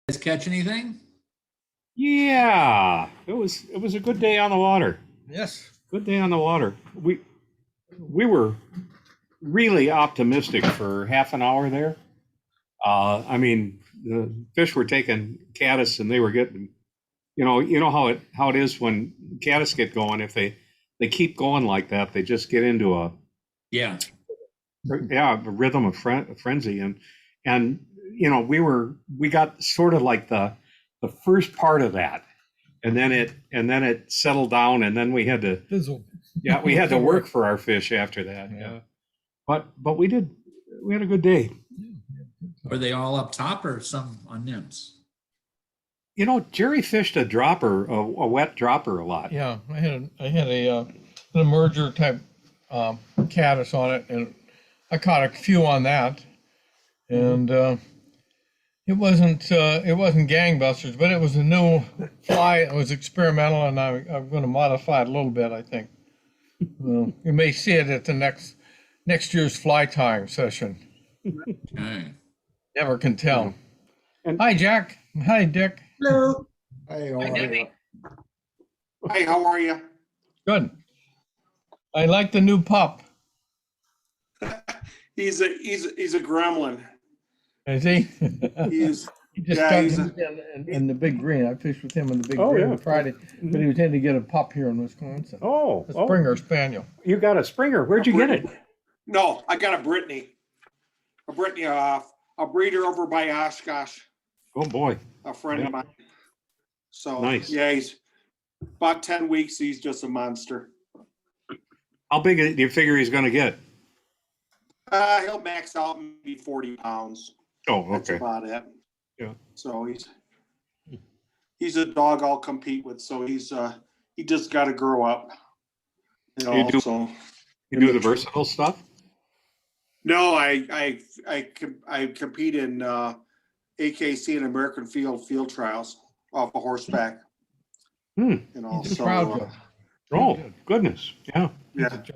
Guys catch anything? Yeah, it was a good day on the water. Yes. Good day on the water. We were really optimistic for half an hour there. I mean, the fish were taking caddis and they were getting, you know how it is when caddis get going. If they keep going like that, they just get into a Yeah. rhythm of frenzy. And we got sort of like the first part of that, and then it settled down, and then we had to Fizzle. we had to work for our fish after that. Yeah. But we had a good day. Were they all up top or some on nymphs? Jerry fished a dropper, a wet dropper a lot. Yeah, I had an emerger type caddis on it, and I caught a few on that, and it wasn't gangbusters, but it was a new fly. It was experimental, and I'm going to modify it a little bit, I think. You may see it at the next year's fly tying session. Okay. Never can tell. And- Hi, Jack. Hi, Dick. Hello. Hey, how Hi, are Debbie. you? Hey, how are you? Good. I like the new pup. He's a gremlin. Is he? He's He just Yeah, got he's him in the Big Green. I fished with him in the Big Oh, Green yeah. on Friday, but he was in to get a pup here in Wisconsin. Oh, A Springer Spaniel. you got a Springer. Where'd you get it? No, I got a Brittany, a breeder over by Oshkosh, Oh boy, a friend Yeah. of mine. So Nice. yeah, he's about 10 weeks. He's just a monster. how big do you figure he's going to get? He'll max out maybe 40 pounds. Oh, That's okay. about it. Yeah. So he's a dog I'll compete with. So he just got to grow up. You do- So You do the versatile stuff? no, I compete in AKC and American field trials off a horseback. Hmm. He's a So proud judge. Oh, goodness. Yeah. He's yeah. a judge.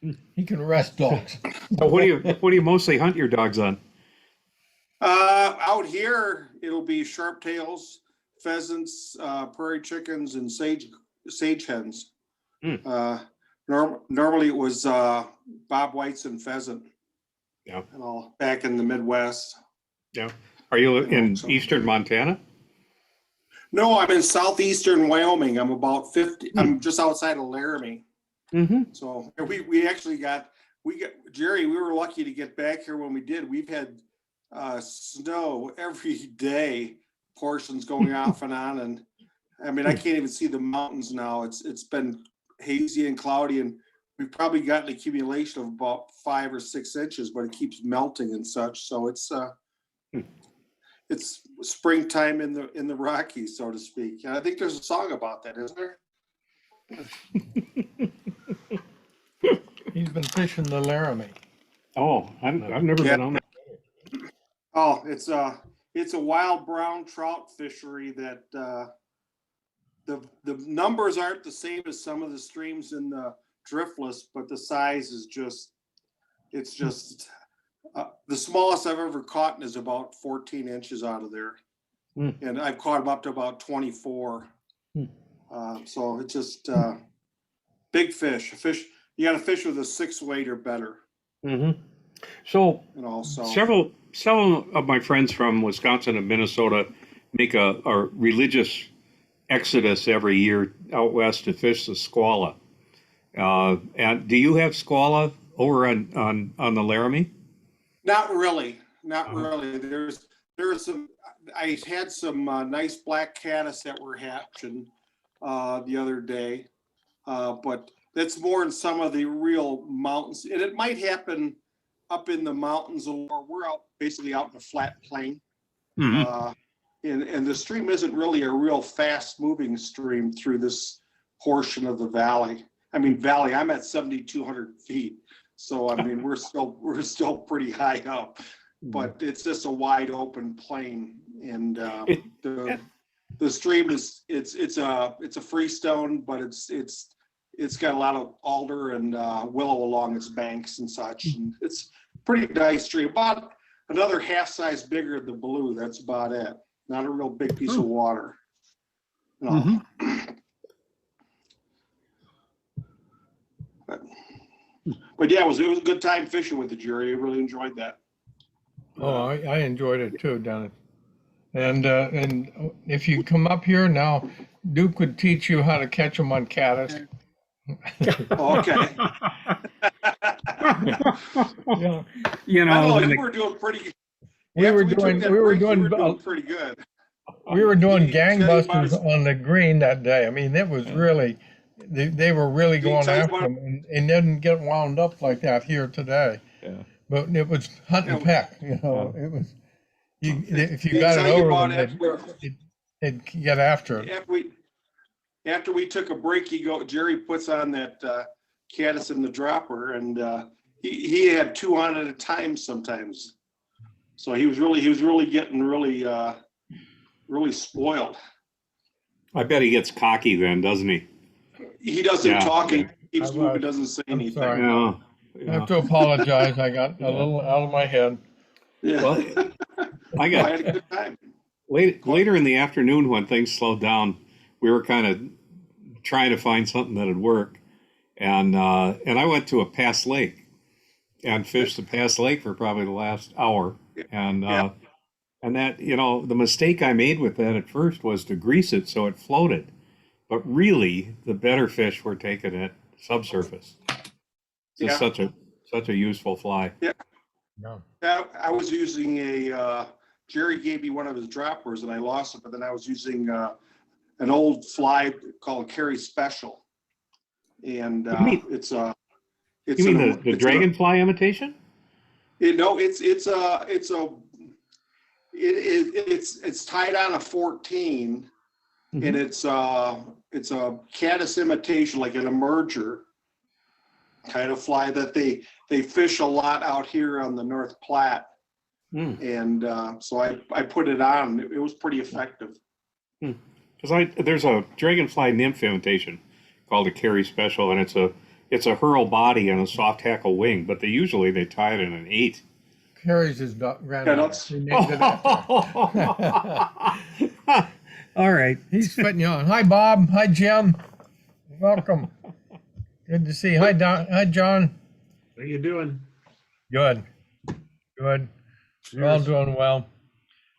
Yeah. He can arrest dogs. So what do you mostly hunt your dogs on? Out here, it'll be sharp tails, pheasants, prairie chickens, and sage hens. Hmm. Normally it was bob whites and pheasant. Yeah. And all back in the Midwest. Yeah. Are you in So- eastern Montana? No, I'm in southeastern Wyoming. I'm about 50. I'm just outside of Laramie. Mm-hmm. So we actually got Jerry. We were lucky to get back here when we did. We've had snow every day, portions going off and on, and I mean I can't even see the mountains now. It's been hazy and cloudy, and we've probably got an accumulation of about 5 or 6 inches, but it keeps melting and such. So it's springtime in the Rockies, so to speak. And I think there's a song about that, isn't there? He's been fishing the Laramie. Oh, I've never been on that. Oh, it's a wild brown trout fishery that the numbers aren't the same as some of the streams in the Driftless, but the size is just the smallest I've ever caught is about 14 inches out of there. Hmm. And I've caught them up to about 24. Hmm. So it's just big fish. You got to fish with a 6 weight or better. Mm-hmm. So So several of my friends from Wisconsin and Minnesota make a religious exodus every year out west to fish the squala. And do you have squala over on the Laramie? not really. Uh-huh. There's some. I had some nice black caddis that were hatching the other day, but that's more in some of the real mountains, and it might happen up in the mountains, or we're basically out in a flat plain. Mm-hmm. And the stream isn't really a real fast moving stream through this portion of the valley. I mean, I'm at 7,200 feet. So, I mean, we're still pretty high up, but it's just a wide open plain. And the stream it's a freestone, but it's got a lot of alder and willow along its banks and such. And it's pretty nice stream, about another half size bigger than the blue. That's about it. Not a real big piece of water. No. Mhm. But yeah, it was a good time fishing with the Jerry. I really enjoyed that. Oh, I enjoyed it too, Dennis. And if you come up here now, Duke would teach you how to catch them on caddis. Oh, okay. Yeah. You I know, know you were doing pretty. We after were took doing that we were break, you doing were doing pretty good. we were doing Did he tell you about gangbusters his- on the green that day. I mean, it was really they were really Did he going tell you after about- them, and didn't get wound up like that here today. yeah. But it was hunt and Yeah. peck, you know. It was if you Did he got it tell you over about them, it? they'd get after it. After we took a break, Jerry puts on that caddis in the dropper, and he had two on at a time sometimes. So he was really getting really spoiled. I bet he gets cocky then, doesn't he? He doesn't Yeah. talk. He keeps I moving, was. doesn't say I'm anything. sorry. Yeah. I have to apologize. I got a little out of my head. Yeah. Well, I I got had a good time. later in the afternoon when things slowed down, we were kind of trying to find something that'd work, and I went to a Pass Lake and fished the Pass Lake for probably the last hour, and Yeah. and that the mistake I made with that at first was to grease it so it floated, but really the better fish were taken at subsurface. It's just such a useful fly. No. I was using Jerry gave me one of his droppers and I lost it, but then I was using an old fly called Carry Special. And it's You mean the dragonfly imitation? It's tied on a 14 and it's a caddis imitation, like an emerger kind of fly that they fish a lot out here on the North Platte. And so I put it on. It was pretty effective. Because there's a dragonfly nymph imitation called a Carry Special, and it's a hurl body and a soft hackle wing, but they tie it in an 8. Carries his granddaughter. He named it after. All right. He's fitting you on. Hi, Bob. Hi, Jim. Welcome. Good to see you. Hi, Don. Hi, John. How you doing? Good. Good. We're all doing well.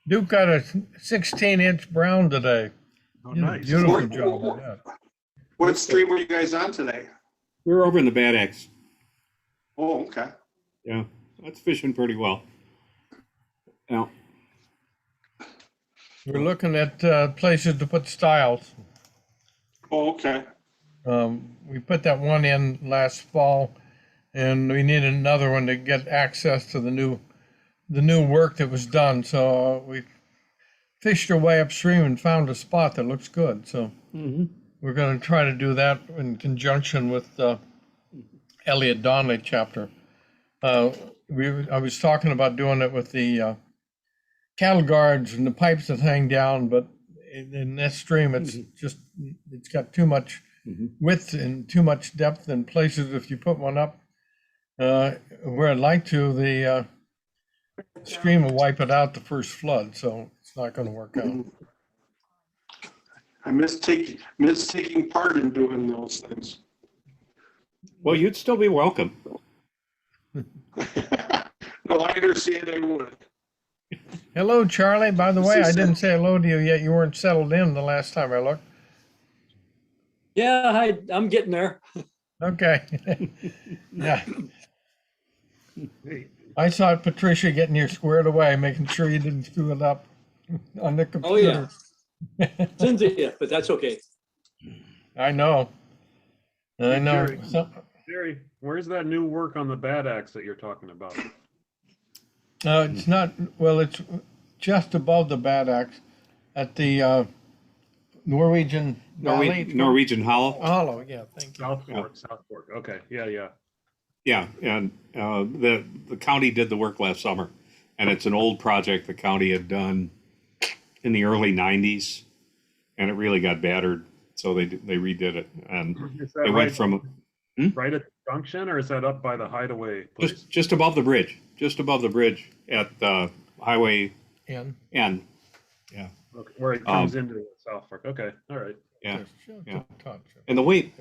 Duke got a 16-inch brown today. Oh, You did a nice. beautiful job with that. What stream were you guys on today? We're over in the Bad Axe. Oh, okay. Yeah, that's fishing pretty well. Yeah. We're looking at places to put stiles. Oh, okay. We put that one in last fall, and we need another one to get access to the new work that was done. So we fished our way upstream and found a spot that looks good. So we're going to try to do that in conjunction with Elliott Donnelly chapter. I was talking about doing it with the cattle guards and the pipes that hang down, but in this stream, it's got too much width and too much depth in places. If you put one up where I'd like to, the stream will wipe it out the first flood, so it's not going to work out. I miss taking part in doing those things. Well, you'd still be welcome. No, I understand I would. Hello, Charlie. By the way, I didn't say hello to you yet. You weren't settled in the last time I looked. Yeah, hi, I'm getting there. Okay. Yeah. I saw Patricia getting you squared away, making sure you didn't screw it up on the computer. Oh, yeah. It's India, but that's okay. I know. I know. Jerry. Jerry, where's that new work on the Bad Axe that you're talking about? It's not, well, it's just above the Bad Axe at the Norwegian Valley. Norwegian Hollow. Hollow, yeah, thank you. South Fork. Okay, yeah. Yeah, and the county did the work last summer, and it's an old project the county had done in the early '90s, and it really got battered, so they redid it, and Is that they went from right Junction, or is that up by the hideaway place? Just above the bridge, at Highway And N. Okay, where it comes into South Park. Okay, all right. Yeah. yeah. And the way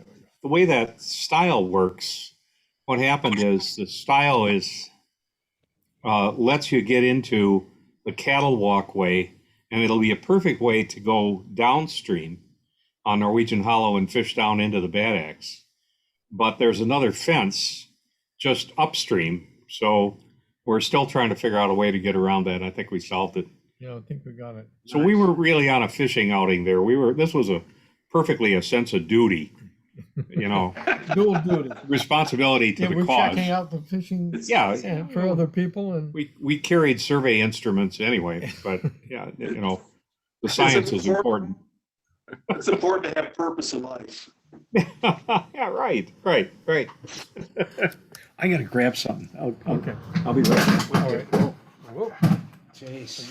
that style works, what happened is the style is lets you get into the cattle walkway, and it'll be a perfect way to go downstream on Norwegian Hollow and fish down into the Bad Axe. But there's another fence just upstream, so we're still trying to figure out a way to get around that. I think we solved it. Yeah, I think we got it. So we were really on a fishing outing there. This was perfectly a sense of duty, Dual duty. responsibility to Yeah, the we're cause. checking out the fishing Yeah, for other people, and we carried survey instruments anyway, but yeah, the science is important. It's important to have purpose in life. Yeah, right. I gotta grab something. okay. I'll be right. All right. Whoa. Jeez.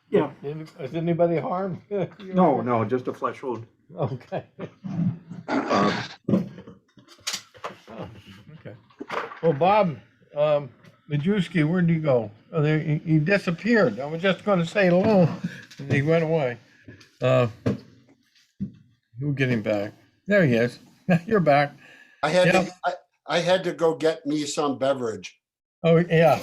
Yeah. Is anybody harmed? No, just a flesh wound. Okay. Okay. Well, Bob, Majewski, where'd you go? Oh, he disappeared. I was just going to say hello, and he went away. We'll get him back. There he is. You're back. I had Yeah. to, I had to go get me some beverage. Oh, yeah.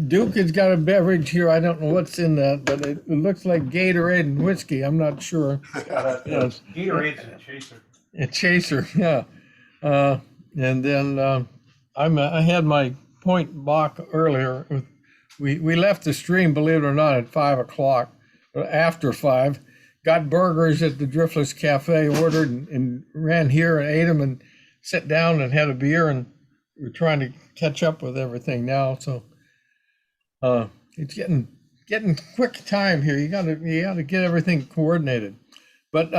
Duke has got a beverage here. I don't know what's in that, but it looks like Gatorade and whiskey. I'm not sure. Yes. Gatorade's a chaser. A chaser, yeah. And then I had my point Bach earlier. We left the stream, believe it or not, at 5 o'clock, after 5. Got burgers at the Driftless Cafe, ordered and ran here and ate them and sat down and had a beer, and we're trying to catch up with everything now. So it's getting quick time here. You gotta get everything coordinated. But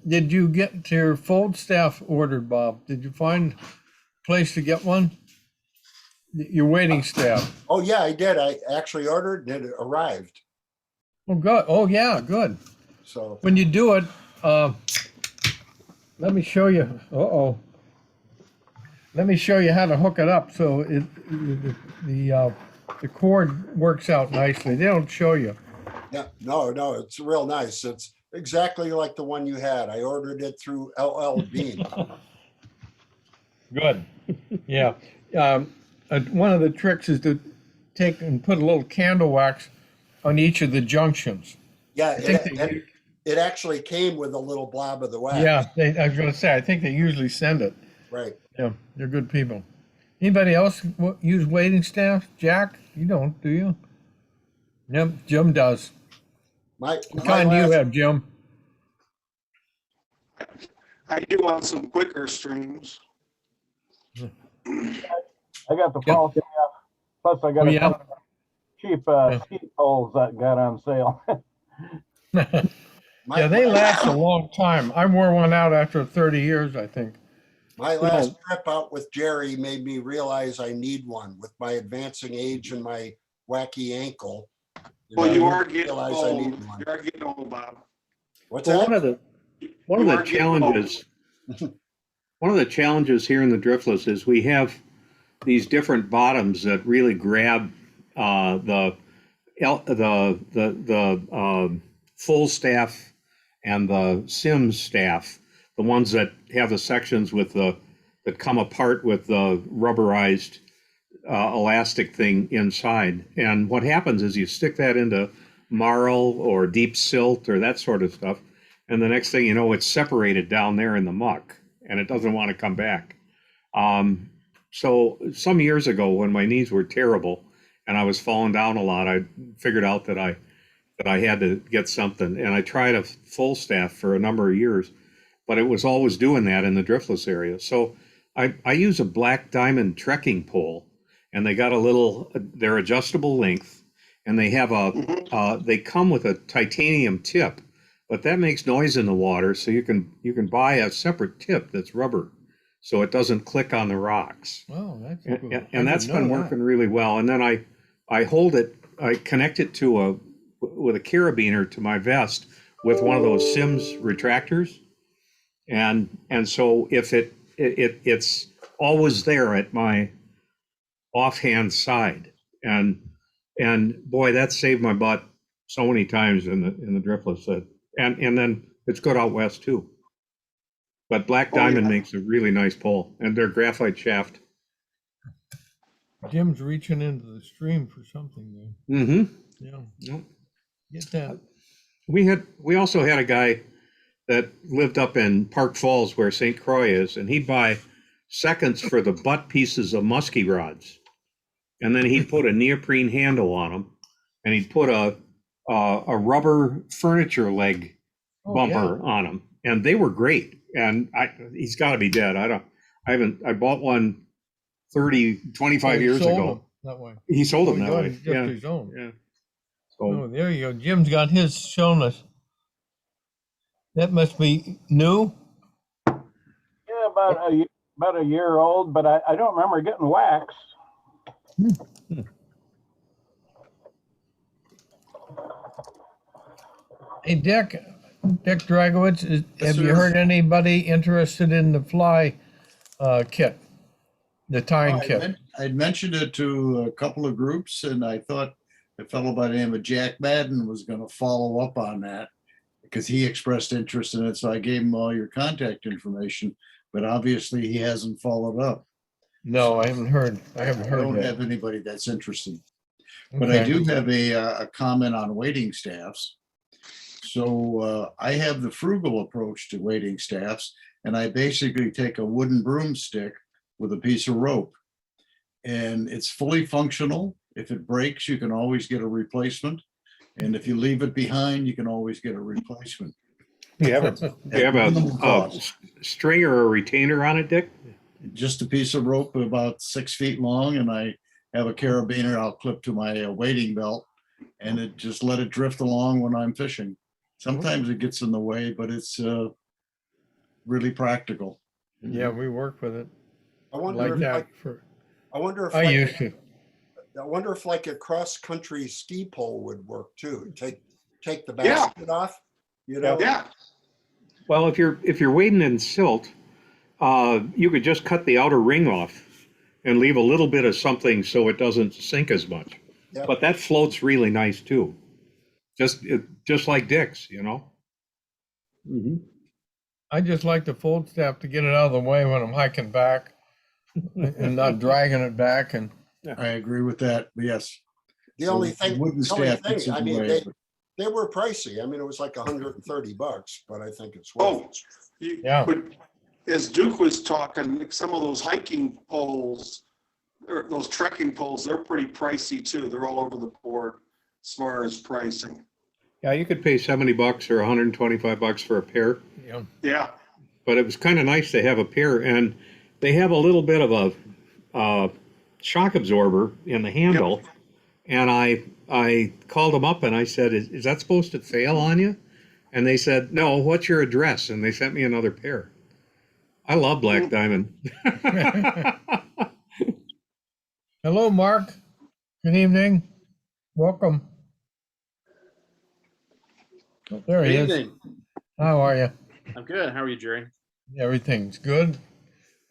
did you get your fold staff ordered, Bob? Did you find a place to get one? Your waiting staff. Oh, yeah, I did. I actually ordered and it arrived. Oh, good. Oh, yeah, good. So, When you do it, let me show you. Uh-oh. Let me show you how to hook it up so the cord works out nicely. They don't show you. yeah, no, it's real nice. It's exactly like the one you had. I ordered it through LL Bean. Good. Yeah. One of the tricks is to take and put a little candle wax on each of the junctions. Yeah, think they- it actually came with a little blob of the wax. Yeah, I was going to say, I think they usually send it. Right. Yeah, they're good people. Anybody else use waiting staff? Jack, you don't, do you? Yep, Jim does. My What kind do you last- have, Jim? I do on some quicker streams. I got the Yep. fall staff, plus I got Oh, a yeah. couple of cheap ski poles that got on sale. Yeah, they last a long time. I wore one out after 30 years, I think. My last trip out with Jerry made me realize I need one with my advancing age and my wacky ankle. Well, you know, are I getting realize I old. need You one. are getting old, Bob. What's Well, that? one of You the are getting old. challenges here in the Driftless is we have these different bottoms that really grab the full staff and the Sims staff, the ones that have the sections that come apart with the rubberized elastic thing inside. And what happens is you stick that into marl or deep silt or that sort of stuff, and the next thing you know, it's separated down there in the muck, and it doesn't want to come back. So some years ago, when my knees were terrible and I was falling down a lot, I figured out that I had to get something, and I tried a full staff for a number of years, but it was always doing that in the Driftless area. So I use a black diamond trekking pole, and they got they're adjustable length, and they have they come with a titanium tip, but that makes noise in the water, so you can buy a separate tip that's rubber, so it doesn't click on the rocks. Oh, that's cool. And that's been working really well. And then I hold it, I connect it with a carabiner to my vest with one of those Sims retractors. And so if it's always there at my offhand side. And boy, that saved my butt so many times in the driftless. And then it's good out west too. But Black Oh, yeah. Diamond makes a really nice pole, and their graphite shaft. Jim's reaching into the stream for something there. Mm-hmm. Yeah, Yep. get that. We also had a guy that lived up in Park Falls where St. Croix is, and he'd buy seconds for the butt pieces of musky rods. And then he'd put a neoprene handle on them, and he'd put a rubber furniture leg bumper on them, and they were great. And he's got to be dead. I bought one 25 years Sold ago. them that way. He sold them Oh, that he way. got Yeah. just his own. Yeah. Oh, So there you go. Jim's got his shown us. That must be new. Yeah, about a year old, but I don't remember getting waxed. Hey, Dick Dragowitz, have you sir. heard anybody interested in the fly kit, the tying kit? I'd mentioned it to a couple of groups, and I thought a fellow by the name of Jack Madden was going to follow up on that because he expressed interest in it. So I gave him all your contact information, but obviously he hasn't followed up. No, I haven't heard. I don't that. have anybody that's interested. But I Okay. do have a comment on waiting staffs. So I have the frugal approach to waiting staffs, and I basically take a wooden broomstick with a piece of rope, and it's fully functional. If it breaks, you can always get a replacement, and if you leave it behind, you can always get a replacement. you have Minimum a cost. string or a retainer on it, Dick? Just a piece of rope about 6 feet long, and I have a carabiner I'll clip to my wading belt, and it just let it drift along when I'm fishing. Sometimes it gets in the way, but it's really practical. Yeah, we work with it I wonder like if that. like, For I wonder if I like, used to. I wonder if like a cross-country ski pole would work too. Take the Yeah. basket off, you know? Yeah, Well, if you're wading in silt, you could just cut the outer ring off and leave a little bit of something so it doesn't sink as much. Yep. But that floats really nice too. Just like Dick's, you know. Mm-hmm. I just like the fold staff to get it out of the way when I'm hiking back and not dragging it back. And I agree with that. Yes. The So only the thing, wooden the only staff gets thing, in I the mean, way, they were pricey. I mean, it was like $130, but I think it's oh, worth it. Yeah. but as Duke was talking, like some of those hiking poles, or those trekking poles, they're pretty pricey too. They're all over the board as far as pricing. Yeah, you could pay $70 or $125 for a pair, yeah, Yeah, but it was kind of nice to have a pair, and they have a little bit of a shock absorber in the handle. And I called them up and I said, is that supposed to fail on you? And they said, no, what's your address? And they sent me another pair. I love Black Diamond. hello, Mark. Good evening. Welcome. Oh, there he is. Evening. How are you? I'm good. How are you, Jerry? Everything's good.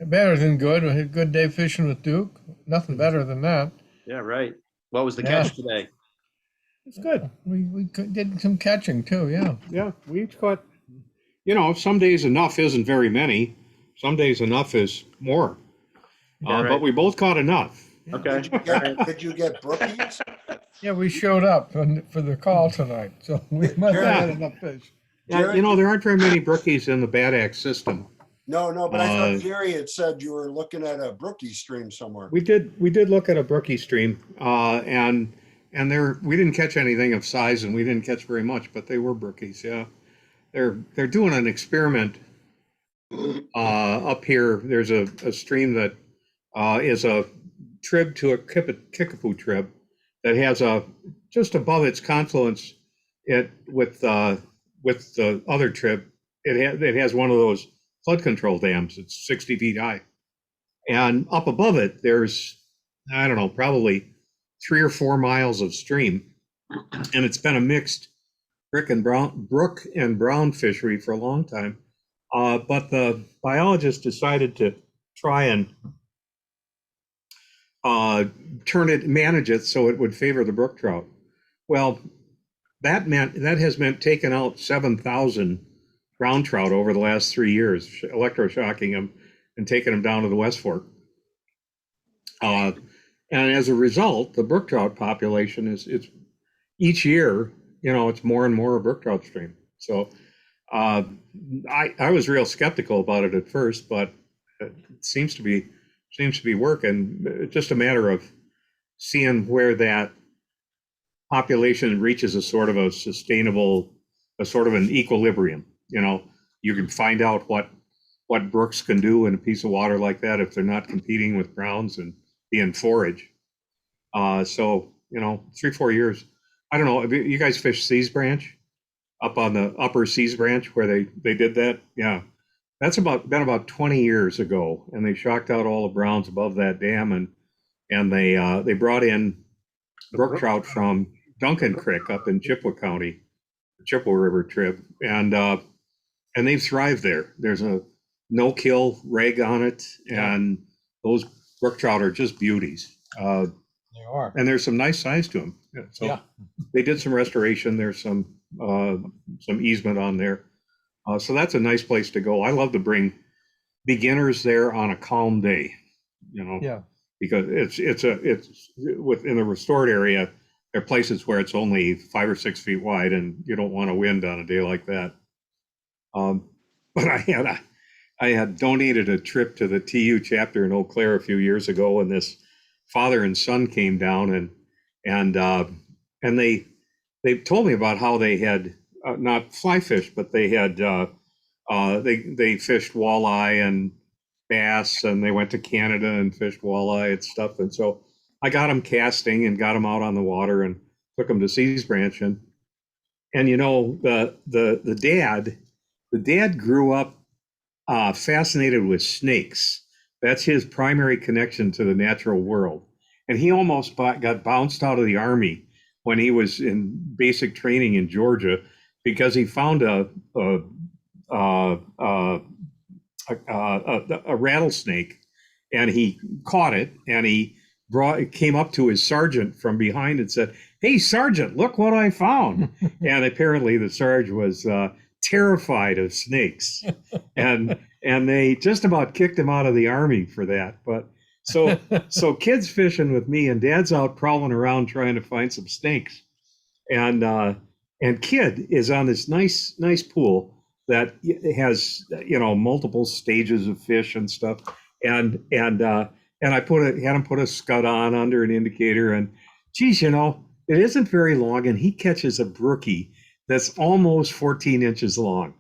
Better than good. We had a good day fishing with Duke. Nothing better than that. Yeah, right. What was the Yeah. catch today? It's good. We did some catching too. Yeah. Yeah, we each caught, some days enough isn't very many. Some days enough is more. Yeah, right. But we both caught enough. Okay. Did you get brookies? Yeah, we showed up for the call tonight, so we must have had enough fish. Yeah, Jerry? there aren't very many brookies in the Bad Axe system. No, but I thought Uh, Jerry had said you were looking at a brookie stream somewhere. We did look at a brookie stream, and we didn't catch anything of size, and we didn't catch very much, but they were brookies. Yeah, they're doing an experiment up here. There's a stream that is a trib to a Kickapoo trib that has just above its confluence with the other trib. It has one of those flood control dams. It's 60 feet high, and up above it there's, I don't know, probably 3 or 4 miles of stream, and it's been a mixed brook and brown fishery for a long time. But the biologists decided to try and manage it so it would favor the brook trout. Well, that has meant taking out 7,000 ground trout over the last 3 years, electroshocking them and taking them down to the West Fork. And as a result, the brook trout population it's each year, it's more and more a brook trout stream. So I was real skeptical about it at first, but it seems to be working. It's just a matter of seeing where that population reaches a sort of an equilibrium. You can find out what brooks can do in a piece of water like that if they're not competing with browns and being forage. So 3-4 years. I don't know. You guys fish Seas Branch up on the upper Seas Branch where they did that? Yeah. That's been about 20 years ago, and they shocked out all the browns above that dam, and they brought in brook trout from Duncan Creek up in Chippewa County, the Chippewa River trip, and they've thrived there. There's a no-kill reg on it, and those brook trout are just beauties. They are. And there's some nice size to them. So they did some restoration. There's some easement on there. So that's a nice place to go. I love to bring beginners there on a calm day, because it's within the restored area. There are places where it's only 5 or 6 feet wide, and you don't want a wind on a day like that. But I had donated a trip to the TU chapter in Eau Claire a few years ago, and this father and son came down and they told me about how they had not fly fish, but they had they fished walleye and bass, and they went to Canada and fished walleye and stuff. And so I got them casting and got them out on the water and took them to Seas Branch, and the dad grew up fascinated with snakes. That's his primary connection to the natural world. And he almost got bounced out of the Army when he was in basic training in Georgia because he found a rattlesnake, and he caught it, and he came up to his sergeant from behind and said, "Hey, Sergeant, look what I found." And apparently the sergeant was terrified of snakes, and they just about kicked him out of the Army for that. But so kids fishing with me, and Dad's out prowling around trying to find some snakes, and Kid is on this nice pool that has multiple stages of fish and stuff, and I had him put a scud on under an indicator, and geez, it isn't very long, and he catches a brookie that's almost 14 inches long.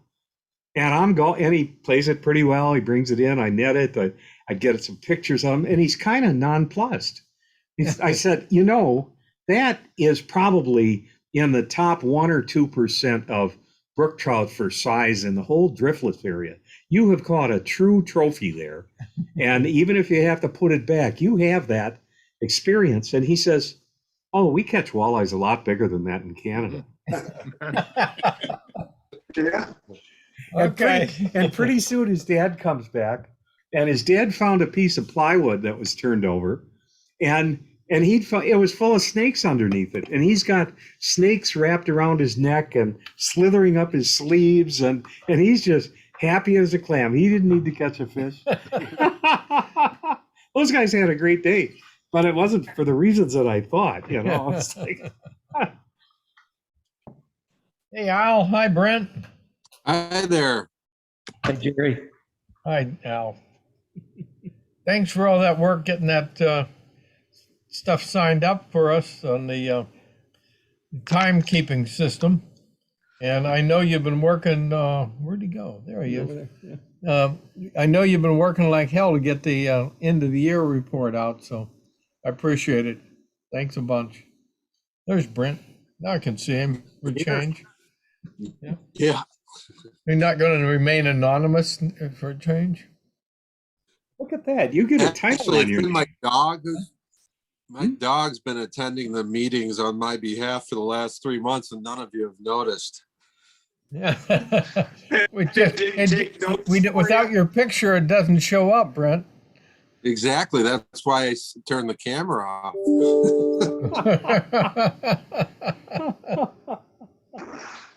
And and he plays it pretty well. He brings it in, I net it, I get some pictures of him, and he's kind of nonplussed. I said, that is probably in the top 1 or 2% of brook trout for size in the whole Driftless area. You have caught a true trophy there. And even if you have to put it back, you have that experience. And he says, "Oh, we catch walleyes a lot bigger than that in Canada." Yeah. Okay. And pretty soon his dad comes back, and his dad found a piece of plywood that was turned over, and it was full of snakes underneath it. And he's got snakes wrapped around his neck and slithering up his sleeves, and he's just happy as a clam. He didn't need to catch a fish. Those guys had a great day, but it wasn't for the reasons that I thought, It's like, Hey, Al. Hi, Brent. Hi there. Hi, Jerry. Hi, Al. Thanks for all that work getting that stuff signed up for us on the timekeeping system. And I know you've been working, where'd he go? There he is. I know you've been working like hell to get the end of the year report out, so I appreciate it. Thanks a bunch. There's Brent. Now I can see him for change. Yeah. You're not going to remain anonymous for a change? look at that. You get a title Actually, on your it's been my dog's been attending the meetings on my behalf for the last 3 months, and none of you have noticed. Yeah. Without your picture, it doesn't show up, Brent. Exactly. That's why I turned the camera off.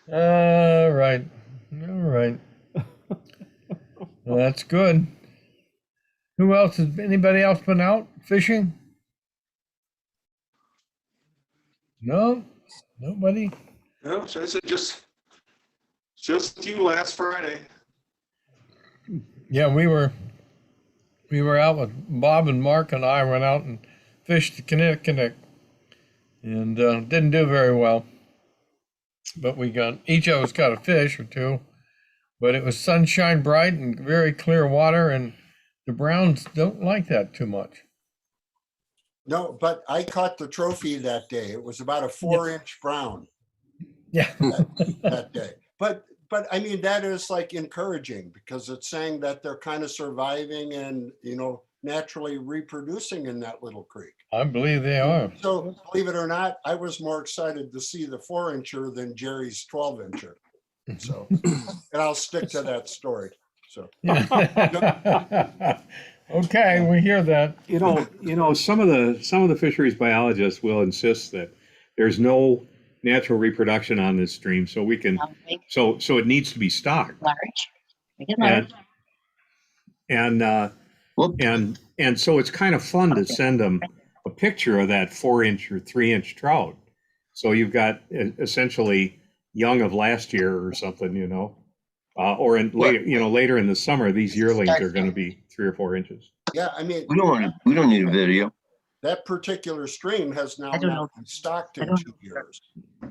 All right. All right. Well, that's good. Who else has, anybody else been out fishing? No, nobody. No, so I said just you last Friday. Yeah, we were out with Bob and Mark, and I went out and fished the Kinnickinnick, and didn't do very well. But we got, each of us got a fish or two, but it was sunshine bright and very clear water, and the Browns don't like that too much. No, but I caught the trophy that day. It was about a 4-inch brown Yeah. that day. But I mean, that is like encouraging because it's saying that they're kind of surviving and, naturally reproducing in that little creek. I believe they are. So believe it or not, I was more excited to see the 4-incher than Jerry's 12-incher. So, and I'll stick to that story. So, Okay, we hear that. Some of the fisheries biologists will insist that there's no natural reproduction on this stream, so we can, so it needs to be stocked. And so it's kind of fun to send them a picture of that 4-inch or 3-inch trout. So you've got essentially young of last year or something, or later in the summer, these yearlings are going to be 3 or 4 inches. yeah, I mean, we don't need a video. that particular stream has now not been stocked in 2 years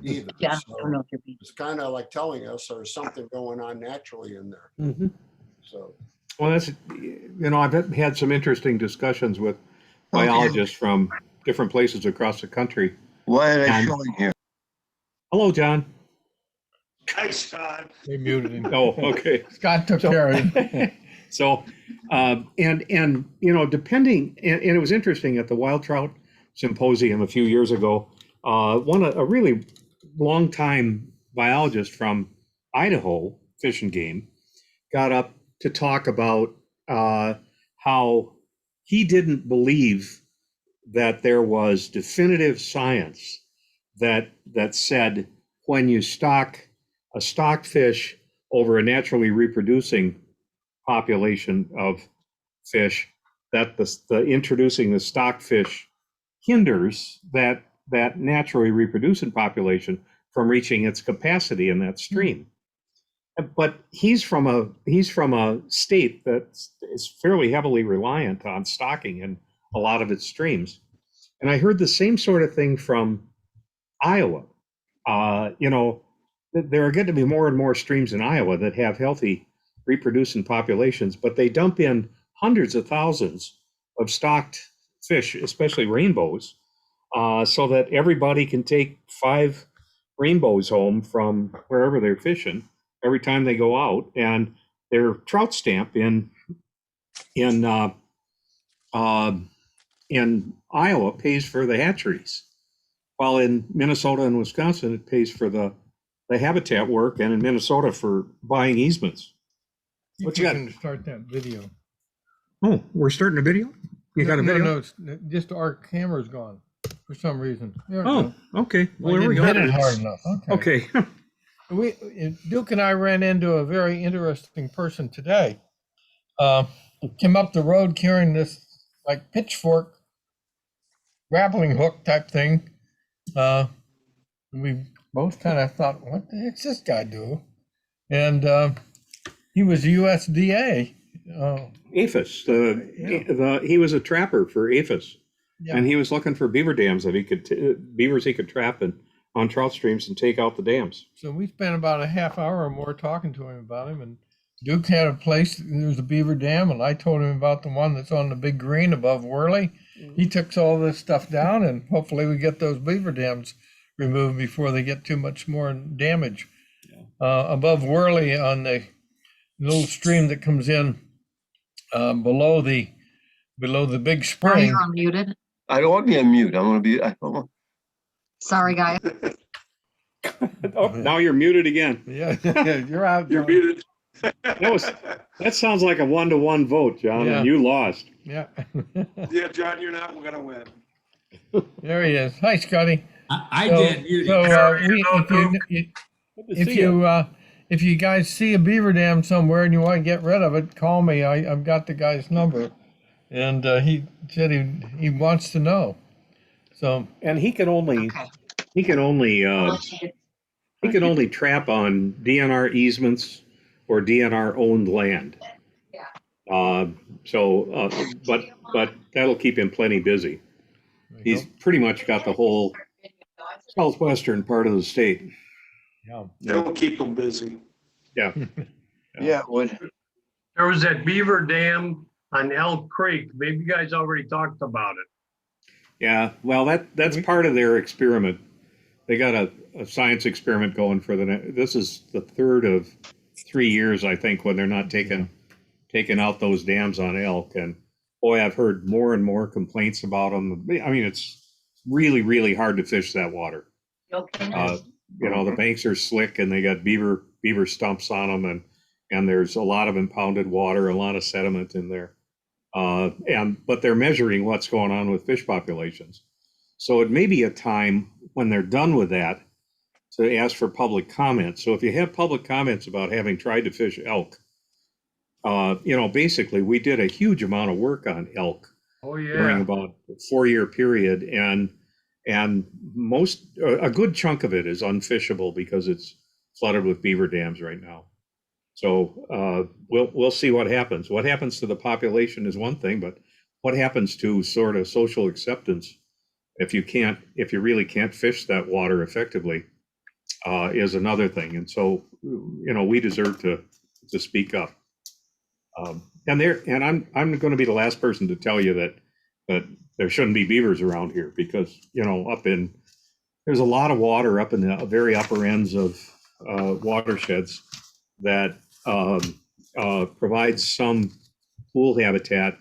either. So it's kind of like telling us there's something going on naturally in there. Mm-hmm. So, well, that's, I've had some interesting discussions with biologists from different places across the country. Why are they showing here? Hello, John. Hi, Scott. They muted him. Oh, okay. Scott took care of it. So, depending, and it was interesting at the Wild Trout Symposium a few years ago, a really long-time biologist from Idaho, Fish and Game, got up to talk about how he didn't believe that there was definitive science that said when you stock a stocked fish over a naturally reproducing population of fish, that the introducing the stocked fish hinders that naturally reproducing population from reaching its capacity in that stream. But he's from a state that is fairly heavily reliant on stocking in a lot of its streams. And I heard the same sort of thing from Iowa. There are going to be more and more streams in Iowa that have healthy reproducing populations, but they dump in hundreds of thousands of stocked fish, especially rainbows, so that everybody can take 5 rainbows home from wherever they're fishing every time they go out, and their trout stamp in Iowa pays for the hatcheries, while in Minnesota and Wisconsin it pays for the habitat work, and in Minnesota for buying easements. What you got? Can start that video. Oh, we're starting a video? You got a video? No, it's just our camera's gone for some reason. Oh, okay. Well, there we go. Hit it hard enough. Okay. Duke and I ran into a very interesting person today. Came up the road carrying this like pitchfork grappling hook type thing. We both kind of thought, what the heck's this guy do? And he was USDA. APHIS. He was a trapper for APHIS. Yeah. And he was looking for beaver dams that beavers he could trap on trout streams and take out the dams. So we spent about a half hour or more talking to him about him. And Duke had a place, there was a beaver dam, and I told him about the one that's on the big green above Worley. He took all this stuff down, and hopefully we get those beaver dams removed before they get too much more damage. Yeah. Above Worley on the little stream that comes in below the big spring. You're unmuted. I don't want to be on mute. Sorry, guys. Oh, now you're muted again. Yeah, you're out. You're muted. That sounds like a 1-to-1 vote, John, Yeah. and you lost. Yeah. Yeah, John, you're not gonna win. There he is. Hi, Scotty. I So- did mute So, him. if you guys see a beaver dam somewhere and you want to get rid of it, call me. I've got the guy's number, and he said he wants to know. So And he can only trap on DNR easements or DNR owned land. But that'll keep him plenty busy. He's pretty much got the whole southwestern part of the state. yeah. It'll keep them busy. Yeah. Yeah, it would. There was that Beaver Dam on Elk Creek. Maybe you guys already talked about it. Yeah, well, that's part of their experiment. They got a science experiment going for this is the third of 3 years, I think, when they're not taking out those dams on elk. And boy, I've heard more and more complaints about them. I mean, it's really, really hard to fish that water. The banks are slick and they got beaver stumps on them, and there's a lot of impounded water, a lot of sediment in there. But they're measuring what's going on with fish populations. So it may be a time when they're done with that to ask for public comment. So if you have public comments about having tried to fish elk, basically we did a huge amount of work on elk Oh, yeah. during about a 4-year period, and a good chunk of it is unfishable because it's flooded with beaver dams right now. So we'll see what happens. What happens to the population is one thing, but what happens to sort of social acceptance if you really can't fish that water effectively is another thing. And so we deserve to speak up. I'm going to be the last person to tell you that there shouldn't be beavers around here, because there's a lot of water up in the very upper ends of watersheds that provides some pool habitat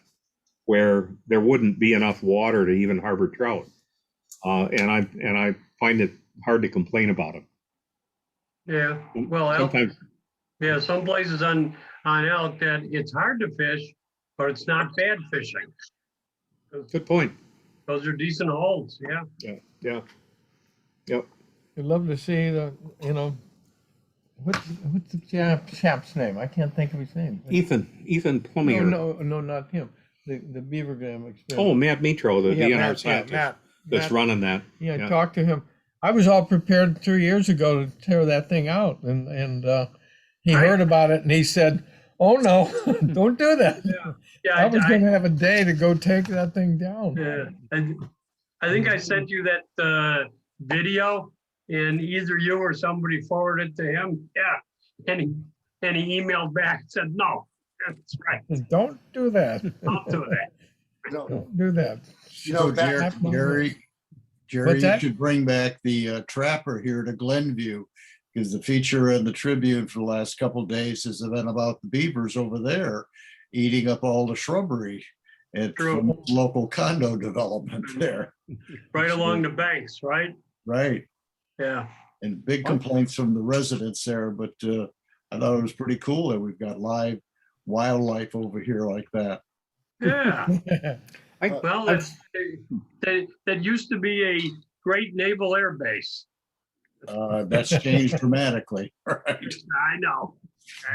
where there wouldn't be enough water to even harbor trout. And I find it hard to complain about them. Yeah, well, elk, Sometimes, yeah, some places on elk that it's hard to fish, but it's not bad fishing. good point. Those are decent holes, yeah. Yeah. Yep. I'd love to see what's the chap's name? I can't think of his name. Ethan Plumier. No, not him. The Beaver Dam experiment. Oh, Matt Mitro, the Yeah, DNR Matt, scientist Matt, that's running that. Yeah, talk to him. I was all prepared 3 years ago to tear that thing out, and he heard about it and he said, "Oh no, don't do that." Yeah, I was going to have a day to go take that thing down. Yeah, and I think I sent you that video, and either you or somebody forwarded it to him. Yeah, and he emailed back and said, "No, that's right. Don't do that. Don't do that." Don't do that. So Jerry, What's you that? should bring back the trapper here to Glenview, because the feature in the Tribune for the last couple of days has been about the beavers over there eating up all the shrubbery at True. local condo development there. Right along the banks, right? Right. Yeah. And big complaints from the residents there, but I thought it was pretty cool that we've got live wildlife over here like that. Yeah. Well, that used to be a great naval air base. That's changed dramatically. Right. I know.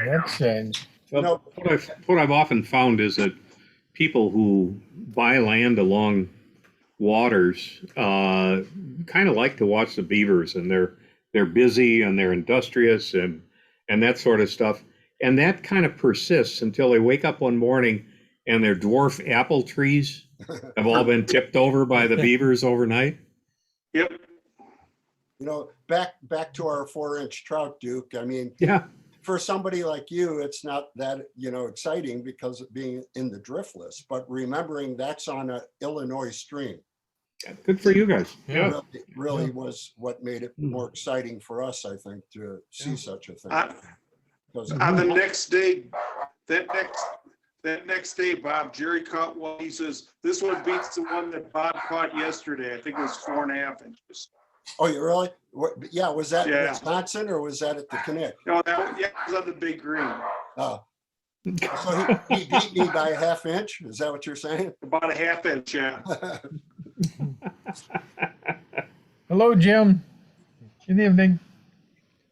That's changed. Well, what I've often found is that people who buy land along waters kind of like to watch the beavers, and they're busy and they're industrious and that sort of stuff. And that kind of persists until they wake up one morning and their dwarf apple trees have all been tipped over by the beavers overnight. Yep. Back to our 4-inch trout, Duke. I mean, Yeah. for somebody like you, it's not that, exciting because of being in the Driftless, but remembering that's on a Illinois stream. Good for you guys. Yeah. Really was what made it more exciting for us, I think, to see such a thing. On the next day, that next day, Bob, Jerry caught one. He says, "This one beats the one that Bob caught yesterday. I think it was 4.5 inches." Oh, you really? Yeah, was that in Yeah. Wisconsin or was that at the Connect? No, it was on the Big Green. So he beat me by a half inch. Is that what you're saying? About a half inch, yeah. Hello, Jim. Good evening.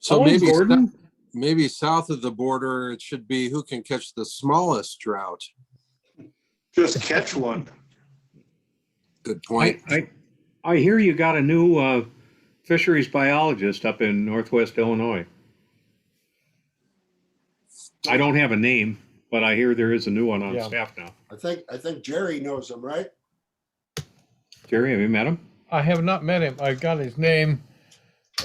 So Hello, maybe, Gordon. maybe south of the border, it should be who can catch the smallest trout. Just catch one. Good point. I hear you got a new fisheries biologist up in Northwest Illinois. I don't have a name, but I hear there is a new one on staff now. I think Jerry knows him, right? Jerry, have you met him? I have not met him. I got his name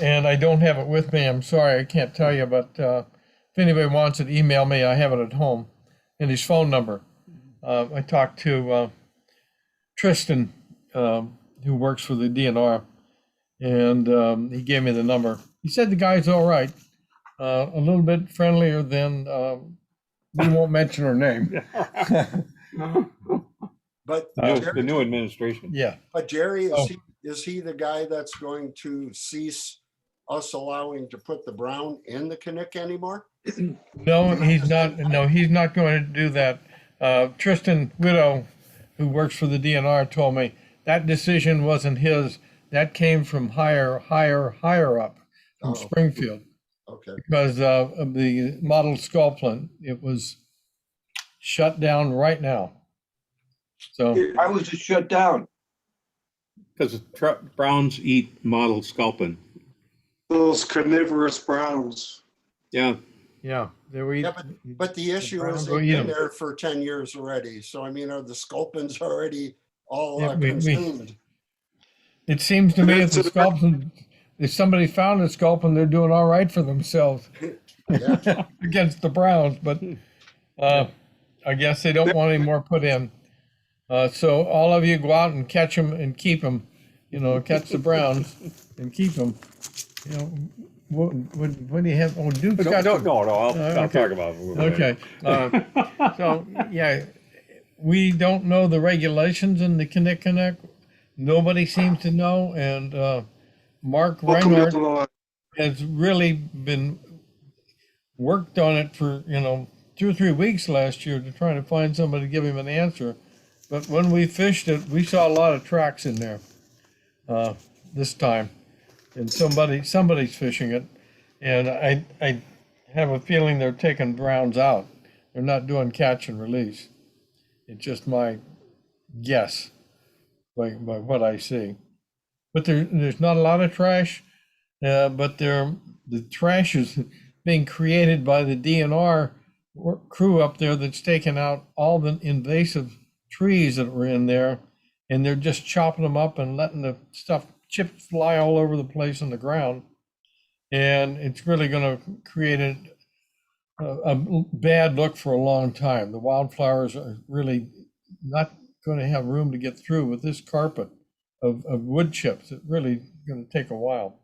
and I don't have it with me. I'm sorry, I can't tell you, but if anybody wants it, email me. I have it at home and his phone number. I talked to Tristan, who works for the DNR, and he gave me the number. He said the guy's all right, a little bit friendlier than, we won't mention her name. But The new administration. Yeah. But Jerry, is he the guy that's going to cease us allowing to put the brown in the Kinnick anymore? No, he's not. No, he's not going to do that. Tristan Widow, who works for the DNR, told me that decision wasn't his. That came from higher up from Springfield. Okay. Because of the model sculpin, it was shut down right now. So Why was it shut down? Because browns eat mottled sculpin. Those carnivorous browns. Yeah. yeah, they were. Yeah, but the issue is they've been there for 10 years already. So I mean, are the sculpins already all consumed? It seems to me if the sculpin, if somebody found a sculpin, they're doing all right for themselves against the browns. But I guess they don't want any more put in. So all of you go out and catch them and keep them. You know, catch the browns and keep them. You know, what do you have? Oh, Duke's got No, I'll talk about it. Okay. So, yeah, we don't know the regulations in the Kinnick. Nobody seems to know. And Mark Reinhardt has really been worked on it for, 2 or 3 weeks last year to try to find somebody to give him an answer. But when we fished it, we saw a lot of tracks in there this time. And somebody's fishing it. And I have a feeling they're taking browns out. They're not doing catch and release. It's just my guess by what I see. But there's not a lot of trash, but the trash is being created by the DNR crew up there that's taken out all the invasive trees that were in there, and they're just chopping them up and letting the chips fly all over the place on the ground. And it's really going to create a bad look for a long time. The wildflowers are really not going to have room to get through with this carpet of wood chips. It's really going to take a while.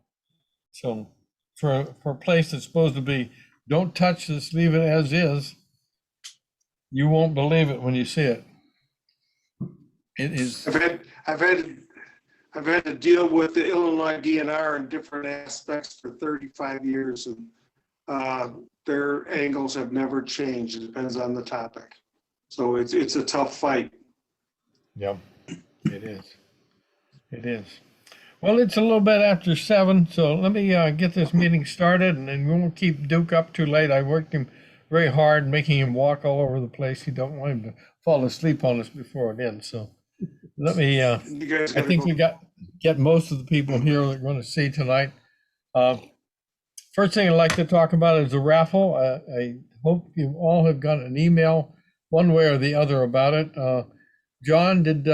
So for a place that's supposed to be, don't touch this, leave it as is, you won't believe it when you see it. It is. I've had to deal with the Illinois DNR in different aspects for 35 years, and their angles have never changed. It depends on the topic. So it's a tough fight. Yeah, it is. It is. Well, it's a little bit after 7, so let me get this meeting started, and then we won't keep Duke up too late. I worked him very hard, making him walk all over the place. You don't want him to fall asleep on us before it ends, so. Let me, I think we get most of the people here that are going to see tonight. First thing I'd like to talk about is the raffle. I hope you all have got an email one way or the other about it. John, did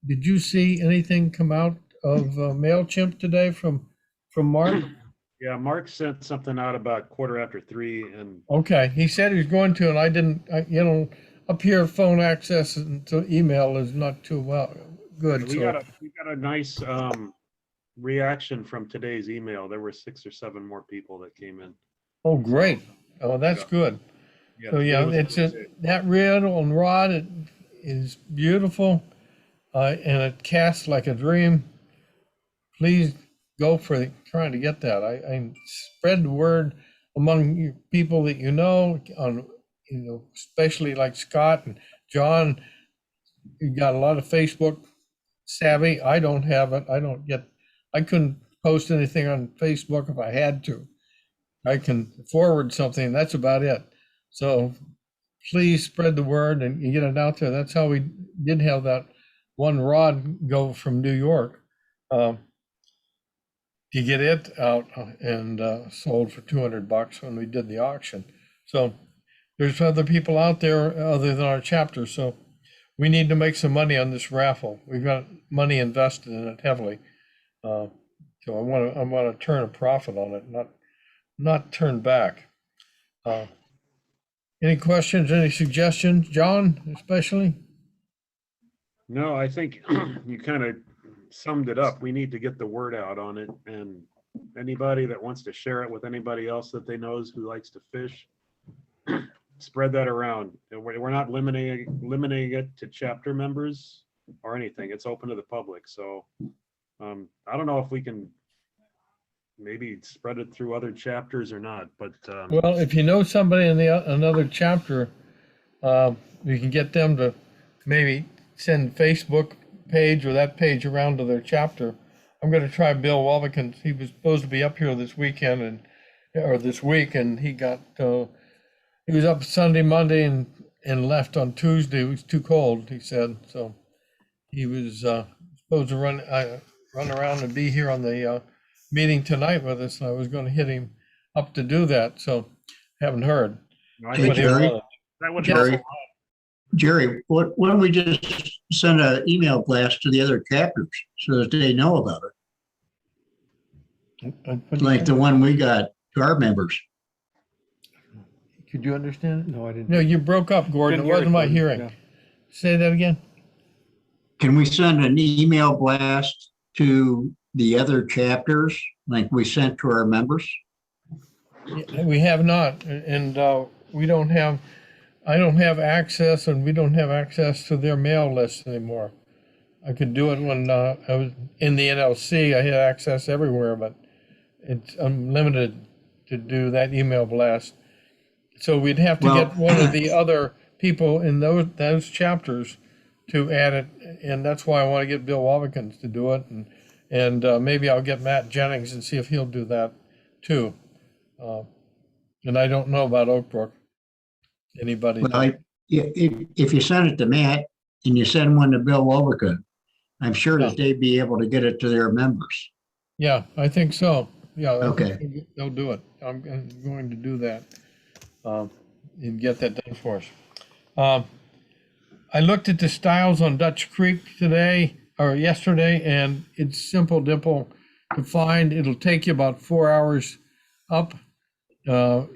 you see anything come out of MailChimp today from Mark? Yeah, Mark sent something out about 3:15 and. Okay, he said he was going to, and I didn't, up here, phone access to email is not too good. We got a nice reaction from today's email. There were 6 or 7 more people that came in. Oh, great. Oh, that's good. So yeah, it's that reel and rod. It is beautiful, and it casts like a dream. Please go for trying to get that. I spread the word among people that you know, especially like Scott and John. You got a lot of Facebook savvy. I don't have it. I couldn't post anything on Facebook if I had to. I can forward something. That's about it. So please spread the word and get it out there. That's how we did have that one rod go from New York. To get it out and sold for $200 when we did the auction. So there's other people out there other than our chapter. So we need to make some money on this raffle. We've got money invested in it heavily. So I want to turn a profit on it, not turn back. Any questions, any suggestions, John, especially? No, I think you kind of summed it up. We need to get the word out on it, and anybody that wants to share it with anybody else that they knows who likes to fish, spread that around. And we're not limiting it to chapter members or anything. It's open to the public. So I don't know if we can maybe spread it through other chapters or not, but well, if you know somebody in another chapter, you can get them to maybe send Facebook page or that page around to their chapter. I'm going to try Bill Wolverkins. He was supposed to be up here this weekend or this week, and he was up Sunday, Monday, and left on Tuesday. It was too cold, he said. So he was supposed to run around and be here on the meeting tonight with us, and I was going to hit him up to do that. So haven't heard. Hey, Jerry. That would Jerry. help. Jerry, why don't we just send an email blast to the other chapters so that they know about it? Like the one we got to our members. Could you understand it? No, I didn't. No, you broke up, Gordon. It wasn't my hearing. Yeah. Say that again. Can we send an email blast to the other chapters like we sent to our members? We have not, and we don't have. I don't have access, and we don't have access to their mail list anymore. I could do it when I was in the NLC. I had access everywhere, but I'm limited to do that email blast. So we'd have to get one of the other people in those chapters to add it, and that's why I want to get Bill Wolverkins to do it, and maybe I'll get Matt Jennings and see if he'll do that too. And I don't know about Oak Brook. Anybody? Well, if you send it to Matt and you send one to Bill Wolverkins, I'm sure that they'd be able to get it to their members. Yeah, I think so. Yeah. Okay. They'll do it. I'm going to do that and get that done for us. I looked at the styles on Dutch Creek yesterday, and it's simple dimple to find. It'll take you about 4 hours up to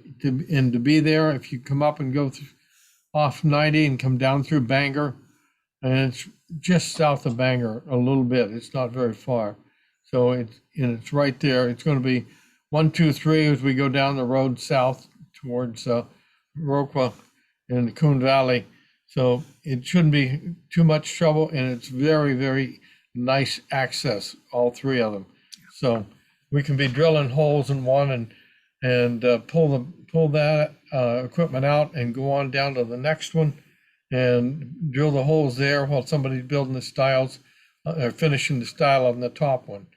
be there. If you come up and go off 90 and come down through Bangor, and it's just south of Bangor a little bit. It's not very far. So it's right there. It's going to be 1, 2, 3 as we go down the road south towards Roqua and the Coon Valley. So it shouldn't be too much trouble, and it's very, very nice access, all three of them. So we can be drilling holes in one and pull that equipment out and go on down to the next one and drill the holes there while somebody's building the stiles or finishing the stile on the top one.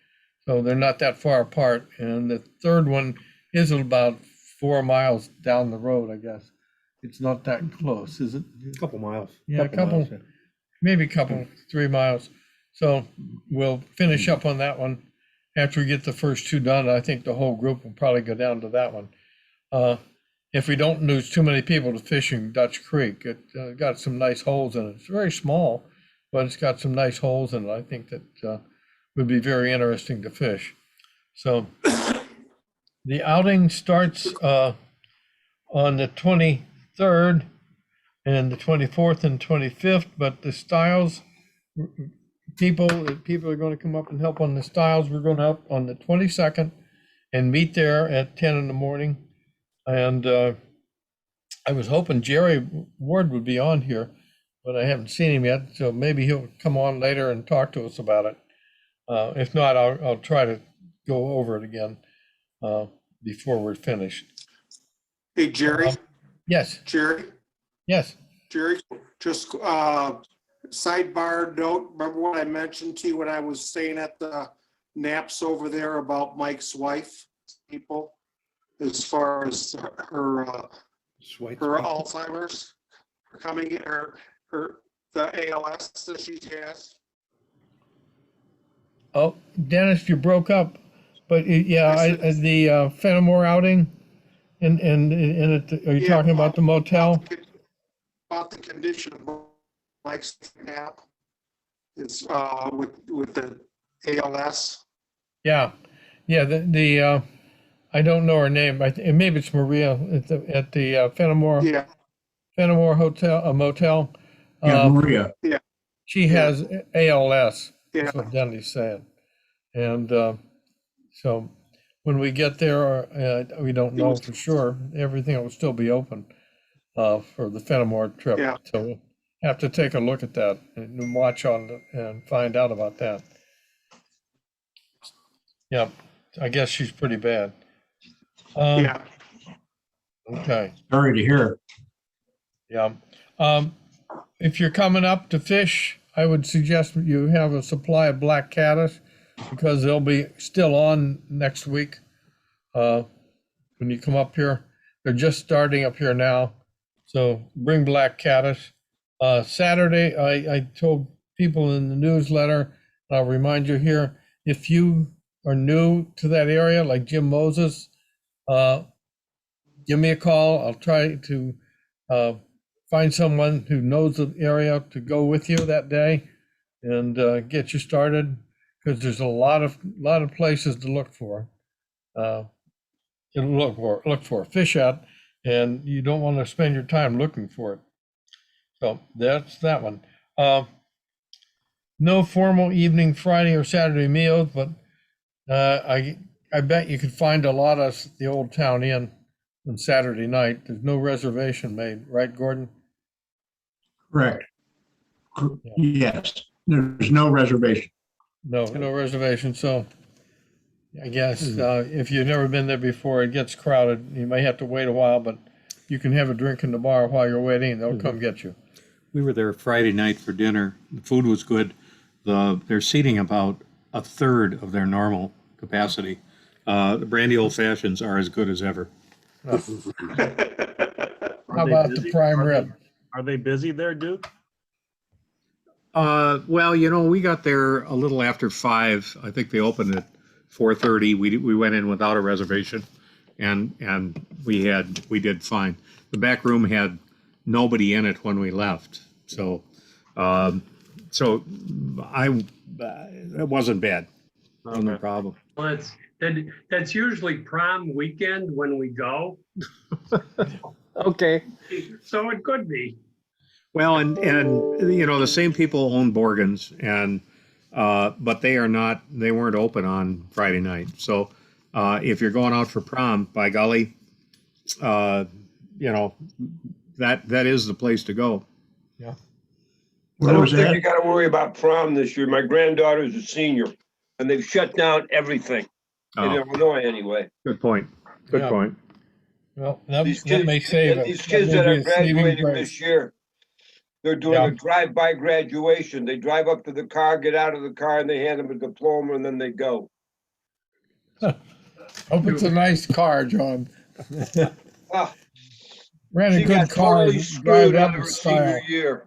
So they're not that far apart. And the third one is about 4 miles down the road, I guess. It's not that close, is it? A couple miles. Yeah, maybe a couple, 3 miles. So we'll finish up on that one after we get the first two done. I think the whole group will probably go down to that one. If we don't lose too many people to fishing Dutch Creek, it got some nice holes in it. It's very small, but it's got some nice holes in it. I think that would be very interesting to fish. So the outing starts on the 23rd and the 24th and 25th, but the stiles, people are going to come up and help on the stiles. We're going to up on the 22nd and meet there at 10 in the morning. And I was hoping Jerry Ward would be on here, but I haven't seen him yet. So maybe he'll come on later and talk to us about it. If not, I'll try to go over it again before we're finished. Hey, Jerry, Yes, Jerry, yes. Jerry, just sidebar note, remember what I mentioned to you when I was staying at the Naps over there about Mike's wife, people, as far as her Alzheimer's, her coming in, the ALS that she has. Oh, Dennis, you broke up, but the Fenimore outing, are you Yeah, talking about the motel? About the condition of Mike's nap is with the ALS. Yeah, I don't know her name. Maybe it's Maria at the Fenimore Yeah, Hotel, motel. Yeah, Maria. yeah, She has ALS. yeah. That's what Denny's saying. And so when we get there, we don't know for sure. Everything will still be open for the Fenimore trip. Yeah. So we'll have to take a look at that and watch and find out about that. Yeah, I guess she's pretty bad. Yeah. Okay. Sorry to hear. Yeah. If you're coming up to fish, I would suggest you have a supply of black caddis because they'll be still on next week. When you come up here, they're just starting up here now. So bring black caddis. Saturday, I told people in the newsletter, I'll remind you here, if you are new to that area, like Jim Moses, give me a call. I'll try to find someone who knows the area to go with you that day and get you started, because there's a lot of places to look for, fish at, and you don't want to spend your time looking for it. So that's that one. No formal evening Friday or Saturday meals, but I bet you could find a lot of the Old Town Inn on Saturday night. There's no reservation made, right, Gordon? Correct. Yes, there's no reservation. No reservation. So I guess if you've never been there before, it gets crowded. You may have to wait a while, but you can have a drink in the bar while you're waiting, and they'll come get you. We were there Friday night for dinner. The food was good. They're seating about a third of their normal capacity. The brandy old fashions are as good as ever. How about the prime rib? Are they busy there, Duke? Well, we got there a little after 5. I think they opened at 4:30. We went in without a reservation, and we did fine. The back room had nobody in it when we left, so it wasn't bad. No problem. Well, that's usually prom weekend when we go, Okay. so it could be. Well, and the same people own Borgans, and but they weren't open on Friday night. So if you're going out for prom, by golly, that is the place to go. Yeah. I don't think you got to worry about prom this year. My granddaughter's a senior, and they've shut down everything in Illinois anyway. Good point. Good point. Well, that These may save it. These kids that are graduating this year, they're doing a drive-by graduation. They drive up to the car, get out of the car, and they hand them a diploma, and then they go. Hope it's a nice car, John. Ran a She good got car. totally screwed out of her style. senior year.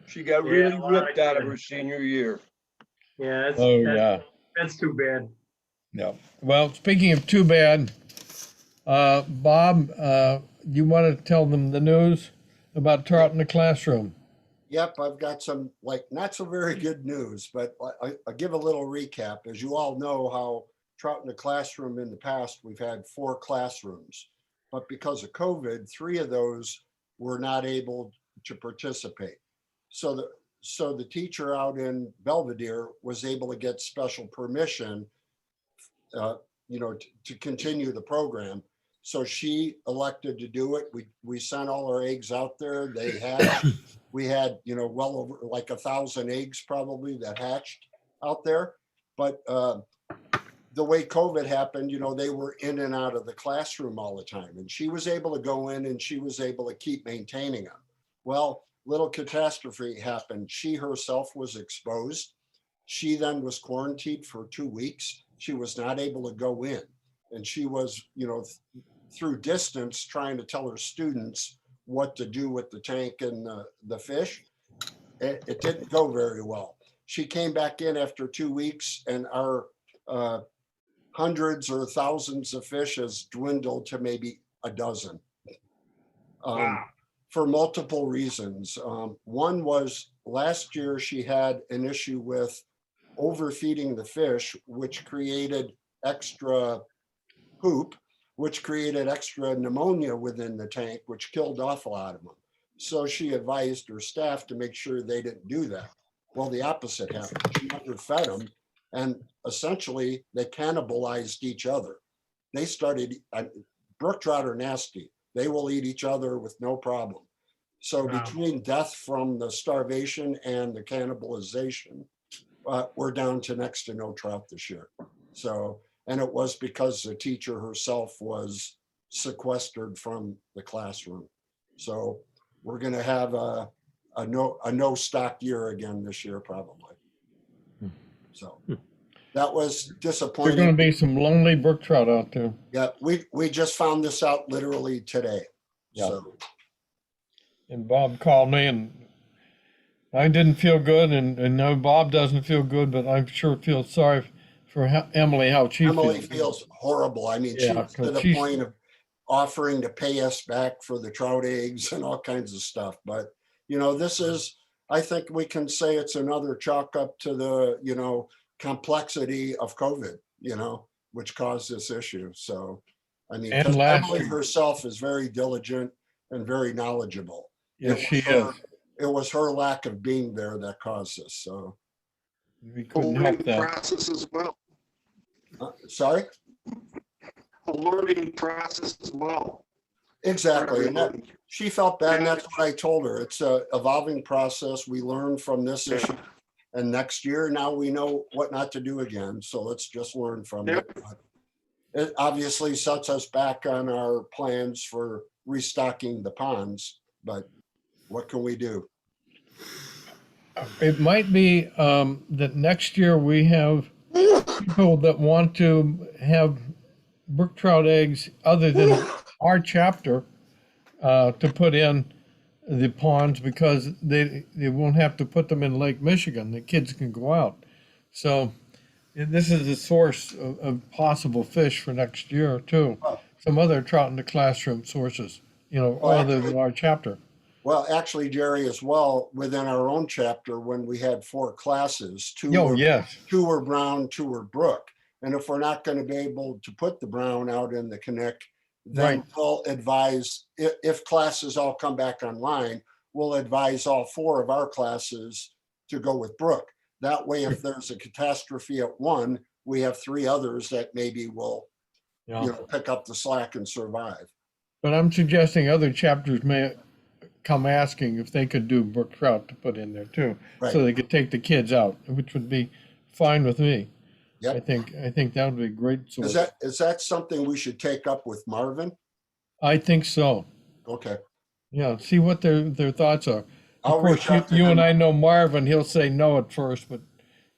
She got really ripped out of her senior year. Yeah, that's too bad. Yeah. Well, speaking of too bad, Bob, you want to tell them the news about Trout in the classroom? Yep, I've got some not so very good news, but I'll give a little recap. As you all know, how Trout in the classroom in the past, we've had 4 classrooms, but because of COVID, 3 of those were not able to participate. So the teacher out in Belvedere was able to get special permission, to continue the program. So she elected to do it. We sent all our eggs out there. They hatched. We had, well over 1,000 eggs probably that hatched out there. But the way COVID happened, they were in and out of the classroom all the time, and she was able to go in and she was able to keep maintaining them. Well, little catastrophe happened. She herself was exposed. She then was quarantined for 2 weeks. She was not able to go in, and she was, through distance trying to tell her students what to do with the tank and the fish. It didn't go very well. She came back in after 2 weeks, and our hundreds or thousands of fish has dwindled to maybe a dozen. For multiple reasons. One was last year she had an issue with overfeeding the fish, which created extra poop, which created extra pneumonia within the tank, which killed off a lot of them. So she advised her staff to make sure they didn't do that. Well, the opposite happened. She underfed them, and essentially they cannibalized each other. They started, brook trout are nasty. They will eat each other with no problem. So between death from the starvation and the cannibalization, we're down to next to no trout this year. So, and it was because the teacher herself was sequestered from the classroom. So we're going to have a no stock year again this year, probably. So that was disappointing. There's going to be some lonely brook trout out there. Yeah, we just found this out literally today. Yeah. So. And Bob called me, and I didn't feel good, and no, Bob doesn't feel good, but I'm sure feel sorry for Emily, how she Emily feels. feels horrible. I mean, Yeah, she's to the point of offering to pay us back for the trout eggs and all kinds of stuff. But, this is, I think we can say it's another chalk up to the, complexity of COVID, which caused this issue. So, I mean, Emily herself is very diligent and very knowledgeable. Yes, she is. It was her lack of being there that caused this. So we couldn't help that. Process as well. Sorry? A learning process as well. Exactly. And she felt bad, and that's what I told her. It's a evolving process. We learn from this issue. And next year, now we know what not to do again. So let's just learn from it. It obviously sets us back on our plans for restocking the ponds, but what can we do? It might be that next year we have people that want to have brook trout eggs other than our chapter to put in the ponds, because they won't have to put them in Lake Michigan. The kids can go out. So this is the source of possible fish for next year too. Some other trout in the classroom sources, other than our chapter. Well, actually, Jerry, as well, within our own chapter, when we had 4 classes, two were brown, 2 were brook. And if we're not going to be able to put the brown out in the Connect, then we'll advise, if classes all come back online, we'll advise all 4 of our classes to go with brook. That way, if there's a catastrophe at one, we have 3 others that maybe will pick up the slack and survive. But I'm suggesting other chapters may come asking if they could do brook trout to put in there too, so they could take the kids out, which would be fine with me. Yep. I think that would be a great source. Is that something we should take up with Marvin? I think so. Okay. Yeah, see what their thoughts are. I'll of course, reach out you and I know Marvin. He'll say no at first, but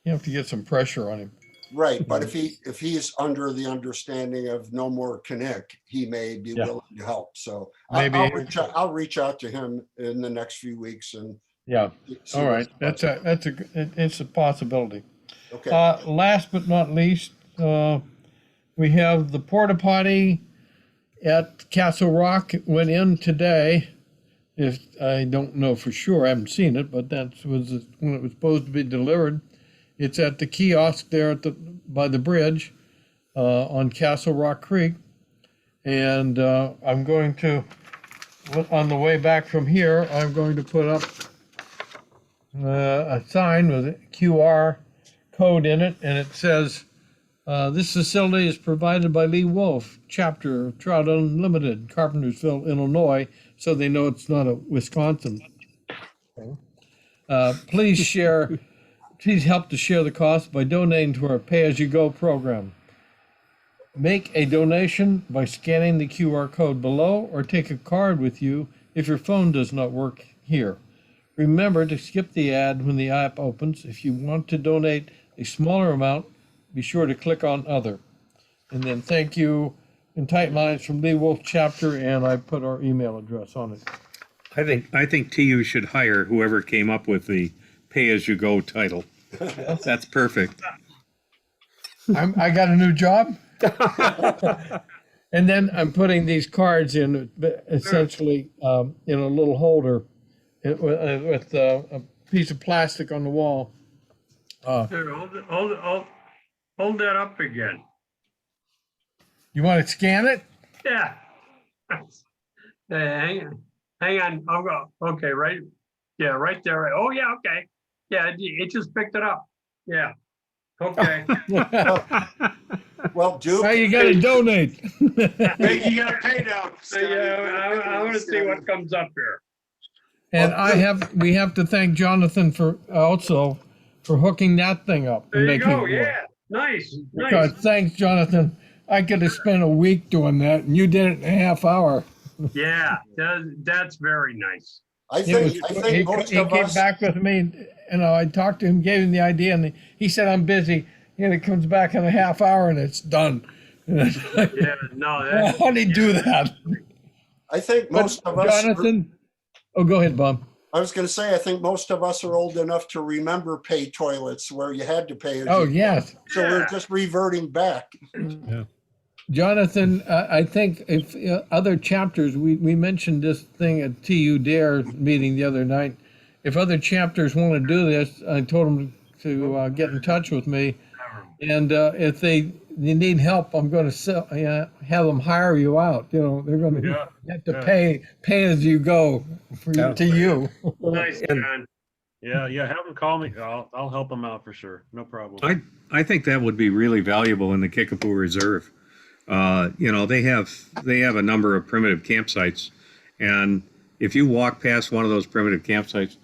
you have to get some pressure on him. Right, but if he's under the understanding of no more Connect, he may be willing to help. So maybe I'll reach out to him in the next few weeks and all right. It's a possibility. Okay. Last but not least, we have the porta potty at Castle Rock. It went in today. If I don't know for sure, I haven't seen it, but that was when it was supposed to be delivered. It's at the kiosk there by the bridge on Castle Rock Creek. And I'm going to, on the way back from here, I'm going to put up a sign with a QR code in it, and it says, this facility is provided by Lee Wulff, chapter Trout Unlimited, Carpentersville, Illinois, so they know it's not a Wisconsin thing. Please help to share the cost by donating to our pay-as-you-go program. Make a donation by scanning the QR code below or take a card with you if your phone does not work here. Remember to skip the ad when the app opens. If you want to donate a smaller amount, be sure to click on Other. And then thank you, in tight lines from Lee Wulff Chapter, and I put our email address on it. I think TU should hire whoever came up with the pay-as-you-go title. That's perfect. I got a new job. And then I'm putting these cards in, essentially, in a little holder with a piece of plastic on the wall. Here, hold that up again. You want to scan it? Yeah. Hang on, I'll go, okay, right, yeah, right there, right. Oh, yeah, okay, yeah, it just picked it up, yeah, okay. Well, Duke. Now you got to donate. Hey, you got to pay now. So, yeah, I want to see what comes up here. And we have to thank Jonathan for hooking that thing up. There and you making go, it work. yeah, nice, Because nice. thanks, Jonathan. I could have spent a week doing that, and you did it in a half hour. Yeah, that's very nice. I think most he of came us, back with me. I talked to him, gave him the idea, and he said, "I'm busy." And it comes back in a half hour, and it's done. Yeah, no, How did he do that? I think most of us, Jonathan. Oh, go ahead, Bob. I was going to say, I think most of us are old enough to remember pay toilets where you had to pay. Oh, yes. So we're just reverting back. Yeah. Jonathan, I think if other chapters, we mentioned this thing at TU Dare meeting the other night. If other chapters want to do this, I told them to get in touch with me. And if they need help, I'm going to have them hire you out. You know, they're going to have to pay as you go to you. Nice, John. Yeah, have them call me. I'll help them out for sure. No problem. I think that would be really valuable in the Kickapoo Reserve. They have a number of primitive campsites, and if you walk past one of those primitive campsites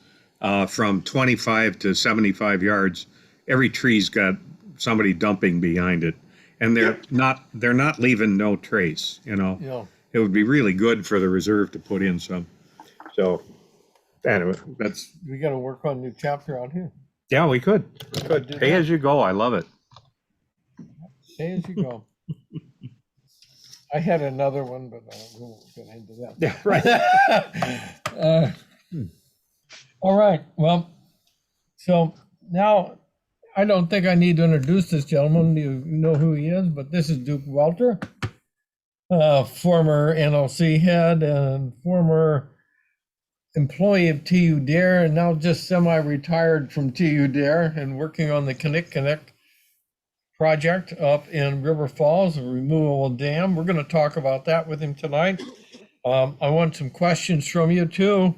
from 25 to 75 yards, every tree's got somebody dumping behind it, and they're not leaving no trace. Yeah. It would be really good for the reserve to put in some. So anyway, We got to work on a new chapter out here. yeah, we could do pay that. as you go. I love it. Pay as you go. I had another one, but I won't get into that. Yeah, right. All right. Well, so now I don't think I need to introduce this gentleman. You know who he is, but this is Duke Welter, former NLC head and former employee of TU Dare, and now just semi-retired from TU Dare and working on the Connect project up in River Falls, a removable dam. We're going to talk about that with him tonight. I want some questions from you too.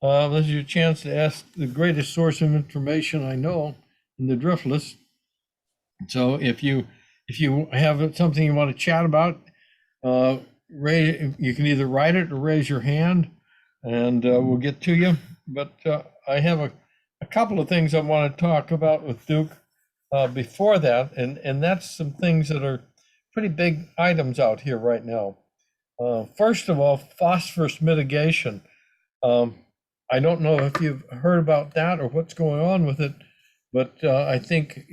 This is your chance to ask the greatest source of information I know in the Driftless. So if you have something you want to chat about, you can either write it or raise your hand, and we'll get to you. But I have a couple of things I want to talk about with Duke before that, and that's some things that are pretty big items out here right now. First of all, phosphorus mitigation. I don't know if you've heard about that or what's going on with it, but I think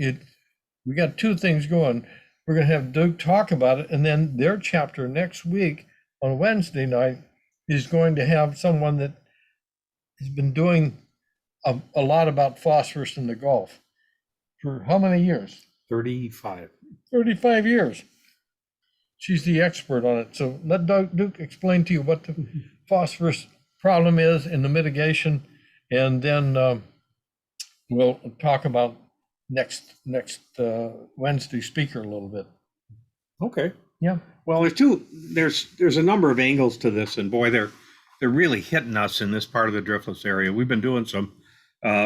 we got two things going. We're going to have Duke talk about it, and then their chapter next week on Wednesday night is going to have someone that has been doing a lot about phosphorus in the Gulf for how many years? 35. 35 years. She's the expert on it. So let Duke explain to you what the phosphorus problem is in the mitigation, and then we'll talk about next Wednesday speaker a little bit. Okay. Yeah. Well, there's a number of angles to this, and boy, they're really hitting us in this part of the Driftless area. We've been doing some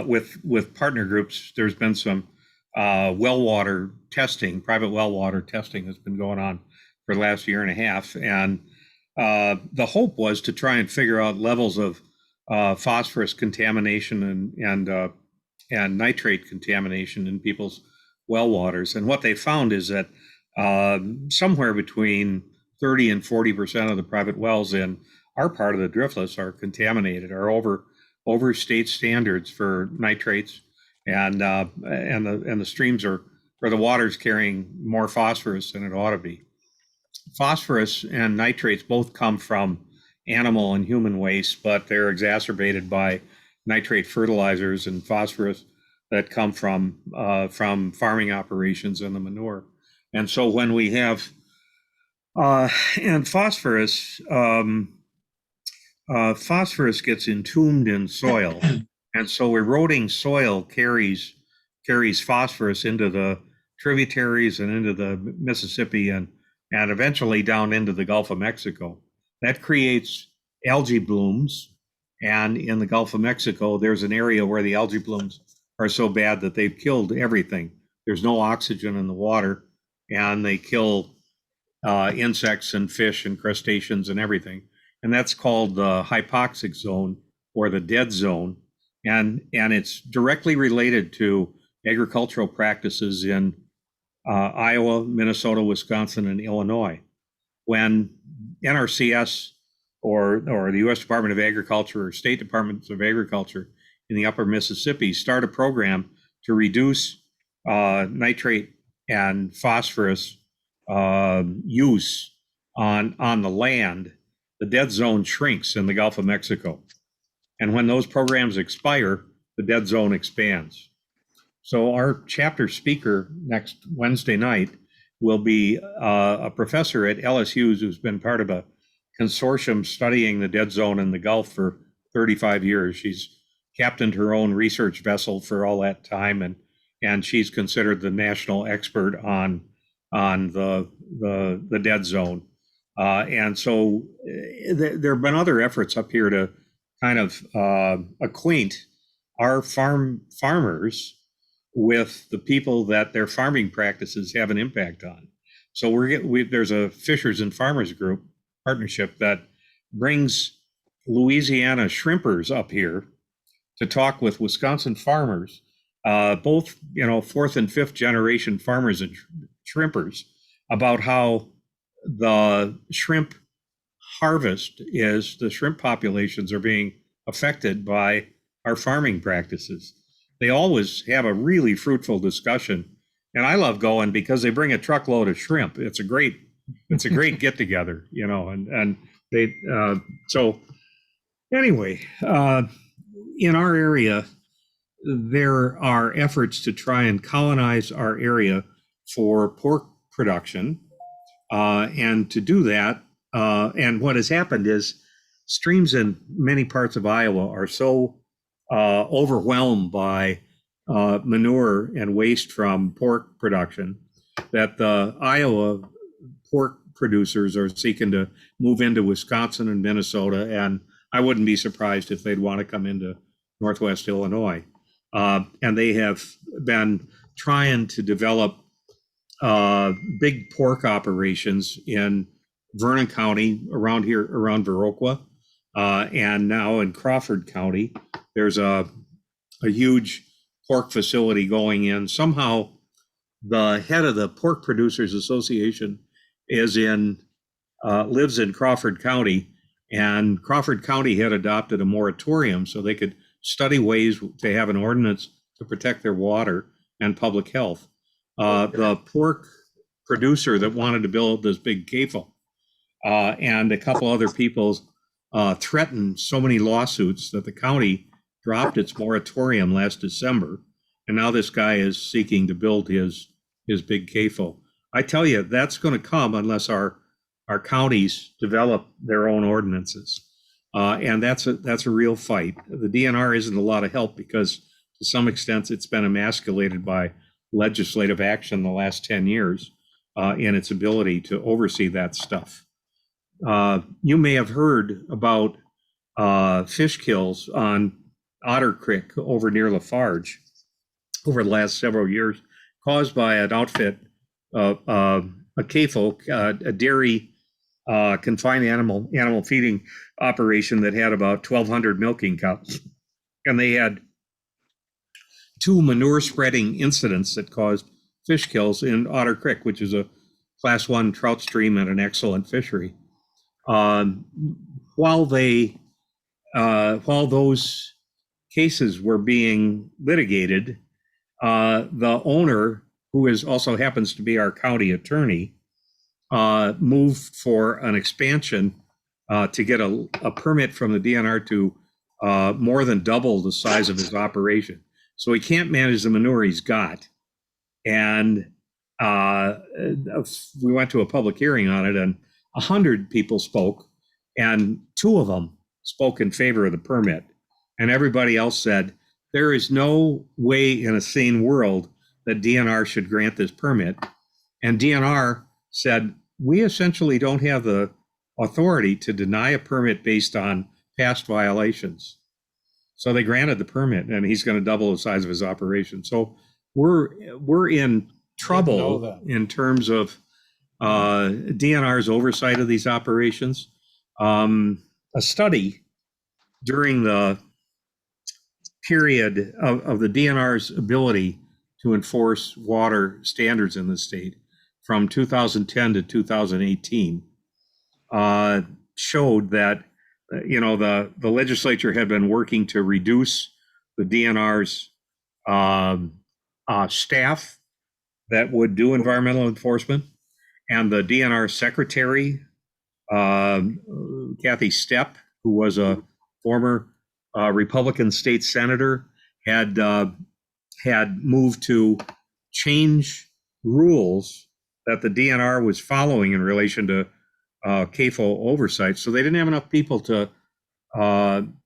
with partner groups. There's been some well water testing, private well water testing has been going on for the last year and a half, and the hope was to try and figure out levels of phosphorus contamination and nitrate contamination in people's well waters. And what they found is that somewhere between 30 and 40% of the private wells in our part of the Driftless are contaminated, are over state standards for nitrates, and the streams are, or the water's carrying more phosphorus than it ought to be. Phosphorus and nitrates both come from animal and human waste, but they're exacerbated by nitrate fertilizers and phosphorus that come from farming operations and the manure. And so when we have and phosphorus gets entombed in soil, and so eroding soil carries phosphorus into the tributaries and into the Mississippi and eventually down into the Gulf of Mexico. That creates algae blooms, and in the Gulf of Mexico, there's an area where the algae blooms are so bad that they've killed everything. There's no oxygen in the water, and they kill insects and fish and crustaceans and everything. And that's called the hypoxic zone, or the dead zone. And it's directly related to agricultural practices in Iowa, Minnesota, Wisconsin, and Illinois. When NRCS or the U.S. Department of Agriculture or state departments of agriculture in the upper Mississippi start a program to reduce nitrate and phosphorus use on the land, the dead zone shrinks in the Gulf of Mexico. And when those programs expire, the dead zone expands. So our chapter speaker next Wednesday night will be a professor at LSU who's been part of a consortium studying the dead zone in the Gulf for 35 years. She's captained her own research vessel for all that time, and she's considered the national expert on the dead zone. And so there have been other efforts up here to kind of acquaint our farmers with the people that their farming practices have an impact on. So there's a Fishers and Farmers Group partnership that brings Louisiana shrimpers up here to talk with Wisconsin farmers, both fourth and fifth generation farmers and shrimpers, about how the shrimp harvest is, the shrimp populations are being affected by our farming practices. They always have a really fruitful discussion, and I love going because they bring a truckload of shrimp. It's a great get together, and they so anyway, in our area, there are efforts to try and colonize our area for pork production, and to do that, and what has happened is streams in many parts of Iowa are so overwhelmed by manure and waste from pork production that the Iowa pork producers are seeking to move into Wisconsin and Minnesota, and I wouldn't be surprised if they'd want to come into Northwest Illinois. And they have been trying to develop big pork operations in Vernon County, around Viroqua, and now in Crawford County. There's a huge pork facility going in. Somehow the head of the Pork Producers Association lives in Crawford County, and Crawford County had adopted a moratorium so they could study ways to have an ordinance to protect their water and public health. The pork producer that wanted to build this big CAFO and a couple other people threatened so many lawsuits that the county dropped its moratorium last December, and now this guy is seeking to build his big CAFO. I tell you, that's going to come unless our counties develop their own ordinances, and that's a real fight. The DNR isn't a lot of help because to some extent it's been emasculated by legislative action the last 10 years in its ability to oversee that stuff. You may have heard about fish kills on Otter Creek over near Lafarge over the last several years, caused by an outfit, a CAFO, a dairy confined animal feeding operation that had about 1,200 milking cows. And they had 2 manure spreading incidents that caused fish kills in Otter Creek, which is a class 1 trout stream and an excellent fishery. While those cases were being litigated, the owner, who is also happens to be our county attorney, moved for an expansion to get a permit from the DNR to more than double the size of his operation. So he can't manage the manure he's got. And we went to a public hearing on it, and 100 people spoke, and 2 of them spoke in favor of the permit. And everybody else said, there is no way in a sane world that DNR should grant this permit. And DNR said, we essentially don't have the authority to deny a permit based on past violations. So they granted the permit, and he's going to double the size of his operation. So we're in trouble in terms of DNR's oversight of these operations. A study during the period of the DNR's ability to enforce water standards in the state from 2010 to 2018 showed that the legislature had been working to reduce the DNR's staff that would do environmental enforcement, and the DNR secretary, Kathy Stepp, who was a former Republican state senator, had moved to change rules that the DNR was following in relation to CAFO oversight. So they didn't have enough people to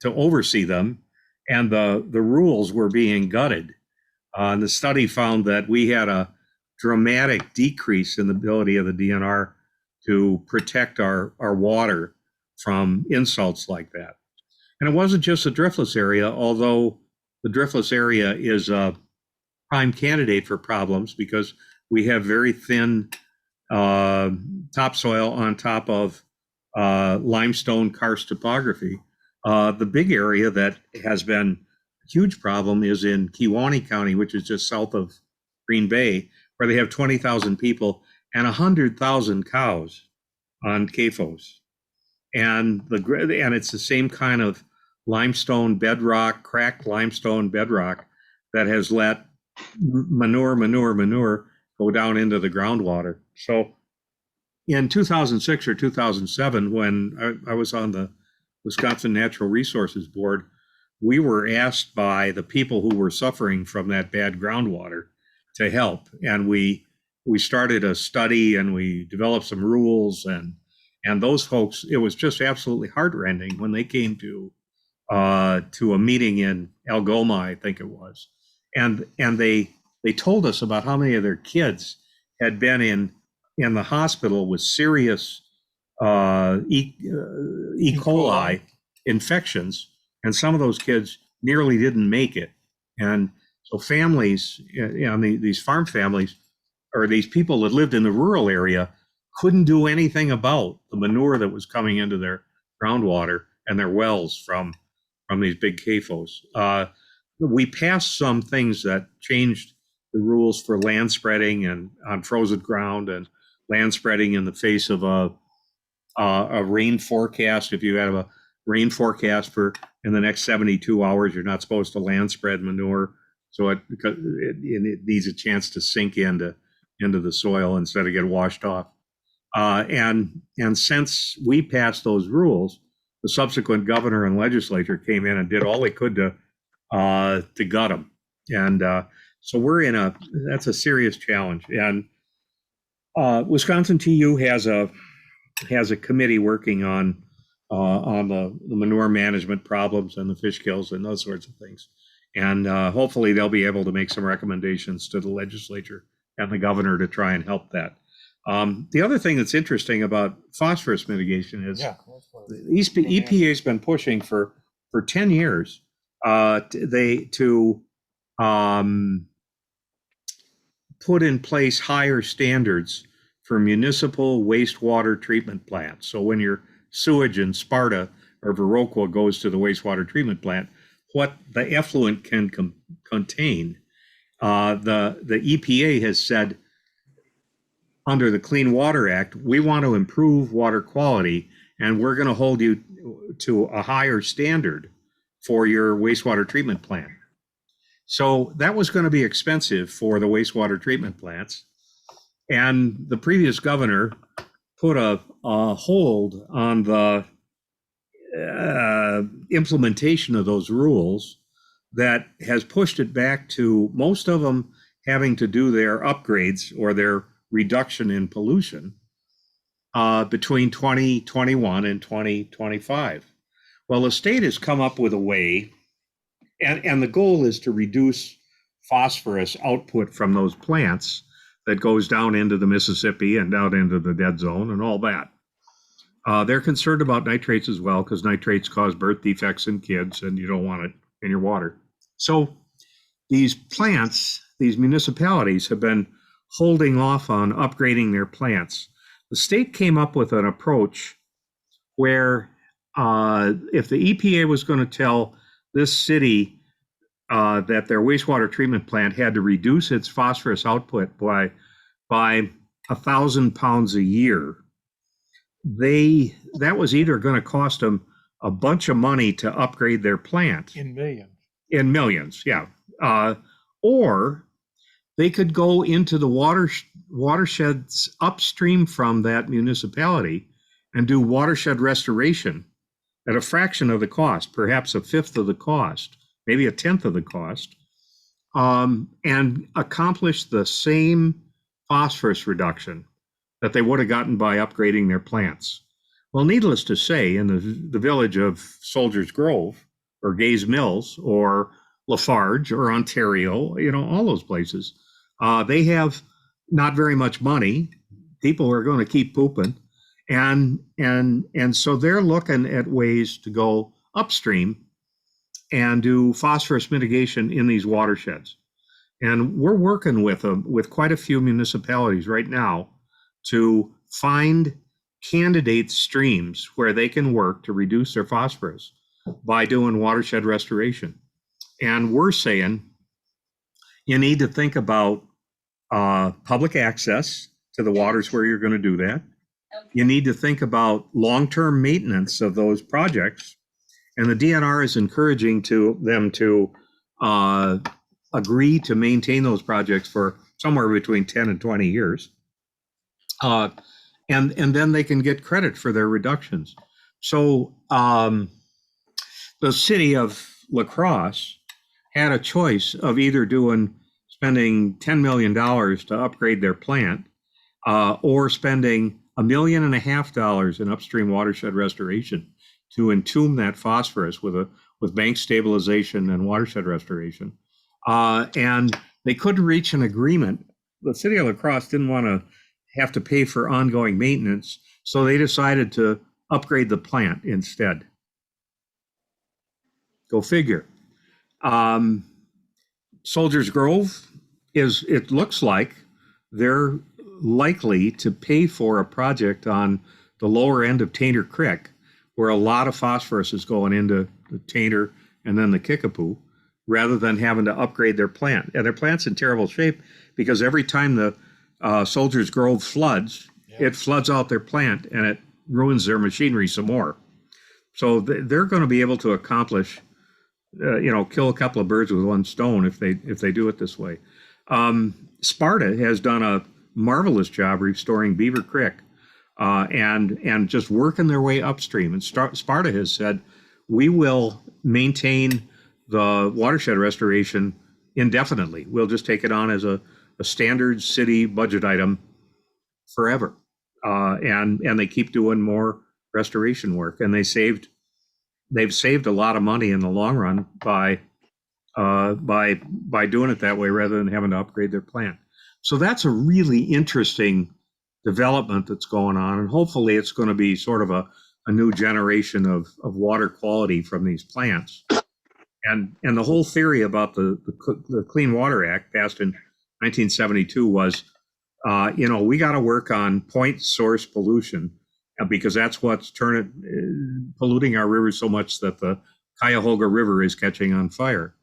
oversee them, and the rules were being gutted. And the study found that we had a dramatic decrease in the ability of the DNR to protect our water from insults like that. And it wasn't just the Driftless area, although the Driftless area is a prime candidate for problems because we have very thin topsoil on top of limestone karst topography. The big area that has been a huge problem is in Kewaunee County, which is just south of Green Bay, where they have 20,000 people and 100,000 cows on CAFOs. And it's the same kind of limestone bedrock, cracked limestone bedrock that has let manure go down into the groundwater. So in 2006 or 2007, when I was on the Wisconsin Natural Resources Board, we were asked by the people who were suffering from that bad groundwater to help. And we started a study, and we developed some rules, and those folks, it was just absolutely heartrending when they came to a meeting in Algoma, I think it was. And they told us about how many of their kids had been in the hospital with serious E. coli infections, and some of those kids nearly didn't make it. And so families, these farm families, or these people that lived in the rural area, couldn't do anything about the manure that was coming into their groundwater and their wells from these big CAFOs. We passed some things that changed the rules for land spreading and on frozen ground, and land spreading in the face of a rain forecast. If you have a rain forecast for in the next 72 hours, you're not supposed to land spread manure. So it needs a chance to sink into the soil instead of get washed off. And since we passed those rules, the subsequent governor and legislature came in and did all they could to gut them. And so that's a serious challenge. And Wisconsin TU has a committee working on the manure management problems and the fish kills and those sorts of things. And hopefully they'll be able to make some recommendations to the legislature and the governor to try and help that. The other thing that's interesting about phosphorus mitigation is EPA has been pushing for 10 years to put in place higher standards for municipal wastewater treatment plants. So when your sewage in Sparta or Viroqua goes to the wastewater treatment plant, what the effluent can contain, the EPA has said under the Clean Water Act, we want to improve water quality, and we're going to hold you to a higher standard for your wastewater treatment plant. So that was going to be expensive for the wastewater treatment plants. And the previous governor put a hold on the implementation of those rules that has pushed it back to most of them having to do their upgrades or their reduction in pollution between 2021 and 2025. Well, the state has come up with a way, and the goal is to reduce phosphorus output from those plants that goes down into the Mississippi and down into the dead zone and all that. They're concerned about nitrates as well, because nitrates cause birth defects in kids and you don't want it in your water. So these plants, these municipalities have been holding off on upgrading their plants. The state came up with an approach where if the EPA was going to tell this city that their wastewater treatment plant had to reduce its phosphorus output by 1,000 pounds a year, that was either going to cost them a bunch of money to upgrade their plant. In millions. In millions, yeah. Or they could go into the watersheds upstream from that municipality and do watershed restoration at a fraction of the cost, perhaps a fifth of the cost, maybe a tenth of the cost, and accomplish the same phosphorus reduction that they would have gotten by upgrading their plants. Well, needless to say, in the village of Soldiers Grove or Gaze Mills or Lafarge or Ontario, all those places, they have not very much money. People are going to keep pooping. And so they're looking at ways to go upstream and do phosphorus mitigation in these watersheds. And we're working with quite a few municipalities right now to find candidate streams where they can work to reduce their phosphorus by doing watershed restoration. And we're saying you need to think about public access to the waters where you're going to do that. You need to think about long-term maintenance of those projects. And the DNR is encouraging them to agree to maintain those projects for somewhere between 10 and 20 years. And then they can get credit for their reductions. So the city of La Crosse had a choice of either spending $10 million to upgrade their plant or spending $1.5 million in upstream watershed restoration to entomb that phosphorus with bank stabilization and watershed restoration. And they couldn't reach an agreement. The city of La Crosse didn't want to have to pay for ongoing maintenance, so they decided to upgrade the plant instead. Go figure. Soldiers Grove it looks like they're likely to pay for a project on the lower end of Tainter Creek, where a lot of phosphorus is going into the Tainter and then the Kickapoo, rather than having to upgrade their plant. And their plant's in terrible shape because every time the Soldiers Grove floods, it floods out their plant and it ruins their machinery some more. So they're going to be able to accomplish, kill a couple of birds with one stone if they do it this way. Sparta has done a marvelous job restoring Beaver Creek and just working their way upstream. And Sparta has said, we will maintain the watershed restoration indefinitely. We'll just take it on as a standard city budget item forever. And they keep doing more restoration work, and they've saved a lot of money in the long run by doing it that way rather than having to upgrade their plant. So that's a really interesting development that's going on, and hopefully it's going to be sort of a new generation of water quality from these plants. And the whole theory about the Clean Water Act passed in 1972 was, we got to work on point source pollution because that's what's polluting our rivers so much that the Cuyahoga River is catching on fire.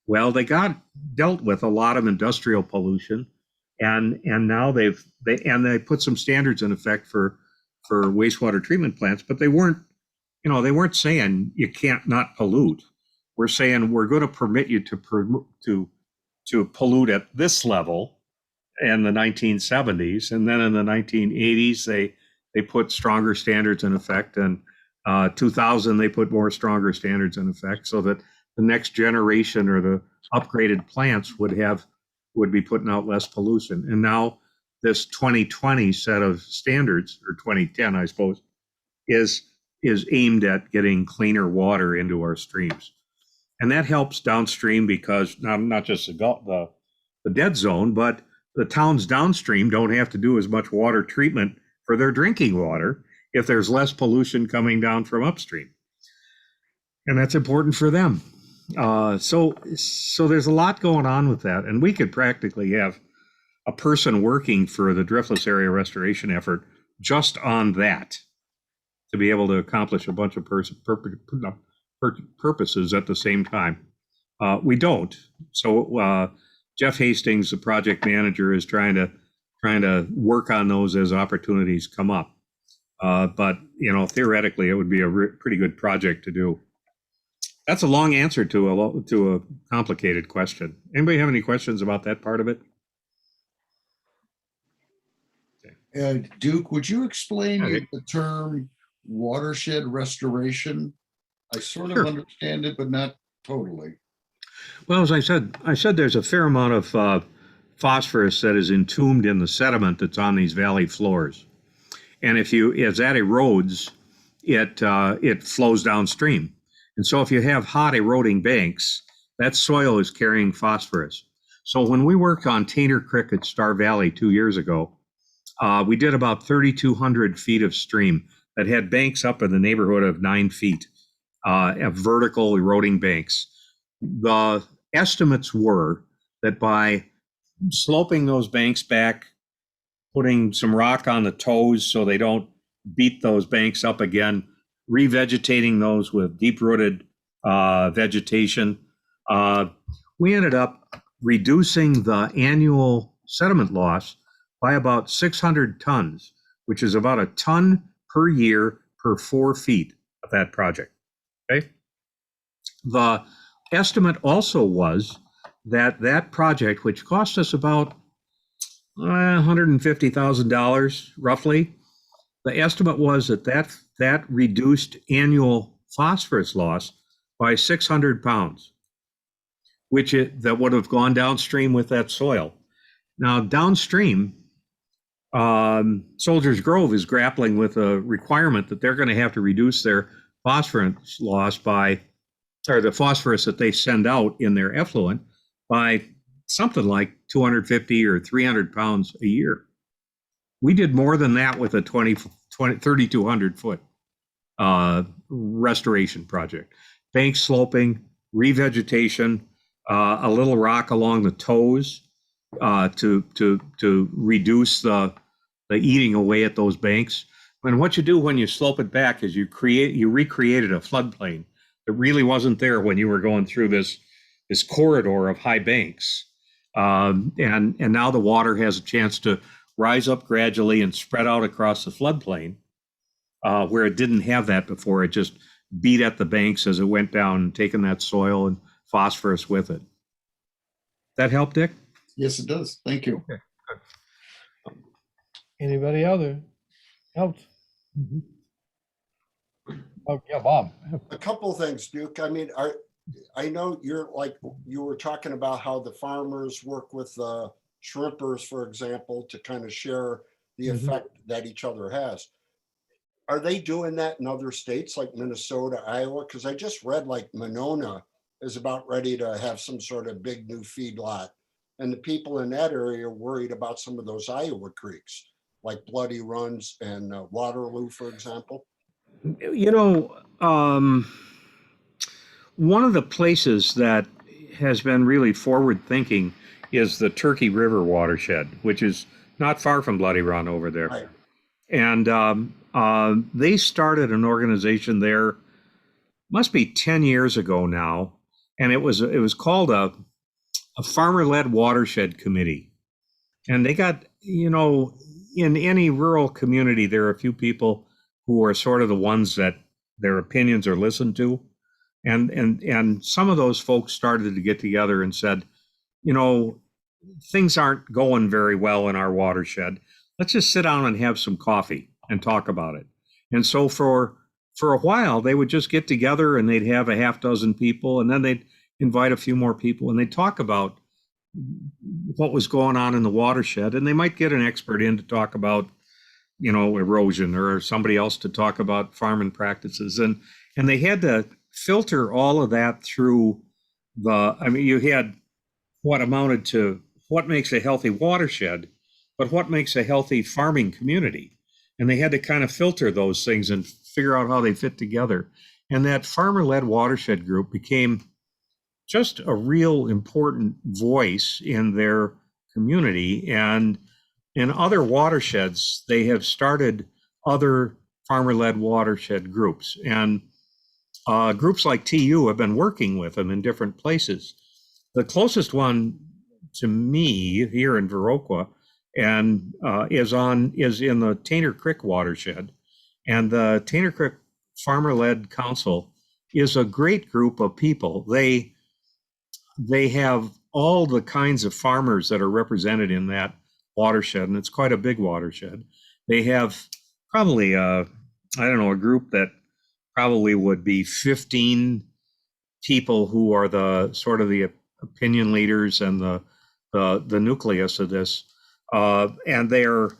Well, they got dealt with a lot of industrial pollution, And now they put some standards in effect for wastewater treatment plants, but they weren't saying you can't not pollute. We're saying we're going to permit you to pollute at this level in the 1970s, and then in the 1980s they put stronger standards in effect, and 2000 they put more stronger standards in effect, so that the next generation or the upgraded plants would be putting out less pollution. And now this 2020 set of standards, or 2010 I suppose, is aimed at getting cleaner water into our streams. And that helps downstream, because not just the dead zone, but the towns downstream don't have to do as much water treatment for their drinking water if there's less pollution coming down from upstream. And that's important for them. So there's a lot going on with that. And we could practically have a person working for the Driftless area restoration effort just on that, to be able to accomplish a bunch of purposes at the same time. We don't. So Jeff Hastings, the project manager, is trying to work on those as opportunities come up. But theoretically, it would be a pretty good project to do. That's a long answer to a complicated question. Anybody have any questions about that part of it? Duke, would you explain the term watershed restoration? I sort of understand it, but not totally. Well, as I said there's a fair amount of phosphorus that is entombed in the sediment that's on these valley floors, and as that erodes, it flows downstream. And so if you have hot eroding banks, that soil is carrying phosphorus. So when we worked on Tainter Creek at Star Valley 2 years ago, we did about 3,200 feet of stream that had banks up in the neighborhood of 9 feet of vertical eroding banks. The estimates were that by sloping those banks back, putting some rock on the toes so they don't beat those banks up again, revegetating those with deep-rooted vegetation, we ended up reducing the annual sediment loss by about 600 tons, which is about a ton per year per 4 feet of that project. Okay. The estimate also was that project, which cost us about $150,000 roughly, the estimate was that reduced annual phosphorus loss by 600 pounds, that would have gone downstream with that soil. Now downstream, Soldiers Grove is grappling with a requirement that they're going to have to reduce their phosphorus loss or the phosphorus that they send out in their effluent by something like 250 or 300 pounds a year. We did more than that with a 3,200 foot restoration project. Bank sloping, revegetation, a little rock along the toes to reduce the eating away at those banks. And what you do when you slope it back is you recreated a floodplain that really wasn't there when you were going through this corridor of high banks. And now the water has a chance to rise up gradually and spread out across the floodplain, where it didn't have that before. It just beat at the banks as it went down, taking that soil and phosphorus with it. That help, Dick? Yes, it does. Thank you. Okay. Anybody else? Oh, yeah, Bob. A couple of things, Duke. I mean, I know you were talking about how the farmers work with shrimpers, for example, to kind of share the effect that each other has. Are they doing that in other states like Minnesota, Iowa? Because I just read like Monona is about ready to have some sort of big new feedlot. And the people in that area are worried about some of those Iowa creeks, like Bloody Runs and Waterloo, for example. One of the places that has been really forward thinking is the Turkey River watershed, which is not far from Bloody Run over there. Right. And they started an organization there, must be 10 years ago now. And it was called a farmer-led watershed committee. And they got, in any rural community, there are a few people who are sort of the ones that their opinions are listened to. And some of those folks started to get together and said, things aren't going very well in our watershed. Let's just sit down and have some coffee and talk about it. And so for a while, they would just get together and they'd have a half dozen people, and then they'd invite a few more people, and they'd talk about what was going on in the watershed. And they might get an expert in to talk about, erosion, or somebody else to talk about farming practices. And they had to filter all of that through you had what amounted to what makes a healthy watershed, but what makes a healthy farming community. And they had to kind of filter those things and figure out how they fit together. And that farmer-led watershed group became just a real important voice in their community. And in other watersheds, they have started other farmer-led watershed groups. And groups like TU have been working with them in different places. The closest one to me here in Viroqua and is in the Tainter Creek watershed. And the Tainter Creek Farmer-Led Council is a great group of people. They have all the kinds of farmers that are represented in that watershed, and it's quite a big watershed. They have probably a group that probably would be 15 people who are the sort of the opinion leaders and the nucleus of this. And they're,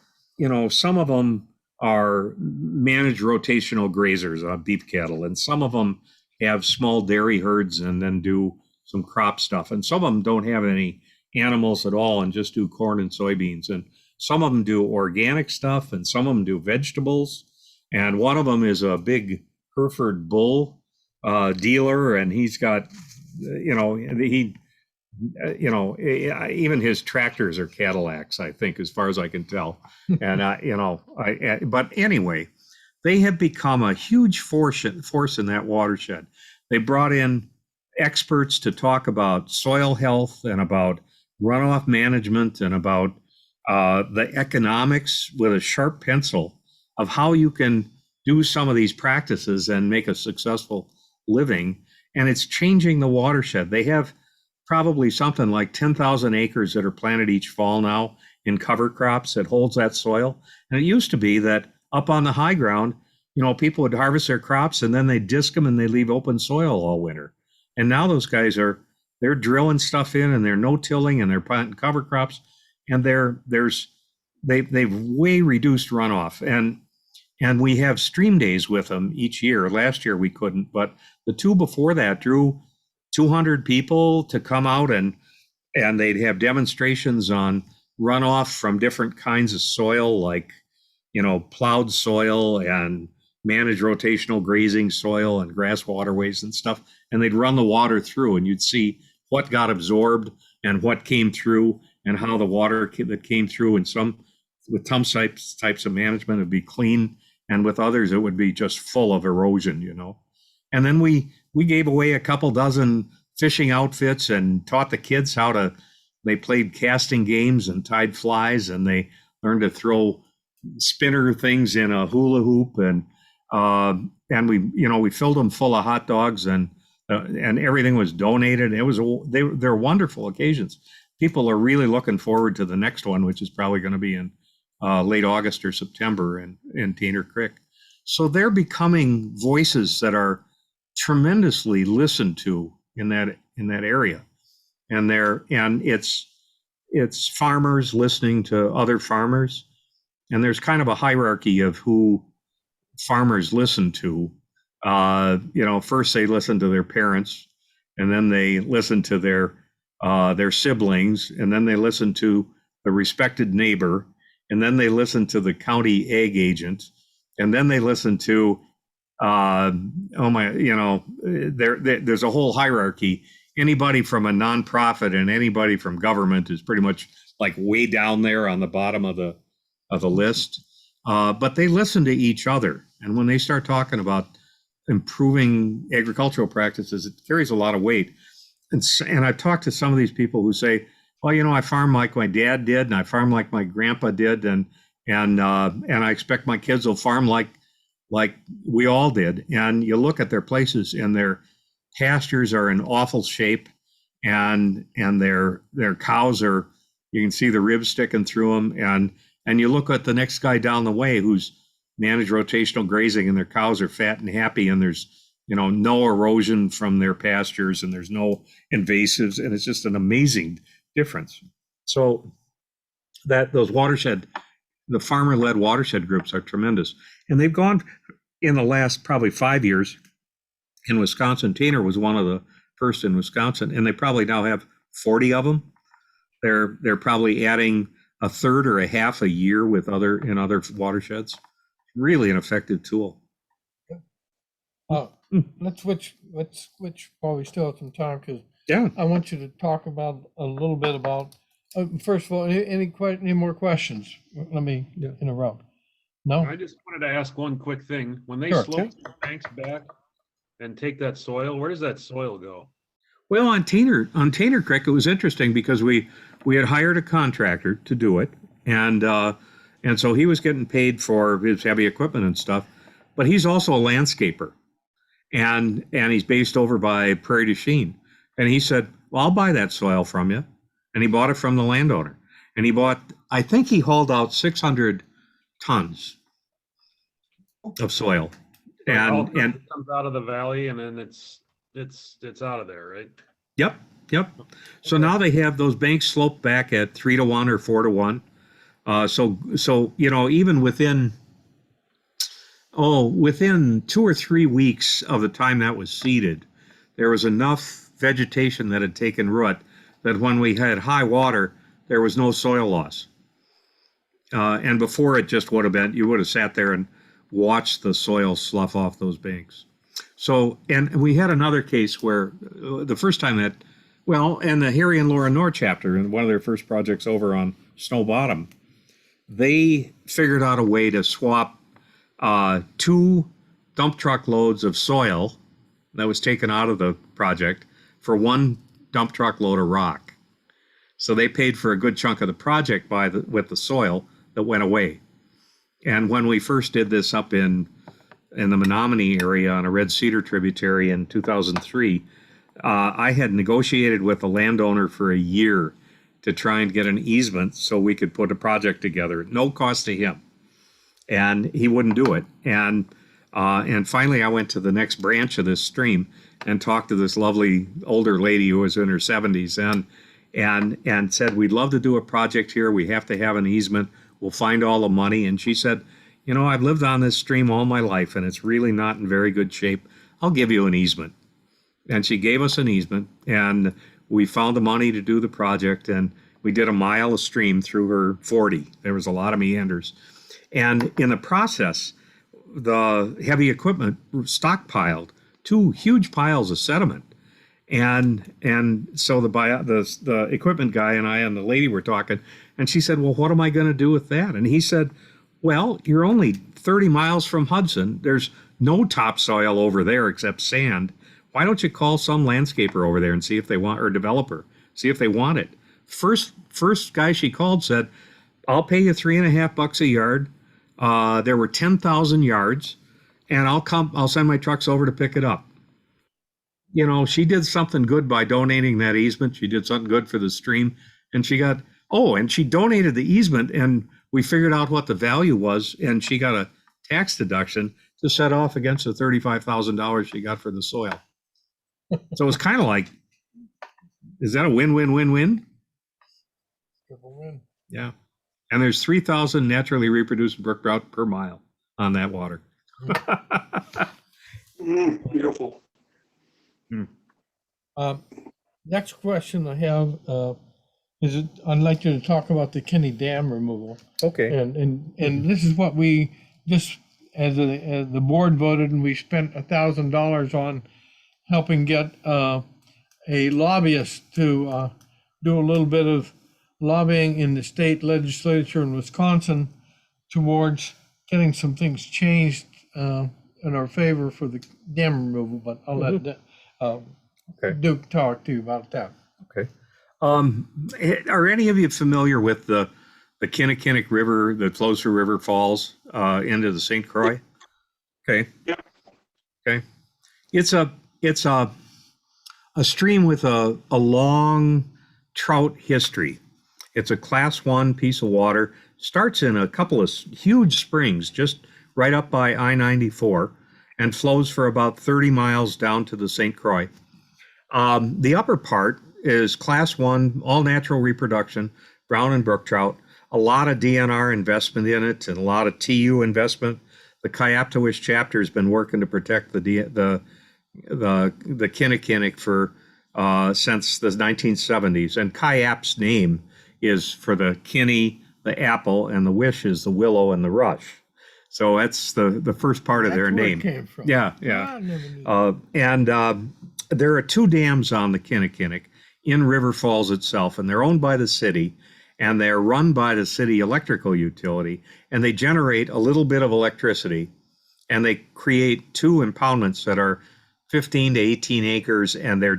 some of them are managed rotational grazers on beef cattle, and some of them have small dairy herds and then do some crop stuff. And some of them don't have any animals at all and just do corn and soybeans. And some of them do organic stuff, and some of them do vegetables. And one of them is a big Hereford bull dealer, and he's got, even his tractors are Cadillacs, I think, as far as I can tell. And, but anyway, they have become a huge force in that watershed. They brought in experts to talk about soil health and about runoff management and about the economics with a sharp pencil of how you can do some of these practices and make a successful living. And it's changing the watershed. They have probably something like 10,000 acres that are planted each fall now in cover crops that holds that soil. And it used to be that up on the high ground, people would harvest their crops and then they disc them and they leave open soil all winter. And now those guys they're drilling stuff in, and they're no-tilling, and they're planting cover crops, and they've way reduced runoff. And we have stream days with them each year. Last year we couldn't, but the two before that drew 200 people to come out, and they'd have demonstrations on runoff from different kinds of soil, like, plowed soil and managed rotational grazing soil and grass waterways and stuff. And they'd run the water through, and you'd see what got absorbed and what came through, and how the water that came through, and with some types of management would be clean, and with others it would be just full of erosion, And then we gave away a couple dozen fishing outfits and taught the kids they played casting games and tied flies, and they learned to throw spinner things in a hula hoop, and we filled them full of hot dogs, and everything was donated. They're wonderful occasions. People are really looking forward to the next one, which is probably going to be in late August or September in Tainter Creek. So they're becoming voices that are tremendously listened to in that area, and it's farmers listening to other farmers, and there's kind of a hierarchy of who farmers listen to. First they listen to their parents, and then they listen to their siblings, and then they listen to the respected neighbor, and then they listen to the county ag agent, and then they listen to there's a whole hierarchy. Anybody from a nonprofit and anybody from government is pretty much like way down there on the bottom of the list. But they listen to each other, and when they start talking about improving agricultural practices, it carries a lot of weight. And I've talked to some of these people who say, well, I farm like my dad did, and I farm like my grandpa did, and I expect my kids will farm like we all did. And you look at their places, and their pastures are in awful shape, and their cows are, you can see the ribs sticking through them, and you look at the next guy down the way who's managed rotational grazing, and their cows are fat and happy, and there's no erosion from their pastures, and there's no invasives, and it's just an amazing difference. So those watershed, the farmer-led watershed groups are tremendous, and they've gone in the last probably 5 years in Wisconsin. Tainer was one of the first in Wisconsin, and they probably now have 40 of them. They're probably adding a third or a half a year with other watersheds. Really an effective tool. Let's switch while we still have some time, because Yeah. I want you to talk about a little bit about, first of all, any more questions? Let me interrupt. No? I just wanted to ask one quick thing. When they Sure. slope the banks back and take that soil, where does that soil go? Well, on Tainer Creek, it was interesting because we had hired a contractor to do it, and so he was getting paid for his heavy equipment and stuff, but he's also a landscaper, and he's based over by Prairie du Chien, and he said, "Well, I'll buy that soil from you," and he bought it from the landowner, and I think he hauled out 600 tons of soil, All and it comes out of the valley, and then it's out of there, right? Yep. So now they have those banks sloped back at 3-to-1 or 4-to-1. So even within 2 or 3 weeks of the time that was seeded, there was enough vegetation that had taken root that when we had high water, there was no soil loss. And before, it just would have been, you would have sat there and watched the soil slough off those banks. So, and we had another case where the first time and the Harry and Laura Knorr chapter, in one of their first projects over on Snow Bottom, they figured out a way to swap 2 dump truck loads of soil that was taken out of the project for 1 dump truck load of rock. So they paid for a good chunk of the project with the soil that went away. And when we first did this up in the Menominee area on a Red Cedar tributary in 2003, I had negotiated with the landowner for a year to try and get an easement so we could put a project together, no cost to him. And he wouldn't do it. And finally I went to the next branch of this stream and talked to this lovely older lady who was in her 70s and said, "We'd love to do a project here. We have to have an easement. We'll find all the money." And she said, "I've lived on this stream all my life, and it's really not in very good shape. I'll give you an easement." And she gave us an easement, and we found the money to do the project, and we did a mile of stream through her 40. There was a lot of meanders. And in the process, the heavy equipment stockpiled 2 huge piles of sediment. And so the equipment guy and I and the lady were talking, and she said, "Well, what am I going to do with that?" And he said, "Well, you're only 30 miles from Hudson. There's no topsoil over there except sand. Why don't you call some landscaper over there and see if they want, or developer, see if they want it?" First guy she called said, "I'll pay you $3.50 a yard. There were 10,000 yards, and I'll send my trucks over to pick it up." She did something good by donating that easement. She did something good for the stream, and she donated the easement, and we figured out what the value was, and she got a tax deduction to set off against the $35,000 she got for the soil. So it was kind of like, is that a win-win-win-win? Yeah. And there's 3,000 naturally reproduced brook trout per mile on that water. Beautiful. Next question I have is I'd like you to talk about the Kinney Dam removal. Okay. And this is what we just as the board voted, and we spent $1,000 on helping get a lobbyist to do a little bit of lobbying in the state legislature in Wisconsin towards getting some things changed in our favor for the dam removal. But I'll let Duke talk to you about that. Okay. Are any of you familiar with the Kinnickinnic River that flows through River Falls into the St. Croix? Okay. Yep. Okay. It's a stream with a long trout history. It's a class 1 piece of water. Starts in a couple of huge springs just right up by I-94 and flows for about 30 miles down to the St. Croix. The upper part is class 1, all natural reproduction, brown and brook trout, a lot of DNR investment in it and a lot of TU investment. The Hypoxic chapter has been working to protect the Kinnickinnic for since the 1970s. And Kayap's name is for the Kinney, the apple, and the wish is the willow and the rush. So that's the first part of their That's where name. it came from. Yeah. I never knew. There are 2 dams on the Kinnickinnic in River Falls itself, and they're owned by the city, and they're run by the city electrical utility, and they generate a little bit of electricity, and they create 2 impoundments that are 15 to 18 acres, and they're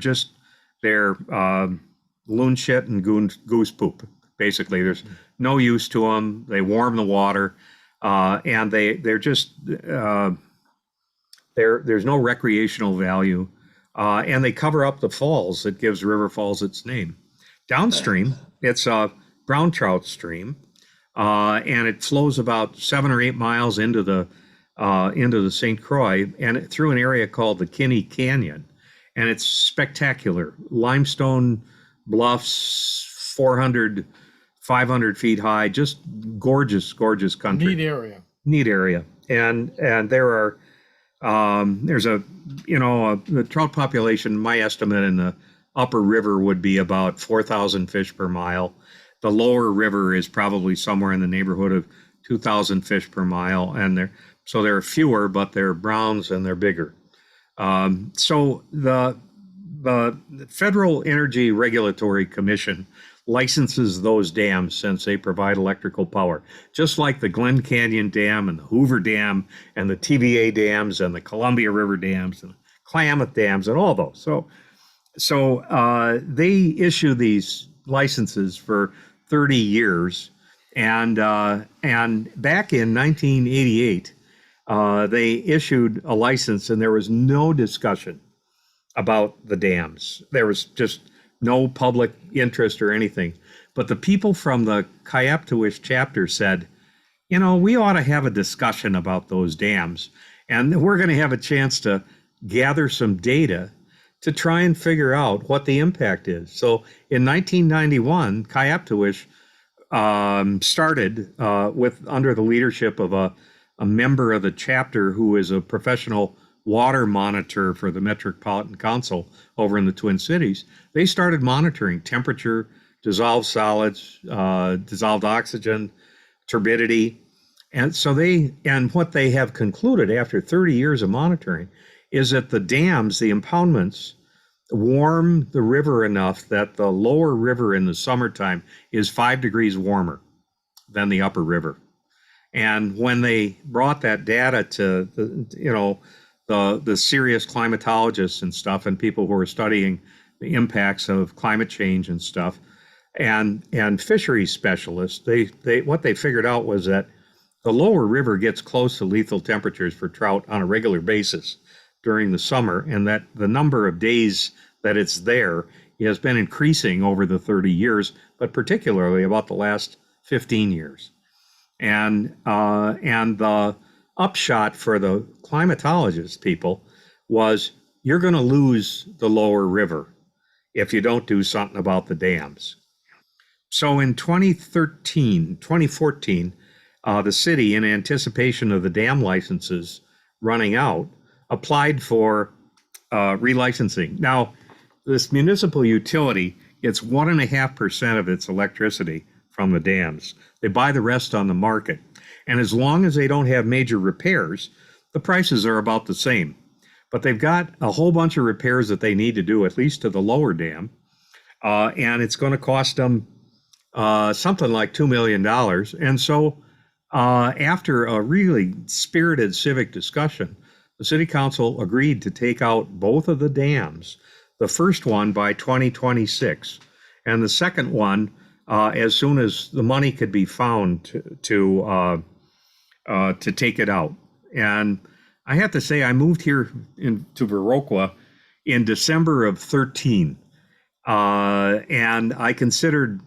loon shit and goose poop. Basically, there's no use to them. They warm the water, and they're just there's no recreational value, and they cover up the falls that gives River Falls its name. Downstream, it's a brown trout stream, and it flows about 7 or 8 miles into the St. Croix and through an area called the Kinney Canyon, and it's spectacular. Limestone bluffs, 400, 500 feet high, just gorgeous country. Neat area. And there are, there's the trout population, my estimate in the upper river would be about 4,000 fish per mile. The lower river is probably somewhere in the neighborhood of 2,000 fish per mile. And there are fewer, but they're browns and they're bigger. So the Federal Energy Regulatory Commission licenses those dams since they provide electrical power, just like the Glen Canyon Dam and the Hoover Dam and the TVA dams and the Columbia River dams and Klamath dams and all those. So they issue these licenses for 30 years, and back in 1988, they issued a license, and there was no discussion about the dams. There was just no public interest or anything. But the people from the Hypoxic chapter said, we ought to have a discussion about those dams. And we're going to have a chance to gather some data to try and figure out what the impact is. So in 1991, Hypoxic started under the leadership of a member of the chapter who is a professional water monitor for the Metropolitan Council over in the Twin Cities. They started monitoring temperature, dissolved solids, dissolved oxygen, turbidity. And so what they have concluded after 30 years of monitoring is that the dams, the impoundments, warm the river enough that the lower river in the summertime is 5 degrees warmer than the upper river. And when they brought that data to the serious climatologists and stuff, and people who are studying the impacts of climate change and stuff, and fisheries specialists, what they figured out was that the lower river gets close to lethal temperatures for trout on a regular basis during the summer, and that the number of days that it's there has been increasing over the 30 years, but particularly about the last 15 years. And the upshot for the climatologist people was, you're going to lose the lower river if you don't do something about the dams. So in 2014, the city, in anticipation of the dam licenses running out, applied for relicensing. Now, this municipal utility gets 1.5% of its electricity from the dams. They buy the rest on the market. And as long as they don't have major repairs, the prices are about the same. But they've got a whole bunch of repairs that they need to do, at least to the lower dam. And it's going to cost them something like $2 million. And so after a really spirited civic discussion, the city council agreed to take out both of the dams, the first one by 2026, And the second one, as soon as the money could be found to take it out. And I have to say, I moved here to Viroqua in December of 13. And I considered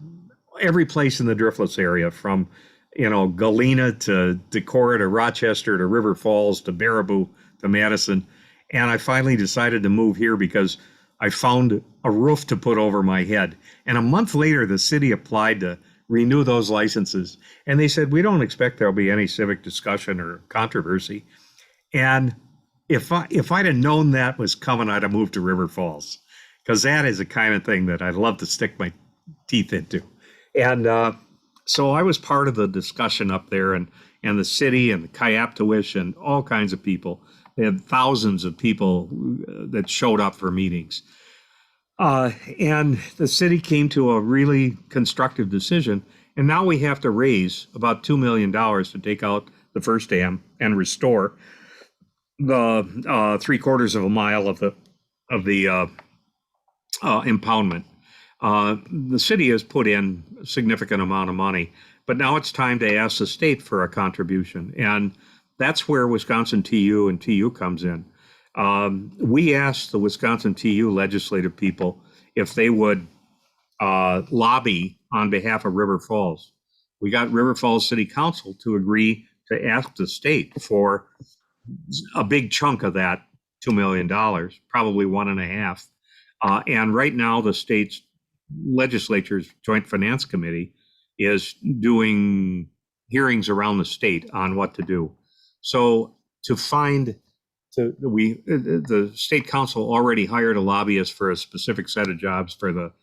every place in the Driftless area, from, Galena to Decorah to Rochester to River Falls to Baraboo to Madison. And I finally decided to move here because I found a roof to put over my head. And a month later, the city applied to renew those licenses. And they said, we don't expect there'll be any civic discussion or controversy. And if I'd have known that was coming, I'd have moved to River Falls, because that is the kind of thing that I'd love to stick my teeth into. And so I was part of the discussion up there, and the city and the Kayaptawish and all kinds of people. They had thousands of people that showed up for meetings. And the city came to a really constructive decision. And now we have to raise about $2 million to take out the first dam and restore the 3/4 of a mile of the impoundment. The city has put in a significant amount of money, but now it's time to ask the state for a contribution. And that's where Wisconsin TU and TU comes in. We asked the Wisconsin TU legislative people if they would lobby on behalf of River Falls. We got River Falls City Council to agree to ask the state for a big chunk of that $2 million, probably 1.5. And right now, the state's legislature's Joint Finance Committee is doing hearings around the state on what to do. So the state council already hired a lobbyist for a specific set of jobs for the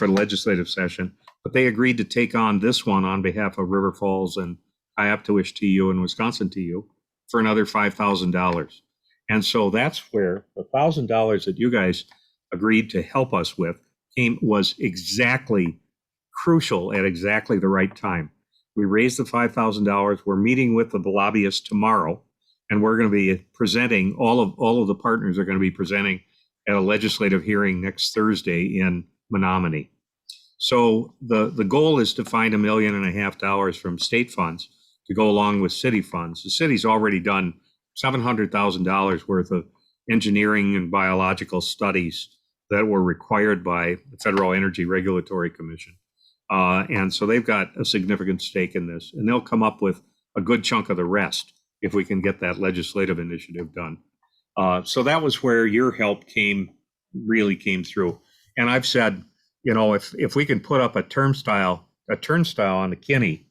legislative session, but they agreed to take on this one on behalf of River Falls and Kayaptawish TU and Wisconsin TU for another $5,000. And so that's where the $1,000 that you guys agreed to help us with was exactly crucial at exactly the right time. We raised the $5,000. We're meeting with the lobbyists tomorrow, and we're going to be presenting, all of the partners are going to be presenting at a legislative hearing next Thursday in Menominee. So the goal is to find $1.5 million from state funds to go along with city funds. The city's already done $700,000 worth of engineering and biological studies that were required by the Federal Energy Regulatory Commission. And so they've got a significant stake in this, and they'll come up with a good chunk of the rest if we can get that legislative initiative done. So that was where your help really came through. And I've said, if we can put up a turnstile on the Kinney,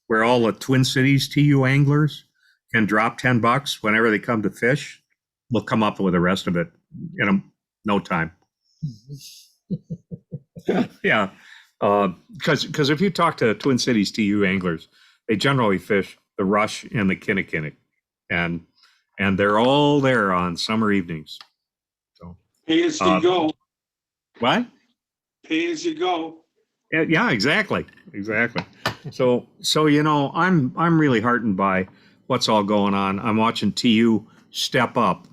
where all the Twin Cities TU anglers can drop $10 whenever they come to fish, we'll come up with the rest of it in no time. Yeah, because if you talk to Twin Cities TU anglers, they generally fish the Rush and the Kinnickinnick, and they're all there on summer evenings. So Pay as you go. What? Pay as you go. Yeah, exactly. So I'm really heartened by what's all going on. I'm watching TU step up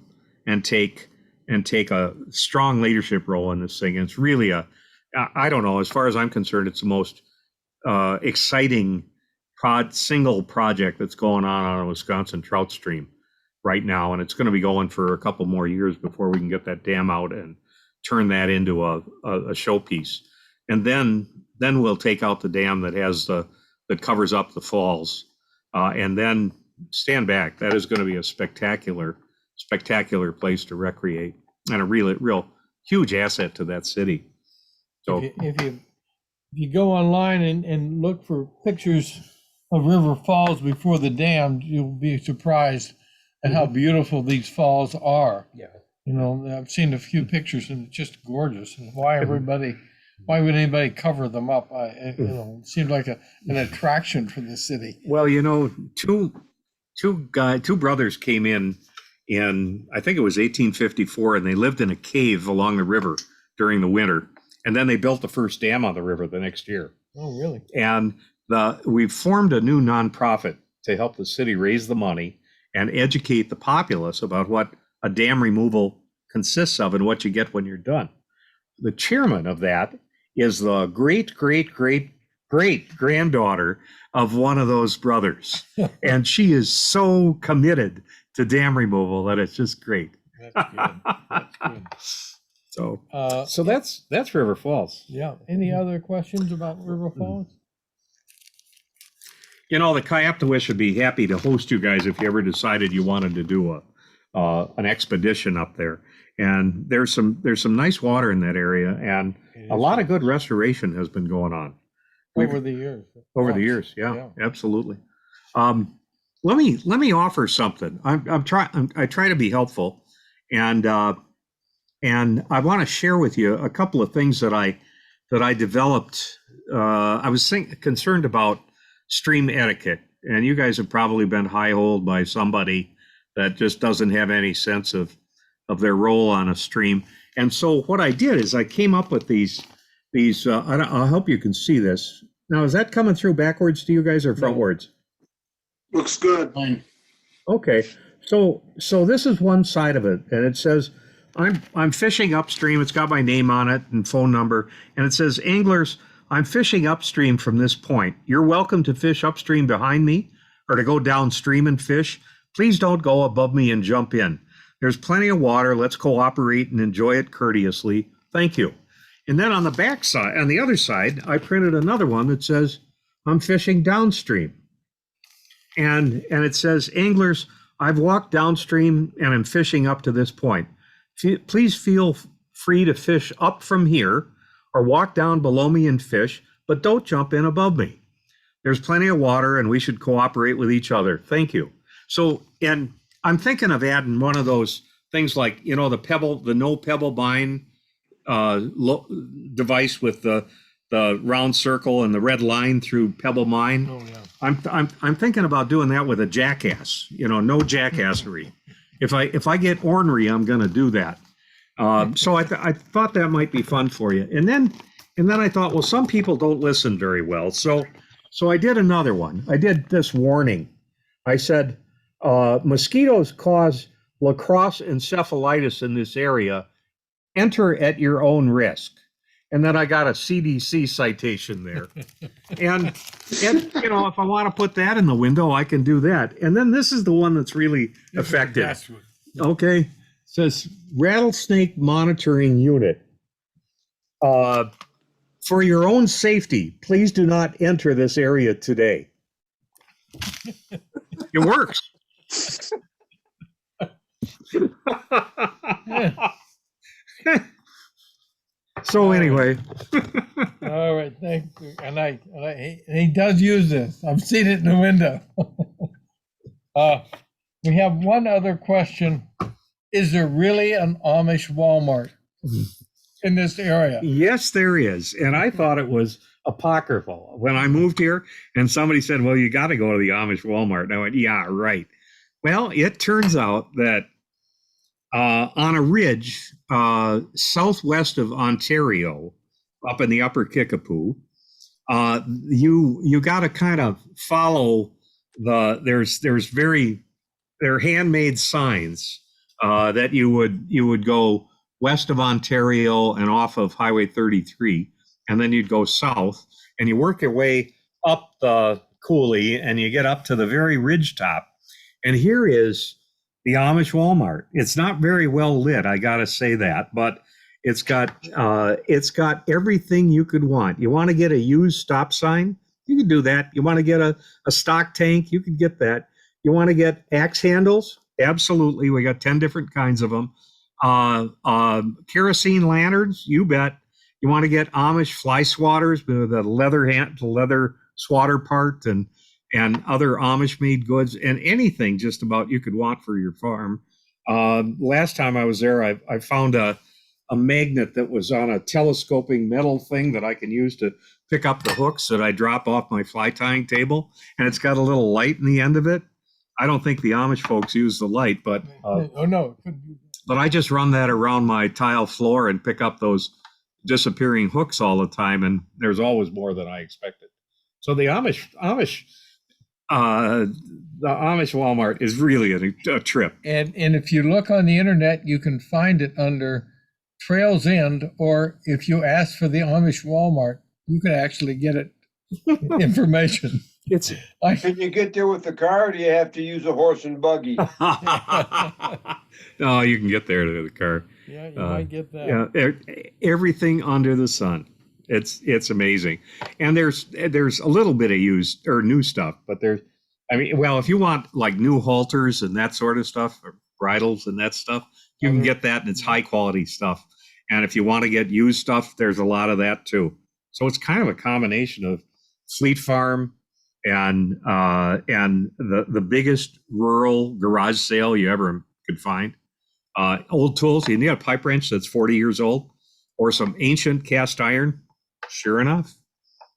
and take a strong leadership role in this thing. And it's really I don't know, as far as I'm concerned, it's the most exciting single project that's going on a Wisconsin trout stream right now. And it's going to be going for a couple more years before we can get that dam out and turn that into a showpiece. And then we'll take out the dam that covers up the falls, and then stand back. That is going to be a spectacular place to recreate, and a real huge asset to that city. So if you go online and look for pictures of River Falls before the dam, you'll be surprised at how beautiful these falls are. Yeah. I've seen a few pictures and it's just gorgeous. And why would anybody cover them up? It seemed like an attraction for the city. Well, two brothers came in I think it was 1854, and they lived in a cave along the river during the winter. And then they built the first dam on the river the next year. Oh, really? And we've formed a new nonprofit to help the city raise the money and educate the populace about what a dam removal consists of and what you get when you're done. The chairman of that is the great granddaughter of one of those brothers. And she is so committed to dam removal that it's just great. That's good. That's good. So that's River Falls. Yeah. Any other questions about River Falls? You know, the Kayaptawish would be happy to host you guys if you ever decided you wanted to do an expedition up there. And there's some nice water in that area, and a lot of good restoration has been going on Over the years. over the years. Yeah, absolutely. Let me offer something. I try to be helpful, and I want to share with you a couple of things that I developed. I was concerned about stream etiquette, and you guys have probably been high-holed by somebody that just doesn't have any sense of their role on a stream. And so what I did is I came up with these. I hope you can see this. Now, is that coming through backwards to you guys or frontwards? Looks good. Okay, so this is one side of it, and it says I'm fishing upstream. It's got my name on it and phone number, and it says, anglers, I'm fishing upstream from this point. You're welcome to fish upstream behind me or to go downstream and fish. Please don't go above me and jump in. There's plenty of water. Let's cooperate and enjoy it courteously. Thank you. And then on the back side, on the other side, I printed another one that says, I'm fishing downstream. And it says, anglers, I've walked downstream and I'm fishing up to this point. Please feel free to fish up from here or walk down below me and fish, but don't jump in above me. There's plenty of water and we should cooperate with each other. Thank you. So, and I'm thinking of adding one of those things like, you know, the no pebble bind device with the round circle and the red line through pebble mine. Oh, yeah. I'm thinking about doing that with a jackass, you know, no jackassery. If I get ornery, I'm going to do that. So I thought that might be fun for you. And then I thought, well, some people don't listen very well. So I did another one. I did this warning. I said, mosquitoes cause lacrosse encephalitis in this area. Enter at your own risk. And then I got a CDC citation there. and you know, if I want to put that in the window, I can do that. And then this is the one that's really effective. Okay. It says rattlesnake monitoring unit. For your own safety, please do not enter this area today. It works. So anyway. All right, thank you. And he does use this. I've seen it in the window. We have one other question. Is there really an Amish Walmart in this area? Yes, there is. And I thought it was apocryphal when I moved here and somebody said, well, you got to go to the Amish Walmart. And I went, yeah, right. Well, it turns out that on a ridge southwest of Ontario, up in the Upper Kickapoo, you got to kind of follow they're handmade signs that you would go west of Ontario and off of Highway 33, and then you'd go south, and you work your way up the coulee, and you get up to the very ridge top, and here is the Amish Walmart. It's not very well lit, I gotta say that, but it's got everything you could want. You want to get a used stop sign? You could do that. You want to get a stock tank? You could get that. You want to get axe handles? Absolutely. We got 10 different kinds of them. Kerosene lanterns? You bet. You want to get Amish fly swatters with the leather swatter part and other Amish made goods and anything just about you could want for your farm. Last time I was there, I found a magnet that was on a telescoping metal thing that I can use to pick up the hooks that I drop off my fly tying table. And it's got a little light in the end of it. I don't think the Amish folks use the light, but but I just run that around my tile floor and pick up those disappearing hooks all the time. And there's always more than I expected. So the Amish Walmart is really a trip. And if you look on the internet, you can find it under Trails End, or if you ask for the Amish Walmart, you can actually get it information. It's Can you get there with the car, or do you have to use a horse and buggy? no, you can get there to the car. Yeah, you might get that. Yeah, everything under the sun. It's amazing, and there's a little bit of used or new stuff, but well, if you want like new halters and that sort of stuff, or bridles and that stuff, you can get that, and it's high quality stuff. And if you want to get used stuff, there's a lot of that too. So it's kind of a combination of Fleet Farm and the biggest rural garage sale you ever could find. Old tools, you need a pipe wrench that's 40 years old, or some ancient cast iron. Sure enough,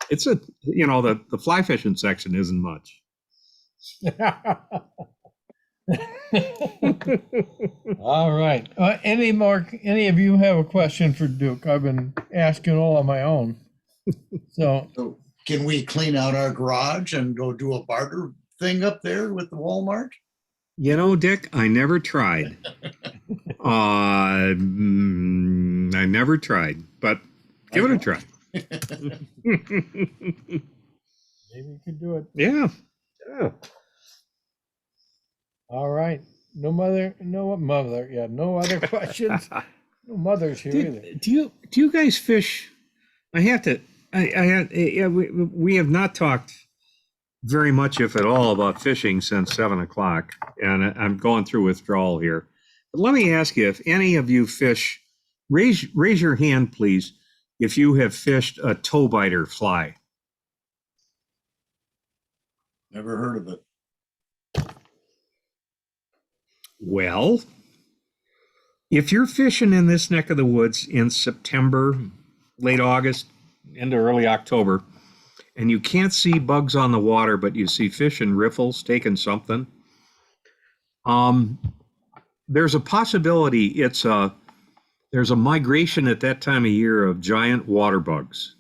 it's the fly fishing section isn't much. All right. Any of you have a question for Duke? I've been asking all on my own. So can we clean out our garage and go do a barter thing up there with the Walmart? Dick, I never tried. I never tried, but give it a try. maybe you could do it. Yeah. All right. No other questions. No mothers here either. Do you guys fish? I have to. We have not talked very much, if at all, about fishing since 7 o'clock, and I'm going through withdrawal here. But let me ask you, if any of you fish, raise your hand, please, if you have fished a toe biter fly. Never heard of it. Well, if you're fishing in this neck of the woods in September, late August, into early October, and you can't see bugs on the water, but you see fish and riffles taking something, there's a possibility there's a migration at that time of year of giant water bugs.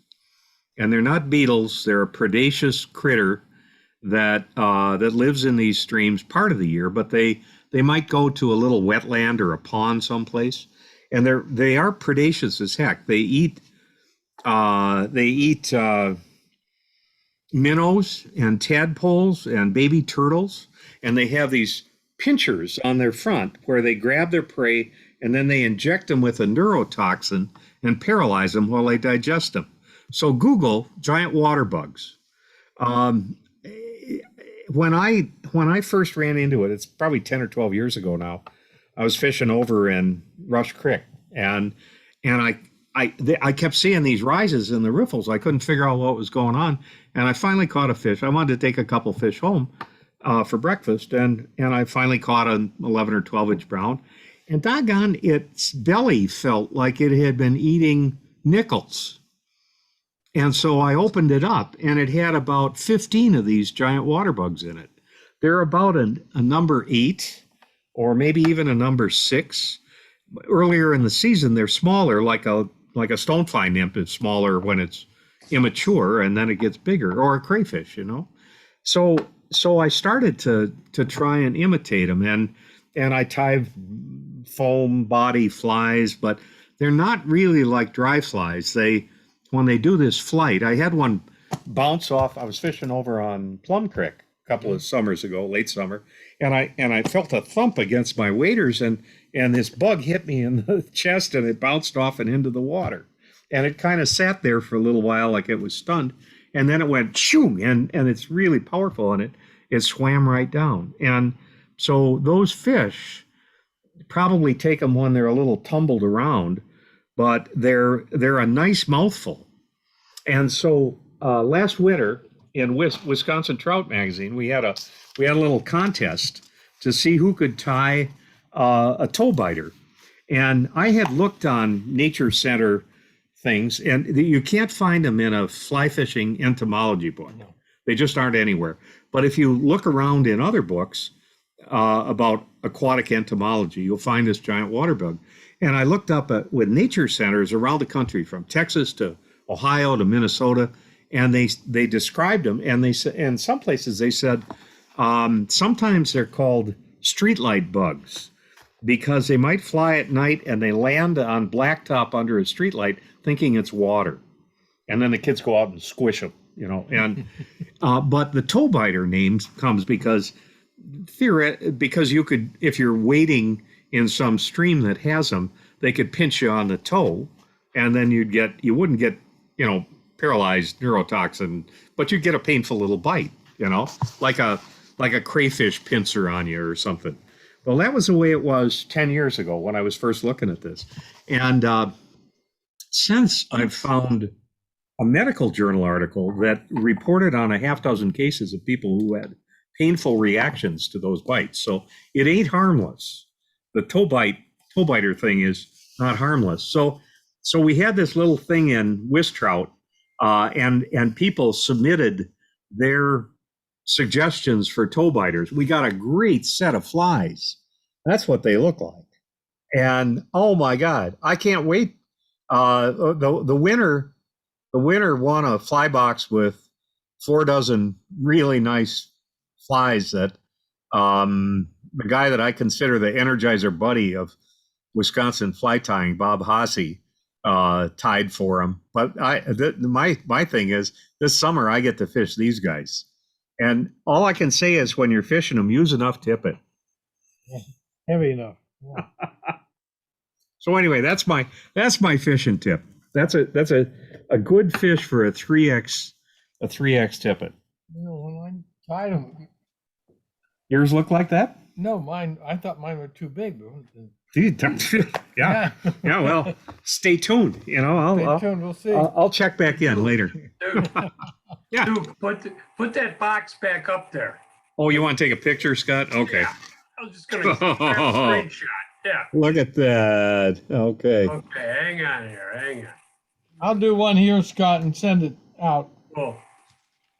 And they're not beetles, they're a predaceous critter that lives in these streams part of the year, but they might go to a little wetland or a pond someplace, and they are predaceous as heck. They eat minnows and tadpoles and baby turtles, and they have these pinchers on their front where they grab their prey and then they inject them with a neurotoxin and paralyze them while they digest them. So Google giant water bugs. When I first ran into it, it's probably 10 or 12 years ago now, I was fishing over in Rush Creek, and I kept seeing these rises in the riffles. I couldn't figure out what was going on, and I finally caught a fish. I wanted to take a couple fish home for breakfast, and I finally caught an 11 or 12 inch brown, and doggone, its belly felt like it had been eating nickels. And so I opened it up, and it had about 15 of these giant water bugs in it. They're about a number 8, or maybe even a number 6. Earlier in the season, they're smaller, like a stonefly nymph is smaller when it's immature, and then it gets bigger, or a crayfish, So I started to try and imitate them, and I tie foam body flies, but they're not really like dry flies. When they do this flight, I had one bounce off. I was fishing over on Plum Creek a couple of summers ago, late summer, and I felt a thump against my waders, and this bug hit me in the chest, and it bounced off and into the water, and it kind of sat there for a little while like it was stunned, and then it went shoo, and it's really powerful, and it swam right down. And so those fish probably take them when they're a little tumbled around, but they're a nice mouthful. And so last winter in Wisconsin Trout magazine, we had a little contest to see who could tie a toe biter. And I had looked on Nature Center things, and you can't find them in a fly fishing entomology book. No. They just aren't anywhere. But if you look around in other books about aquatic entomology, you'll find this giant water bug. And I looked up with nature centers around the country, from Texas to Ohio to Minnesota, and they described them. And they said, in some places they said sometimes they're called streetlight bugs, because they might fly at night and they land on blacktop under a streetlight thinking it's water. And then the kids go out and squish them, and but the toe biter name comes because because you could, if you're wading in some stream that has them, they could pinch you on the toe, and then you wouldn't get, paralyzed neurotoxin, but you'd get a painful little bite, like a crayfish pincer on you or something. Well, that was the way it was 10 years ago when I was first looking at this. And since I've found a medical journal article that reported on a half dozen cases of people who had painful reactions to those bites. So it ain't harmless. The toe biter thing is not harmless. So we had this little thing in with trout, and people submitted their suggestions for toe biters. We got a great set of flies. That's what they look like. And oh my God, I can't wait. The winner won a fly box with 4 dozen really nice flies that the guy that I consider the Energizer buddy of Wisconsin fly tying, Bob Hasse, tied for him. But my thing is, this summer I get to fish these guys. And all I can say is, when you're fishing them, use enough tippet. Heavy enough. So anyway, that's my fishing tip. That's a good fish for a 3X tippet. When I tied them. Yours look like that? No, I thought mine were too big. Yeah. Well, stay tuned. Stay tuned. We'll see. I'll check back in later. Dude, Yeah. Dude, put that box back up there. Oh, you want to take a picture, Scott? Okay. Yeah, I was just gonna grab a screenshot. Yeah. Look at that. Okay. Okay, hang on here. I'll do one here, Scott, and send it out. Oh,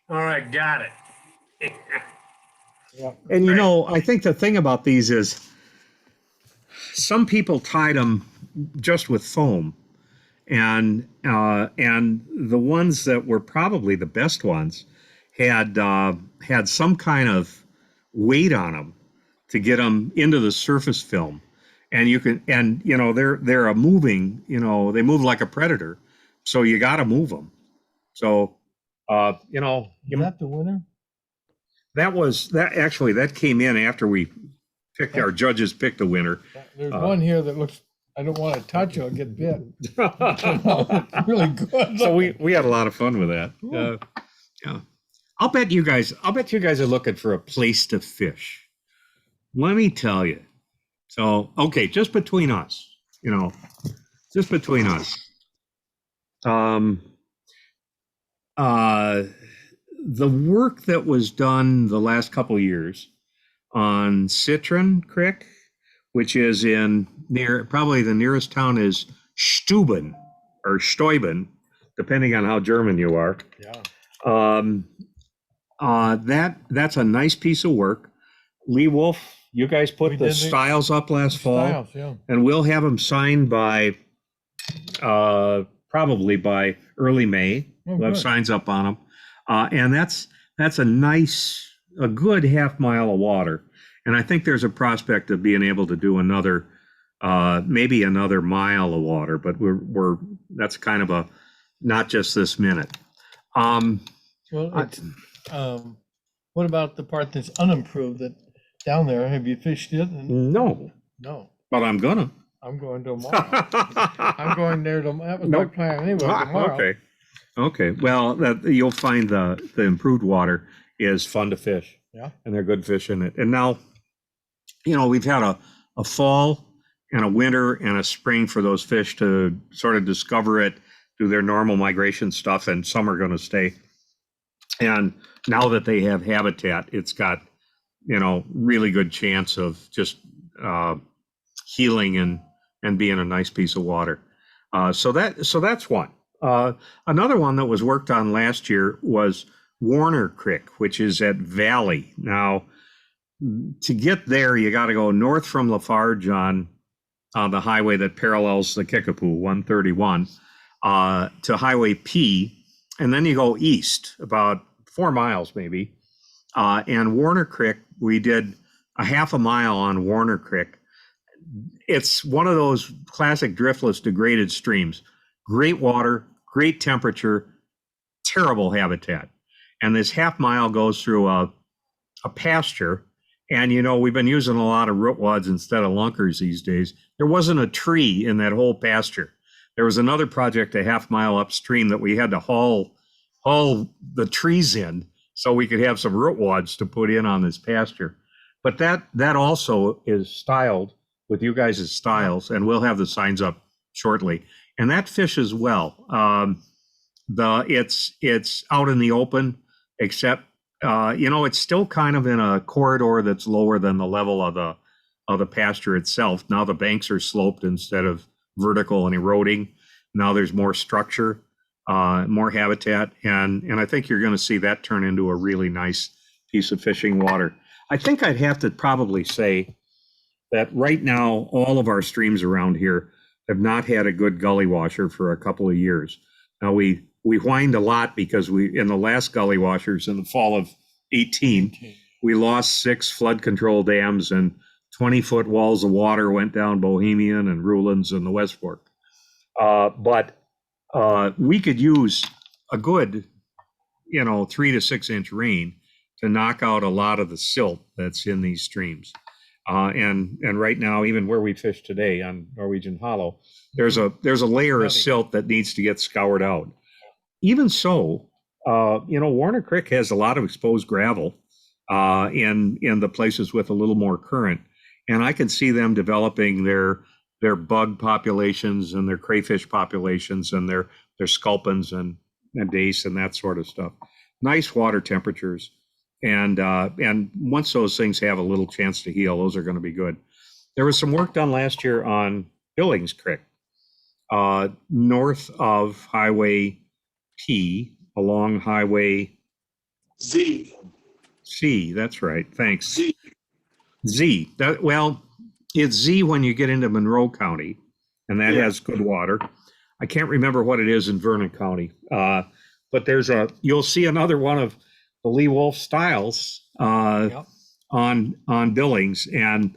all right, got it. And I think the thing about these is, some people tied them just with foam, and the ones that were probably the best ones had some kind of weight on them to get them into the surface film, and they're a moving, they move like a predator, so you got to move them. So Is that the winner? That came in after we picked, our judges picked a winner. There's one here that looks, I don't want to touch it, I'll get bit. It's really good. So we had a lot of fun with that. Yeah. I'll bet you guys are looking for a place to fish. Let me tell you. So, okay, just between us, just between us. The work that was done the last couple of years on Citron Creek, which is probably the nearest town is Steuben or Steuben, depending on how German you are. Yeah. That's a nice piece of work. Lee Wulff, you guys put the styles up last fall, Styles, yeah. and we'll have them signed by probably by early May. We'll have good. signs up on them. And that's a good half mile of water. And I think there's a prospect of being able to do maybe another mile of water, but that's kind of not just this minute. What about the part that's unimproved down there? Have you fished it? No, but I'm gonna. I'm going tomorrow. I'm going there tomorrow. That was my plan anyway. Tomorrow. Okay. Well, you'll find the improved water is fun to fish. Yeah. And they're good fish in it. And now, we've had a fall and a winter and a spring for those fish to sort of discover it, do their normal migration stuff, and some are going to stay. And now that they have habitat, it's got, really good chance of just healing and being a nice piece of water. So that's one. Another one that was worked on last year was Warner Creek, which is at Valley. Now, to get there, you got to go north from Lafarge on the highway that parallels the Kickapoo, 131, to Highway P, and then you go east about 4 miles maybe. And Warner Creek, we did a half a mile on Warner Creek. it's one of those classic driftless degraded streams. Great water, great temperature, terrible habitat. And this half mile goes through a pasture. And, you know, we've been using a lot of rootwads instead of lunkers these days. There wasn't a tree in that whole pasture. There was another project a half mile upstream that we had to haul the trees in so we could have some rootwads to put in on this pasture. But that also is styled with you guys' styles, and we'll have the signs up shortly. And that fishes well. It's out in the open, except you know, it's still kind of in a corridor that's lower than the level of the pasture itself. Now the banks are sloped instead of vertical and eroding. Now there's more structure, more habitat, and I think you're going to see that turn into a really nice piece of fishing water. I think I'd have to probably say that right now all of our streams around here have not had a good gully washer for a couple of years. Now we whined a lot because in the last gully washers in the fall of 18, we lost 6 flood control dams and 20-foot walls of water went down Bohemian and Rulands and the West Fork. But we could use a good, 3 to 6 inch rain to knock out a lot of the silt that's in these streams. And right now, even where we fish today on Norwegian Hollow, there's a layer of silt that needs to get scoured out. Even so, Warner Creek has a lot of exposed gravel in the places with a little more current, and I can see them developing their bug populations and their crayfish populations and their sculpins and dace and that sort of stuff. Nice water temperatures, and once those things have a little chance to heal, those are going to be good. There was some work done last year on Billings Creek, north of Highway P, along Highway Z. C, that's right. Thanks. Z. It's Z when you get into Monroe County, and that has good water. I can't remember what it is in Vernon County, but you'll see another one of the Lee Wulff styles on Billings, and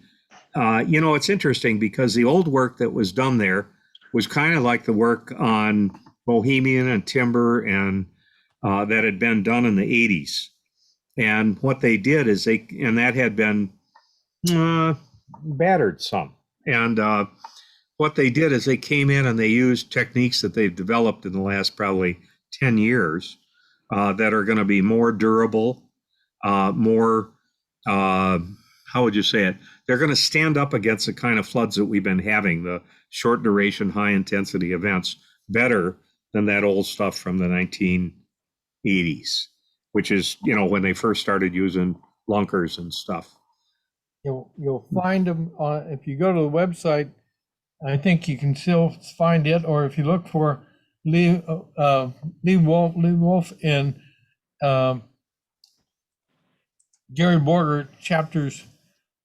it's interesting because the old work that was done there was kind of like the work on Bohemian and Timber and that had been done in the 80s. And what they did is that had been battered some. And what they did is they came in and they used techniques that they've developed in the last probably 10 years that are going to be more durable, more, how would you say it? They're going to stand up against the kind of floods that we've been having, the short duration, high intensity events, better than that old stuff from the 1980s, which is, when they first started using lunkers and stuff. You'll find them if you go to the website. I think you can still find it, or if you look for Lee Wulff and Gary Borger chapters,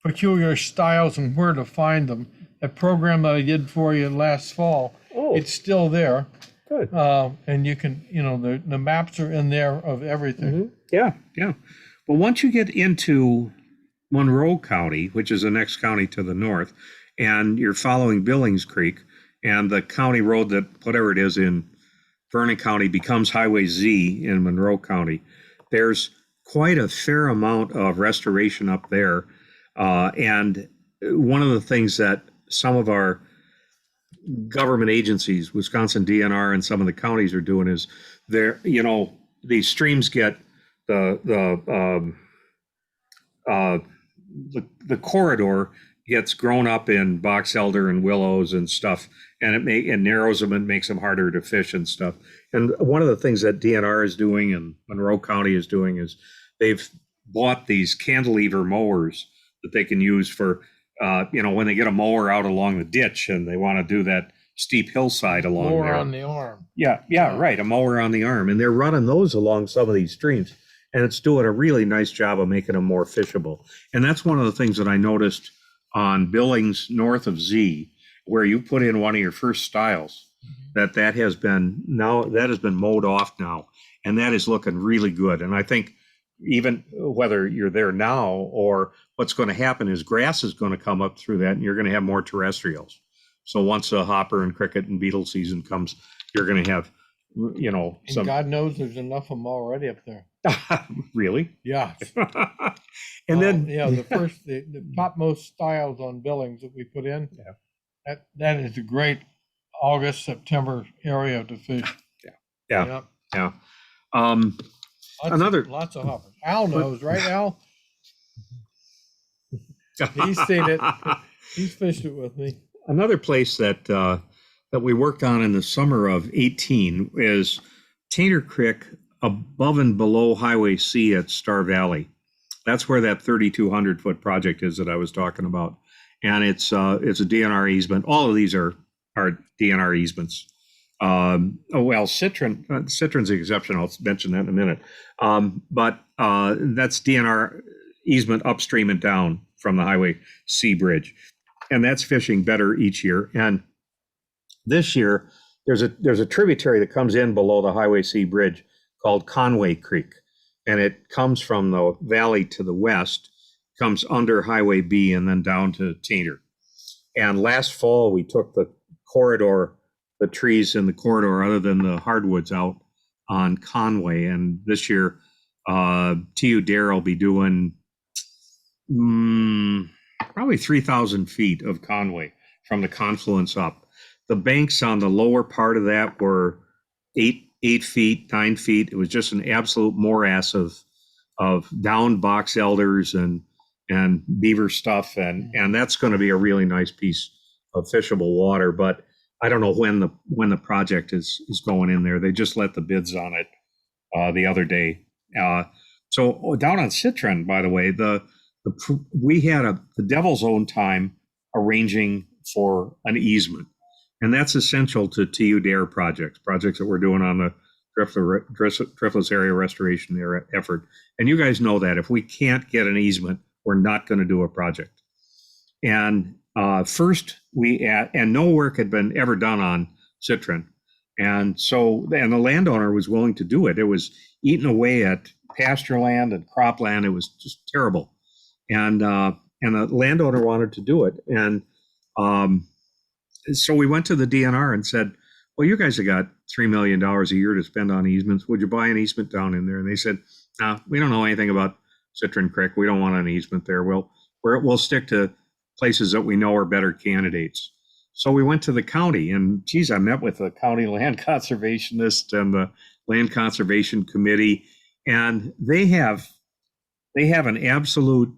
peculiar styles and where to find them. A program that I did for you last fall. It's still there. Good. And you can, the maps are in there of everything. Mm-hmm. Yeah. Well, once you get into Monroe County, which is the next county to the north, and you're following Billings Creek, and the county road that, whatever it is in Vernon County, becomes Highway Z in Monroe County, there's quite a fair amount of restoration up there. And one of the things that some of our government agencies, Wisconsin DNR and some of the counties are doing is these streams get the corridor gets grown up in box elder and willows and stuff, and it narrows them and makes them harder to fish and stuff. And one of the things that DNR is doing and Monroe County is doing is they've bought these cantilever mowers that they can use for when they get a mower out along the ditch and they want to do that steep hillside along there. Mower on the arm. Yeah, right. A mower on the arm. And they're running those along some of these streams. And it's doing a really nice job of making them more fishable. And that's one of the things that I noticed on Billings north of Z, where you put in one of your first styles, that has been mowed off now. And that is looking really good. And I think even whether you're there now or what's going to happen is grass is going to come up through that and you're going to have more terrestrials. So once a hopper and cricket and beetle season comes, you're going to have, you know, And some. God knows there's enough of them already up there. Really? Yeah. And then Yeah, the topmost styles on Billings that we put in. Yeah. That is a great August, September area to fish. Yeah. Yep. Lots of hoppers. Al knows, right, Al? He's seen it. He's fished it with me. Another place that that we worked on in the summer of 18 is Tainter Creek above and below Highway C at Star Valley. That's where that 3,200 foot project is that I was talking about. And it's a DNR easement. All of these are DNR easements. Citron's the exception. I'll mention that in a minute. But that's DNR easement upstream and down from the Highway C bridge. And that's fishing better each year. And this year, there's a tributary that comes in below the Highway C bridge called Conway Creek. And it comes from the valley to the west, comes under Highway B and then down to Tainter. And last fall, we took the corridor, the trees in the corridor, other than the hardwoods, out on Conway. And this year, TU Dare will be doing probably 3,000 feet of Conway from the confluence up. The banks on the lower part of that were 8 feet, 9 feet. It was just an absolute morass of downed box elders and beaver stuff. And that's going to be a really nice piece of fishable water. But I don't know when the project is going in there. They just let the bids on it the other day. So down on Citron, by the way, we had the Devil's Own time arranging for an easement. And that's essential to TU Dare projects that we're doing on the Driftless area restoration effort. And you guys know that if we can't get an easement, we're not going to do a project. And first and no work had been ever done on Citron. And the landowner was willing to do it. It was eating away at pasture land and cropland. It was just terrible. And the landowner wanted to do it. And so we went to the DNR and said, well, you guys have got $3 million a year to spend on easements. Would you buy an easement down in there? And they said, no, we don't know anything about Citron Creek. We don't want an easement there. We'll stick to places that we know are better candidates. So we went to the county, and geez, I met with the county land conservationist and the land conservation committee, and they have an absolute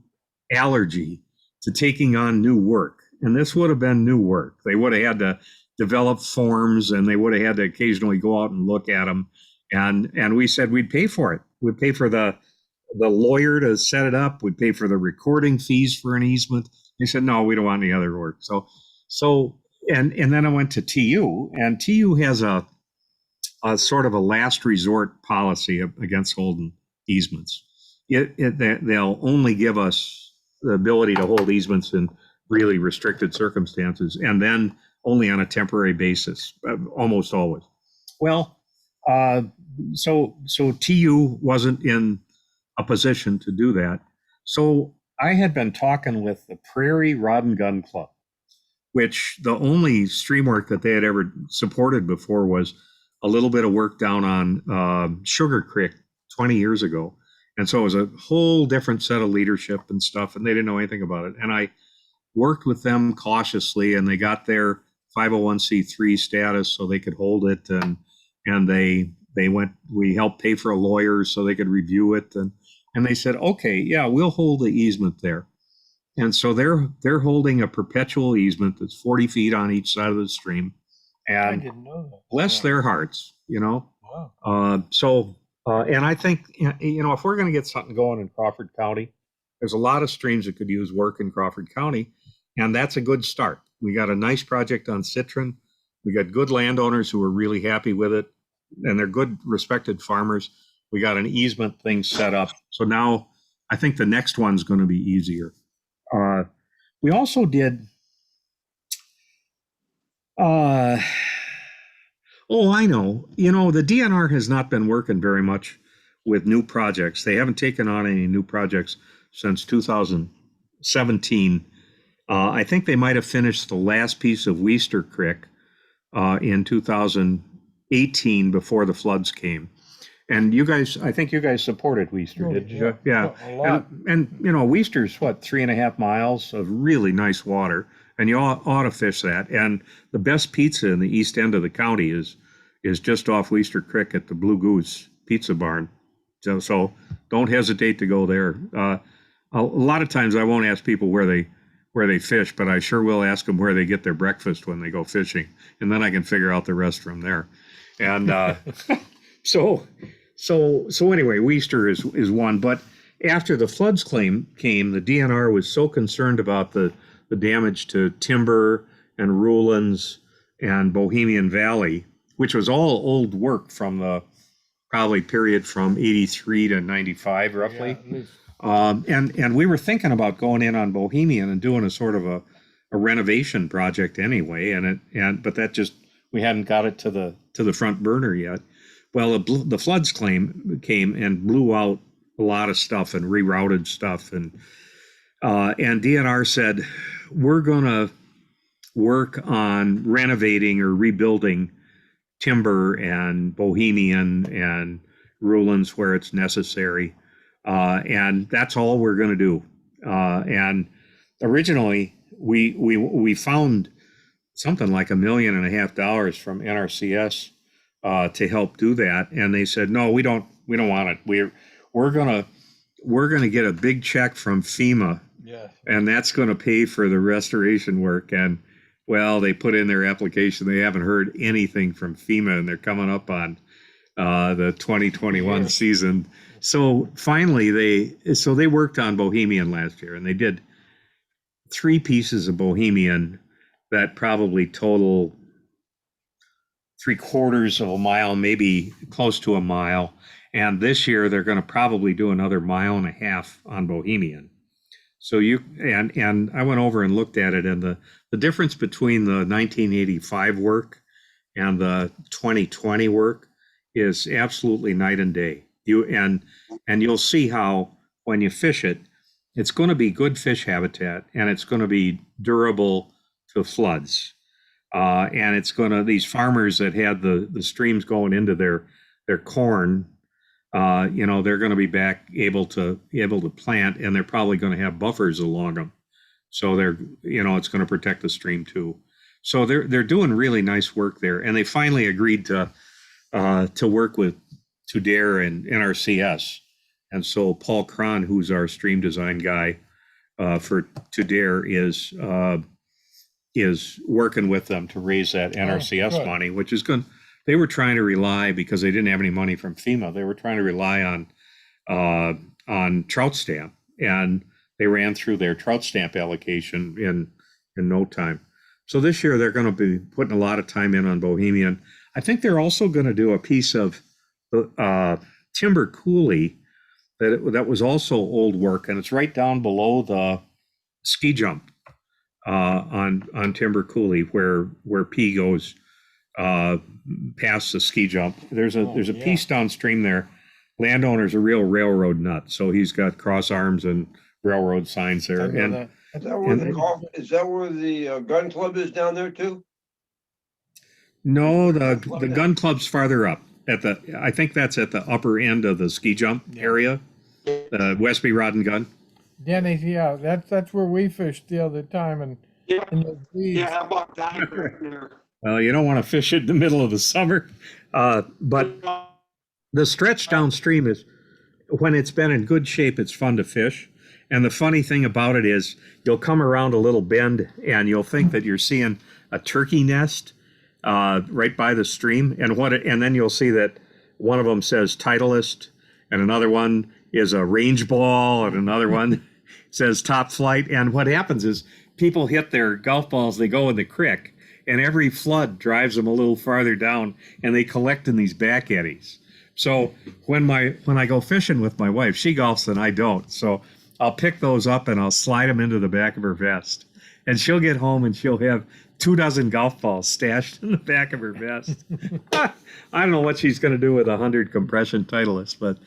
allergy to taking on new work. And this would have been new work. They would have had to develop forms, and they would have had to occasionally go out and look at them. And we said we'd pay for it. We'd pay for the lawyer to set it up. We'd pay for the recording fees for an easement. They said, no, we don't want any other work. And then I went to TU, and TU has a sort of a last resort policy against holding easements. They'll only give us the ability to hold easements in really restricted circumstances, and then only on a temporary basis, almost always. Well, so TU wasn't in a position to do that. So I had been talking with the Prairie Rod and Gun Club, which the only stream work that they had ever supported before was a little bit of work down on Sugar Creek 20 years ago. And so it was a whole different set of leadership and stuff, and they didn't know anything about it. And I worked with them cautiously, and they got their 501c3 status so they could hold it. And we helped pay for a lawyer so they could review it. And they said, okay, yeah, we'll hold the easement there. And so they're holding a perpetual easement that's 40 feet on each side of the stream. And I didn't know that. bless their hearts, you know. Wow. And I think, you know, if we're going to get something going in Crawford County, there's a lot of streams that could use work in Crawford County, and that's a good start. We got a nice project on Citron. We got good landowners who are really happy with it, and they're good, respected farmers. We got an easement thing set up. So now I think the next one's going to be easier. We also did, I know, you know, the DNR has not been working very much with new projects. They haven't taken on any new projects since 2017. I think they might have finished the last piece of Weister Creek in 2018 before the floods came. And you guys, I think you guys supported Weister, did you? Yeah. A lot. And you know, Weister's what, 3.5 miles of really nice water, and you ought to fish that. And the best pizza in the east end of the county is just off Weister Creek at the Blue Goose Pizza Barn. So don't hesitate to go there. A lot of times I won't ask people where they fish, but I sure will ask them where they get their breakfast when they go fishing, and then I can figure out the rest from there. And so anyway, Weister is one. But after the floods came, the DNR was so concerned about the damage to timber and Rulan's and Bohemian Valley, which was all old work from the probably period from 83 to 95 roughly. And we were thinking about going in on Bohemian and doing a sort of a renovation project anyway. But that just, we hadn't got it to the front burner yet. Well, the floods came and blew out a lot of stuff and rerouted stuff. And DNR said, we're going to work on renovating or rebuilding timber and Bohemian and Rulan's where it's necessary. And that's all we're going to do. And originally we found something like $1.5 million from NRCS to help do that. And they said, no, we don't want it. We're going to get a big check from FEMA. Yes. And that's going to pay for the restoration work. And well, they put in their application. They haven't heard anything from FEMA, and they're coming up on the 2021 season. So finally, they worked on Bohemian last year, and they did 3 pieces of Bohemian that probably total 3/4 of a mile, maybe close to a mile. And this year, they're going to probably do another 1.5 miles on Bohemian. So and I went over and looked at it, and the difference between the 1985 work and the 2020 work is absolutely night and day. And you'll see how when you fish it, it's going to be good fish habitat, and it's going to be durable to floods. And it's going to, these farmers that had the streams going into their corn, they're going to be back able to plant, and they're probably going to have buffers along them. So it's going to protect the stream too. So they're doing really nice work there. And they finally agreed to work with Tudare and NRCS. And so Paul Cron, who's our stream design guy for Tudare, is working with them to raise that NRCS money, which is good. They were trying to rely, because they didn't have any money from FEMA, they were trying to rely on trout stamp, and they ran through their trout stamp allocation in no time. So this year they're going to be putting a lot of time in on Bohemian. I think they're also going to do a piece of Timber Coulee that was also old work, and it's right down below the ski jump on Timber Coulee where P goes past the ski jump. There's a piece downstream there. Landowner's a real railroad nut, so he's got cross arms and railroad signs there. And is that where the gun club is down there too? No, the gun club's farther up I think that's at the upper end of the ski jump area, Westby Rod and Gun. Denny's, yeah, that's where we fished the other time, and how about that right there? Well, you don't want to fish it in the middle of the summer, but the stretch downstream is, when it's been in good shape, it's fun to fish. And the funny thing about it is, you'll come around a little bend and you'll think that you're seeing a turkey nest right by the stream, and then you'll see that one of them says Titleist, and another one is a range ball, and another one says Top Flight. And what happens is people hit their golf balls, they go in the creek, and every flood drives them a little farther down, and they collect in these back eddies. So when I go fishing with my wife, she golfs and I don't. So I'll pick those up and I'll slide them into the back of her vest. And she'll get home and she'll have 2 dozen golf balls stashed in the back of her vest. I don't know what she's going to do with 100 compression Titleists, but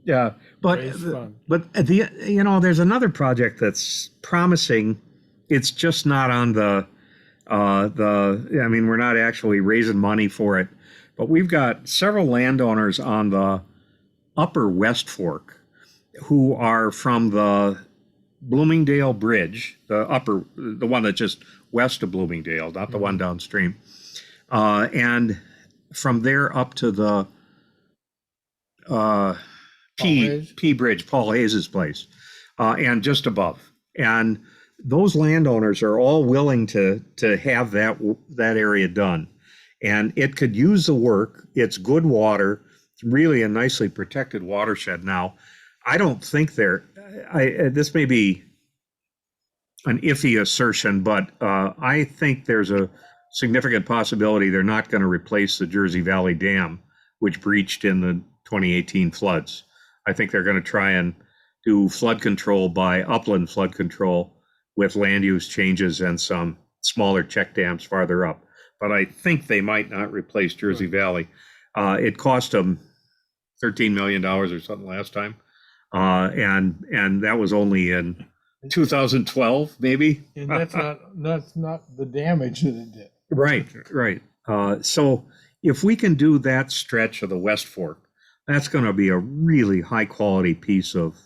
yeah. Raise fund. But there's another project that's promising. It's just not on we're not actually raising money for it, but we've got several landowners on the upper West Fork who are from the Bloomingdale Bridge, the one that's just west of Bloomingdale, not the one downstream. And from there up to the P Bridge, Paul Hayes's place, and just above. And those landowners are all willing to have that area done. And it could use the work. It's good water. It's really a nicely protected watershed now. I don't think this may be an iffy assertion, but I think there's a significant possibility they're not going to replace the Jersey Valley Dam, which breached in the 2018 floods. I think they're going to try and do flood control by upland flood control with land use changes and some smaller check dams farther up. But I think they might not replace Jersey Valley. It cost them $13 million or something last time. And that was only in 2012, maybe. And that's not the damage that it did. Right. So if we can do that stretch of the West Fork, that's going to be a really high quality piece of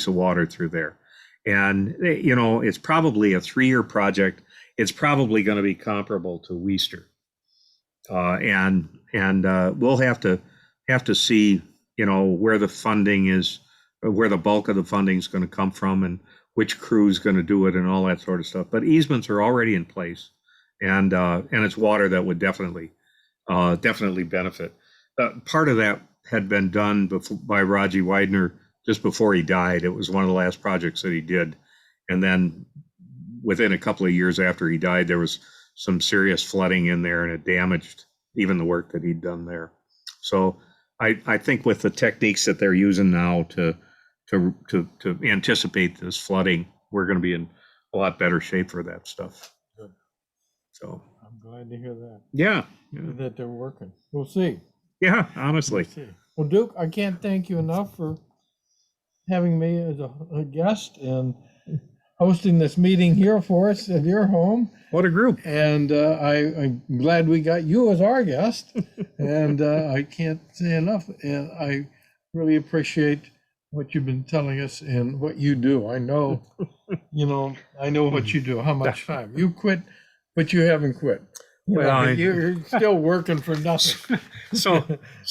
water through there. And it's probably a 3-year project. It's probably going to be comparable to Weister. And we'll have to see, where the funding is, where the bulk of the funding is going to come from, and which crew is going to do it, and all that sort of stuff. But easements are already in place, and it's water that would definitely benefit. Part of that had been done by Raji Widener just before he died. It was one of the last projects that he did, and then within a couple of years after he died, there was some serious flooding in there, and it damaged even the work that he'd done there. So I think with the techniques that they're using now to anticipate this flooding, we're going to be in a lot better shape for that stuff. Good. So I'm glad to hear that. Yeah. That they're working. We'll see. Yeah, honestly. We'll see. Well, Duke, I can't thank you enough for having me as a guest and hosting this meeting here for us at your home. What a group. And I'm glad we got you as our guest. And I can't say enough. And I really appreciate what you've been telling us and what you do. I know, I know what you do, how much time. You quit, but you haven't quit. You're still working for nothing. So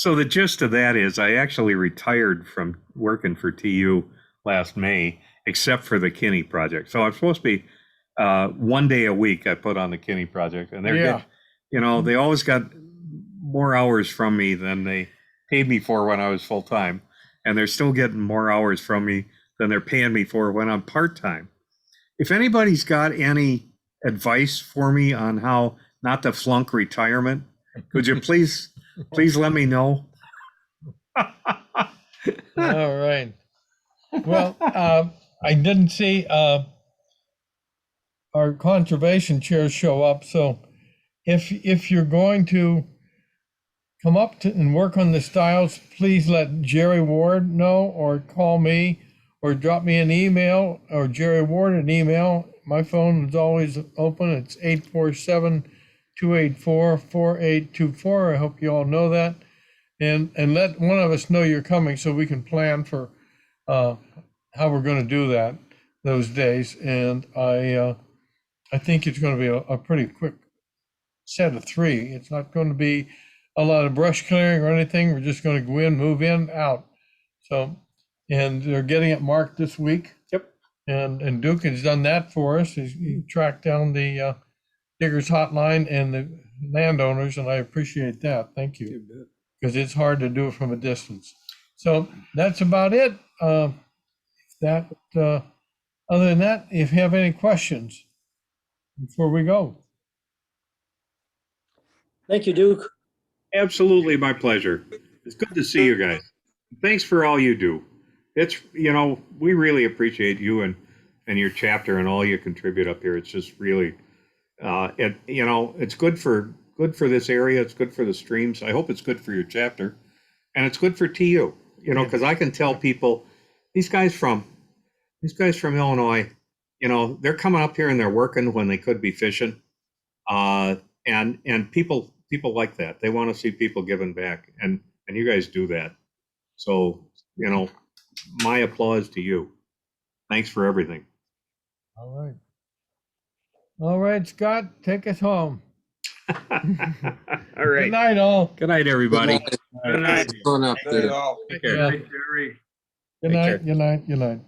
the gist of that is I actually retired from working for TU last May, except for the Kinney project. So I'm supposed to be 1 day a week I put on the Kinney project, and they always got more hours from me than they paid me for when I was full time, and they're still getting more hours from me than they're paying me for when I'm part time. If anybody's got any advice for me on how not to flunk retirement, could you please let me know? All right. Well, I didn't see our conservation chair show up, so if you're going to come up and work on the styles, please let Jerry Ward know, or call me, or drop me an email, or Jerry Ward an email. My phone is always open. It's 847-284-4824. I hope you all know that. And let one of us know you're coming so we can plan for how we're going to do that those days. And I think it's going to be a pretty quick set of 3. It's not going to be a lot of brush clearing or anything. We're just going to go in, move in, out. So, and they're getting it marked this week. Yep. And Duke has done that for us. He tracked down the diggers hotline and the landowners, and I appreciate that. Thank you. Because it's hard to do it from a distance. So that's about it. Other than that, if you have any questions before we go. Thank you, Duke. Absolutely, my pleasure. It's good to see you guys. Thanks for all you do. It's, we really appreciate you and and your chapter and all you contribute up here. It's just really, it's good for this area. It's good for the streams. I hope it's good for your chapter, and it's good for TU. Because I can tell people, these guys from Illinois, they're coming up here and they're working when they could be fishing, and people like that. They want to see people giving back, and you guys do that. So my applause to you. Thanks for everything. All right, Scott, take us home. All Good right. night, all. Good night, everybody. Good night. Going up there. They all- Take care. Yeah. Jerry. Good Take night, care. good night, good night.